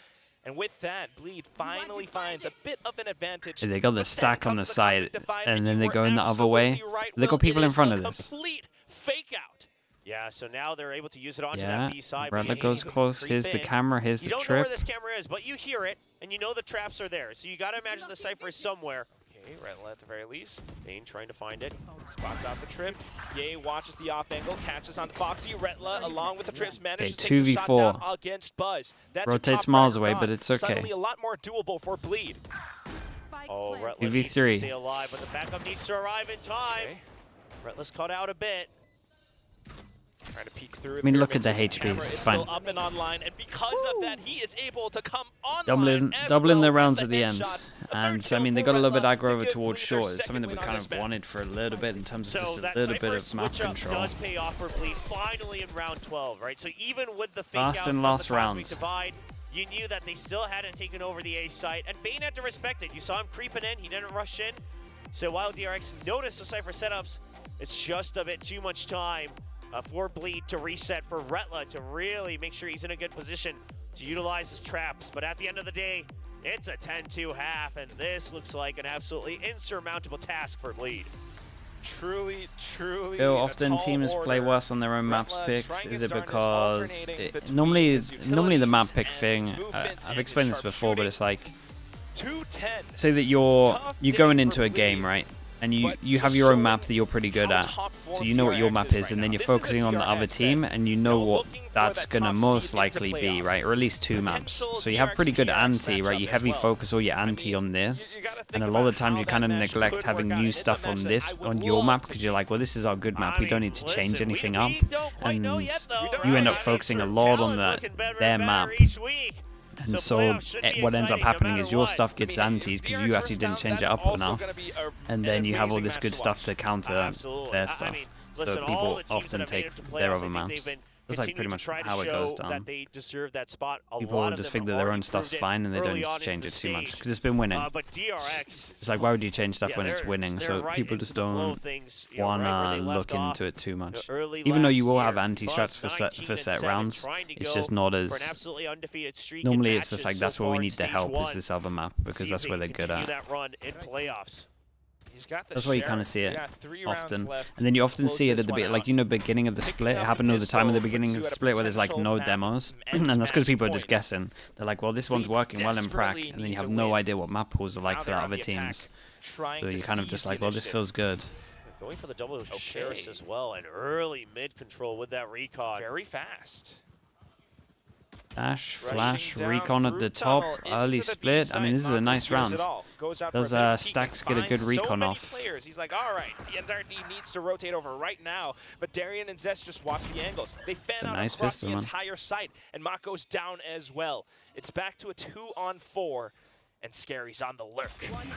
And with that, Bleed finally finds a bit of an advantage. They got the But then stack on the comes side, Cosmic Divide, and then you they were go in the other way. absolutely right, They got Will. people It in is front a of this. complete fake out. Yeah, so now they're able to use it onto Yeah, that B side. Retla but goes you close. creep Here's the in. camera. Here's You the don't know where trip. this camera is, but you hear it, and you know the traps are there. So you got to imagine the Cypher is somewhere. Okay, Retla at the very least. Bane trying to find it. Spots out the trip. Ye watches the off angle, catches on Foxy. Retla, along with the trips, manages Okay, to take the shot 2v4. down against Buzz. That's a Rotates top miles frag away, gone. but it's okay. Suddenly a lot more doable for Bleed. Oh, Retla 2v3. needs to stay alive, but the backup needs to arrive in time. Okay. Retla's caught out a bit. Trying to peek through. I mean, look at the Pyramids. His HPs, camera it's is still fine. up and online, and because of that, he is able to come online Doubling as their well rounds with at the end. headshots. A And third so, I kill mean, they for got a little bit Retla aggro to over give towards Bleed short. their It's something that we second kind win on of this wanted for a little bit in terms of So just a that little bit Cypher of map switch up control. does pay off for Bleed finally in round 12, right? So even with the fake Last out and from last the Cosmic rounds. Divide, you knew that they still hadn't taken over the A site, and Bane had to respect it. You saw him creeping in, he didn't rush in. So while DRX noticed the Cypher setups, it's just a bit too much time for Bleed to reset, for Retla to really make sure he's in a good position to utilize his traps. But at the end of the day, it's a 10-2 half, and this looks like an absolutely insurmountable task for Bleed. Truly. Bill, a often tall teams play order. worse on their own maps Retla picks. trying Is his it darndest, because alternating between normally his the utilities map pick and thing? movements I've and explained his this before, but sharpshooting. it's like 210. say that you're going into a game, right? And you have your own map that you're pretty good at, so you know what your map is, and then you're focusing on the other team, and you know what that's gonna most likely be, right? Or at least 2 maps. So you have pretty good ante, right? You heavy focus all your ante on this, and a lot of times you kind of neglect having new stuff on this, on your map, because you're like, well, this is our good map. We don't need to change anything up, and you end up focusing a lot on their map. And so what ends up happening is your stuff gets antis because you actually didn't change it up enough, and then you have all this good stuff to counter their stuff. So people often take their other maps. That's like continue pretty to much try to how it show goes down. that they deserve that spot. A People lot of just them think that have their already own stuff's proved it fine and they don't early need on to change into it the too much stage. because it's been winning. But DRX, It's like, why would you change stuff when it's they're- winning? they're So right people into just the flow don't of things, you know, want right where to they left look off, into it too much. early Even though you last will year. have anti-shots for Buzz set 19-7, rounds, trying to it's go just not for as... an absolutely undefeated streak. Normally in it's just matches like, that's so where we far in need the stage help, is one. this other map, See because if that's they where they're can good continue at. that run in playoffs. He's got the That's where you sheriff. kind of see it Yeah, 3 rounds often. left And then you to often close see it this at the one like, out. you know, beginning of the Picking split. It up happened all the time at the pistol beginning puts of you the at a split where there's like potential no map demos. end And that's because match people are just point. guessing. They're like, well, this one's Bleed working well in prac. desperately And then you need have to no win. idea what map pools are like Now for they're the on other the attack, teams. trying So to you're kind of seize just the like, well, this initiative. feels good. Going for the double Okay. Sheriffs as well, and early mid control with that recon. Very fast. Dash, Rushing flash, down recon at through the top, tunnel into early the B split. I mean, side. this is a Mako nice hears round. it all. Goes out Does for a big peek Stacks and get a good finds recon so many off? players. He's like, all right, the entire team needs to rotate over right now. But Darian and Zest just watch the angles. They fan A out nice across pistol, the man. entire site, and Mako's down as well. It's back to a 2-on-4. And Scary's on the lurk.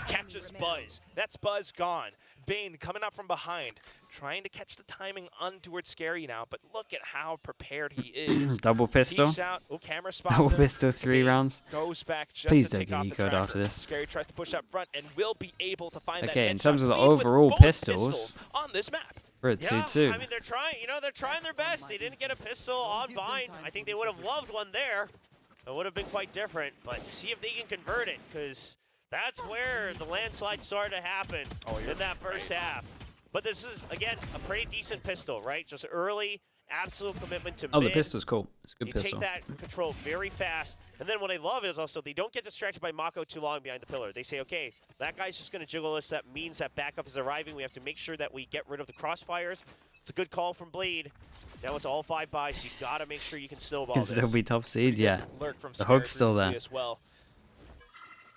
Catches Buzz. That's Buzz gone. Bane coming up from behind, trying to catch the timing on towards Scary now, but look at how prepared he is. Double pistol. Peeks out. Oh, camera spots Double him. pistol, 3 Bane rounds. Goes back just Please to don't take get off the ecoed after tracker. this. Scary tries to push up front and will be able to find Okay, that in headshot. terms of the Lead with overall both pistols, on this map. we're at Yeah, 2-2. I mean, they're trying, you know, they're trying their best. They didn't get a pistol on Vine. I think they would have loved one there. It would have been quite different, but see if they can convert it, because that's where the landslide started to happen in that first half. But this is, again, a pretty decent pistol, right? Just early, absolute commitment to Oh, the mid. pistol's cool. It's a good You pistol. take that control very fast. And then what I love is also they don't get distracted by Mako too long behind the pillar. They say, okay, that guy's just going to jiggle us. That means that backup is arriving. We have to make sure that we get rid of the crossfires. It's a good call from Bleed. Now it's all 5 buys, so you got to make sure you can snowball Can this. still be top seed, yeah. Lurk from The Scary hook's still previously there. as well.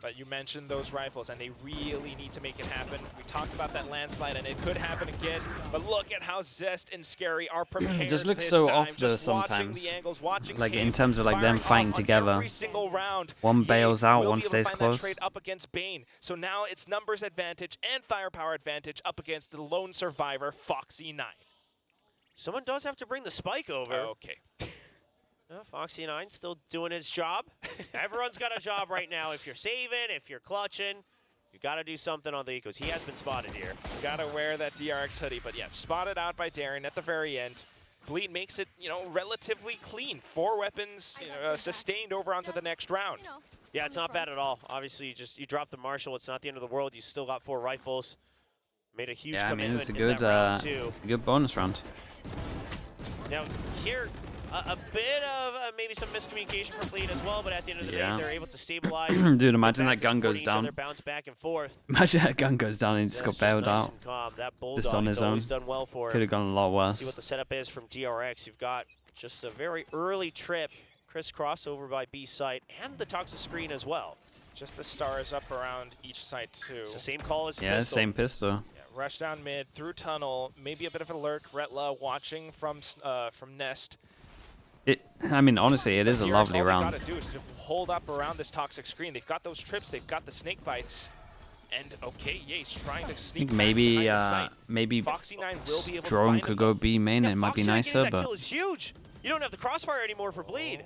But you mentioned those rifles, and they really need to make it happen. We talked about that landslide, and it could happen again. But look at how Zest and Scary are prepared. It just looks this so time. off though Just watching sometimes. the angles, watching Like him in terms of like them firing fighting off on together. every single round. One He bails out, will one be able to stays find close. That trade up against Bane. So now it's numbers advantage and firepower advantage up against the lone survivor, Foxy9. Someone does have to bring the spike over. Okay. Foxy9 still doing his job. Everyone's got a job right now. If you're saving, if you're clutching, you got to do something on the ecos. He has been spotted here. Gotta wear that DRX hoodie, but yeah, spotted out by Darren at the very end. Bleed makes it, you know, relatively clean. 4 weapons sustained over onto the next round. Yeah, it's not bad at all. Obviously, you drop the Marshall. It's not the end of the world. You still got 4 rifles. Made a huge Yeah, I mean, commitment it's a in good, that round too. it's a good bonus round. Now here, a bit of maybe some miscommunication from Bleed as well, but at the end of the day, Yeah. they're able to stabilize. Dude, go imagine back that to gun supporting goes each other, down. bounce back and forth. Imagine that gun goes down and he just got That's bailed nice out. and calm. That Bulldog, Just on he's his own. always done well for Could him. have gone a lot See what worse. the setup is from DRX. You've got just a very early trip, crisscross over by B site, and the toxic screen as well. Just the stars up around each side too. It's the same call as Yeah, pistol. same pistol. Yeah, rush down mid, through tunnel, maybe a bit of a lurk. Retla watching from Nest. I mean, honestly, it is a Here's lovely all they round. gotta do is to hold up around this toxic screen. They've got those trips, they've got the snake bites. And okay, Yates trying to I sneak think back maybe, behind the site. maybe Foxy9 will be able to drone find could him. go B main. Yeah, It might be Foxy getting nicer, that but kill is huge. You don't have the crossfire anymore for Bleed.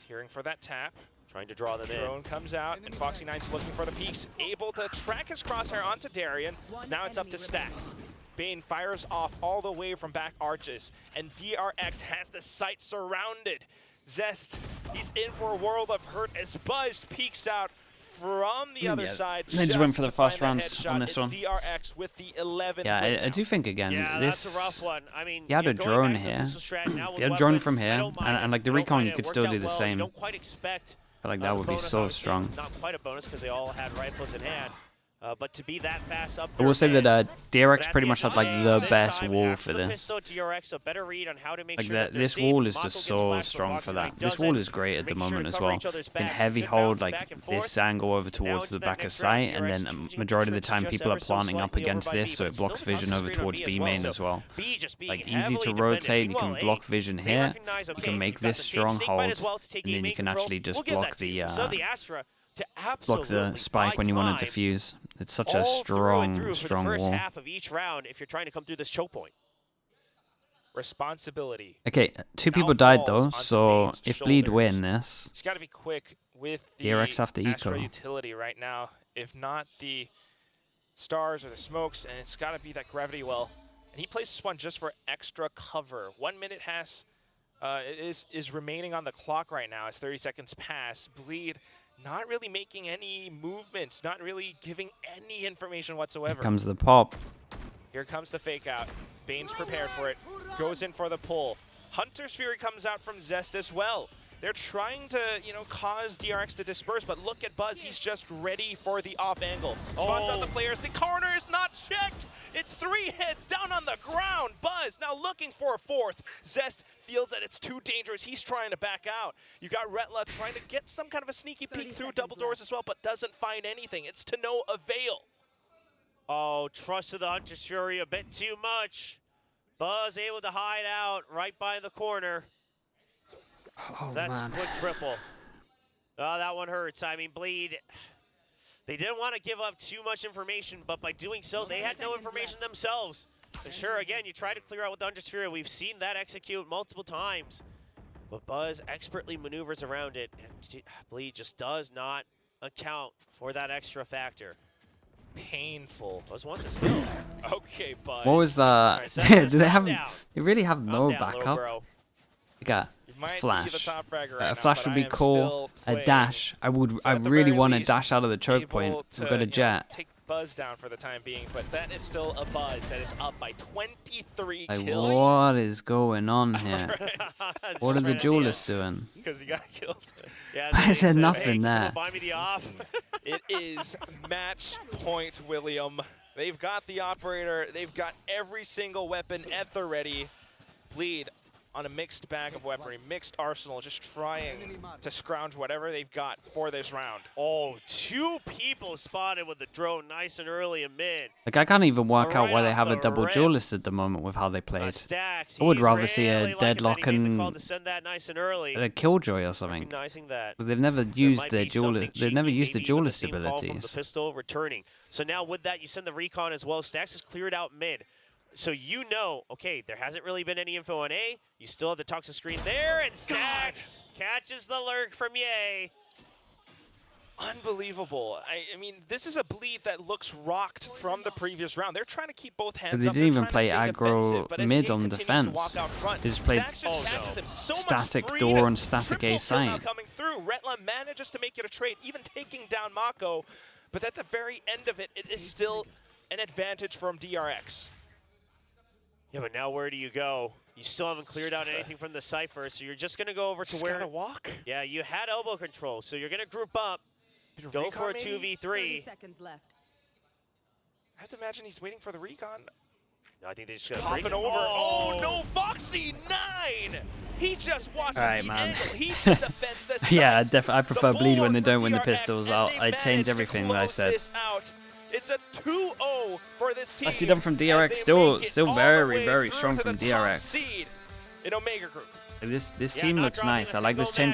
Hearing for that tap. Trying to draw them in. Drone comes out, and Foxy9's looking for the peaks. Able to track his crosshair onto Darien. Now it's up to Stacks. Bane fires off all the way from back arches, and DRX has the site surrounded. Zest, he's in for a world of hurt as Buzz peeks out from the other Yeah, side. they just went for to the fast find that rounds headshot. on this It's one. DRX with the 11. yeah, win I now. do think again, Yeah, this. that's a rough one. I mean, You had you're a going drone back to the here. pistol strat now with You had a drone weapons. from I here, don't mind and it. like the I don't recon, mind you it. could It still worked do out the well. same. You don't quite expect. I feel like that would be bonus, so obviously, strong. Not quite a bonus because they all had rifles in hand. But to be that fast up I there, will say man, that but DRX at pretty the much end had of like the the day, best this wall time, for after the this. pistol, DRX a better read on how to make Like sure that they're this safe. wall is Mako just gets so flashed, strong for Foxy9 that. This doesn't. wall is great at the Make sure to moment as cover well. each other's You can backs. heavy Good hold bounce like back and forth. this angle over Now towards into the that back of next round, sight, and DRX then changing majority of the trips time just people are ever so planting up slightly over against by this, B, so but it it's blocks still vision toxic over screen on towards B as B well, main so as well. B just being Like easy heavily to defended. rotate, you Meanwhile, can A, block vision they here, recognize, you okay, can make you've got this the same snake bite as stronghold, well to take and A then main you can control. actually just We'll give block that to you. the So the Astra to block absolutely the spike buy when you want time to defuse. It's such a all through and strong through for the strong first wall. half of each round if you're trying to come through this choke point. responsibility. Okay, 2 now people died falls though, onto so Bane's if Bleed shoulders. win this, He's got to be quick with the DRX have to Astra eco. utility right now. If not the stars or the smokes, and it's got to be that gravity well. And he places one just for extra cover. 1 minute is remaining on the clock right now as 30 seconds pass. Bleed not really making any movements, not really giving any information whatsoever. Here comes the pop. Here comes the fake out. Bane's prepared for it. Goes in for the pull. Hunter's Fury comes out from Zest as well. They're trying to, cause DRX to disperse, but look at Buzz. He's just ready for the off angle. Spawns out the players. The corner is not checked. It's 3 hits down on the ground. Buzz now looking for a 4th. Zest feels that it's too dangerous. He's trying to back out. You got Retla trying to get some kind of a sneaky peek through double doors as well, but doesn't find anything. It's to no avail. Oh, trusted the Hunter's Fury a bit too much. Buzz able to hide out right by the corner. Oh, That's man. quick triple. Oh, that one hurts. I mean, Bleed, they didn't want to give up too much information, but by doing so, they had no information themselves. And sure, again, you try to clear out with the Hunter's Fury. We've seen that execute multiple times. But Buzz expertly maneuvers around it, and Bleed just does not account for that extra factor. Painful. Buzz wants to skill. Okay, Buzz. What was that? Alright, Zest Do they calm have? down. They really have no Calm down, little backup. bro. They got You might be the flash. top fragger right A now, flash but would I be am cool. still A playing. dash. I So really at the very want to least, dash out of the choke able point. to, We've got a jet. Take Buzz down for the time being, but that is still a Buzz that is up by 23 Like, kills. what is going on here? What are the duelists doing? Because he got killed. Yeah, I they said hey, nothing can there. someone buy me the off? It is match point, William. They've got the operator. They've got every single weapon at the ready. Bleed on a mixed bag of weaponry, mixed arsenal, just trying to scrounge whatever they've got for this round. Oh, 2 people spotted with the drone nice and early in mid. Like, I can't even work out Right why they off have a the double rip. duelist at the moment with how they played. Stacks, I would he's rather see a really liking deadlock that he made the call and to send that nice and early. a killjoy or something. Recognizing that. But they've never There used might their be something duelist. They've never cheeky, used the maybe even duelist seam call from the abilities. pistol returning. So now with that, you send the recon as well. Stacks has cleared out mid. So you know, okay, there hasn't really been any info on A. You still have the toxic screen there, and Stacks catches the lurk from Ye. Unbelievable. I mean, this is a Bleed that looks rocked from the previous round. They're trying to keep both hands They up. didn't They're even trying to play stay aggro defensive, but as mid Ye on continues to defense. walk out front, They just played Stacks just catches him. So much static freedom. door and static Triple A kill site. now coming through. Retla manages to make it a trade, even taking down Mako. But at the very end of it, it is still an advantage from DRX. Yeah, but now where do you go? You still haven't cleared out anything from the Cypher, so you're just going to go over to Just where... gotta walk. Yeah, you had elbow control, so you're going to group up, go for a Recon maybe? 2v3. 30 seconds left. I have to imagine he's waiting for the recon. No, I think they just got to break Popping it. over. Oh, no, Foxy 9! He just watches Alright, the man. angle. He just defends the site. Yeah, I The prefer bleed when they bulwark don't win the for DRX, pistols. and they I change manage to everything that I close said. this out. It's a 2-0 for this team. I see them from as DRX they still make it still all the very way very through strong to from the top DRX. seed in Omega Group. This Yeah, team not looks dropping nice. a I like this single change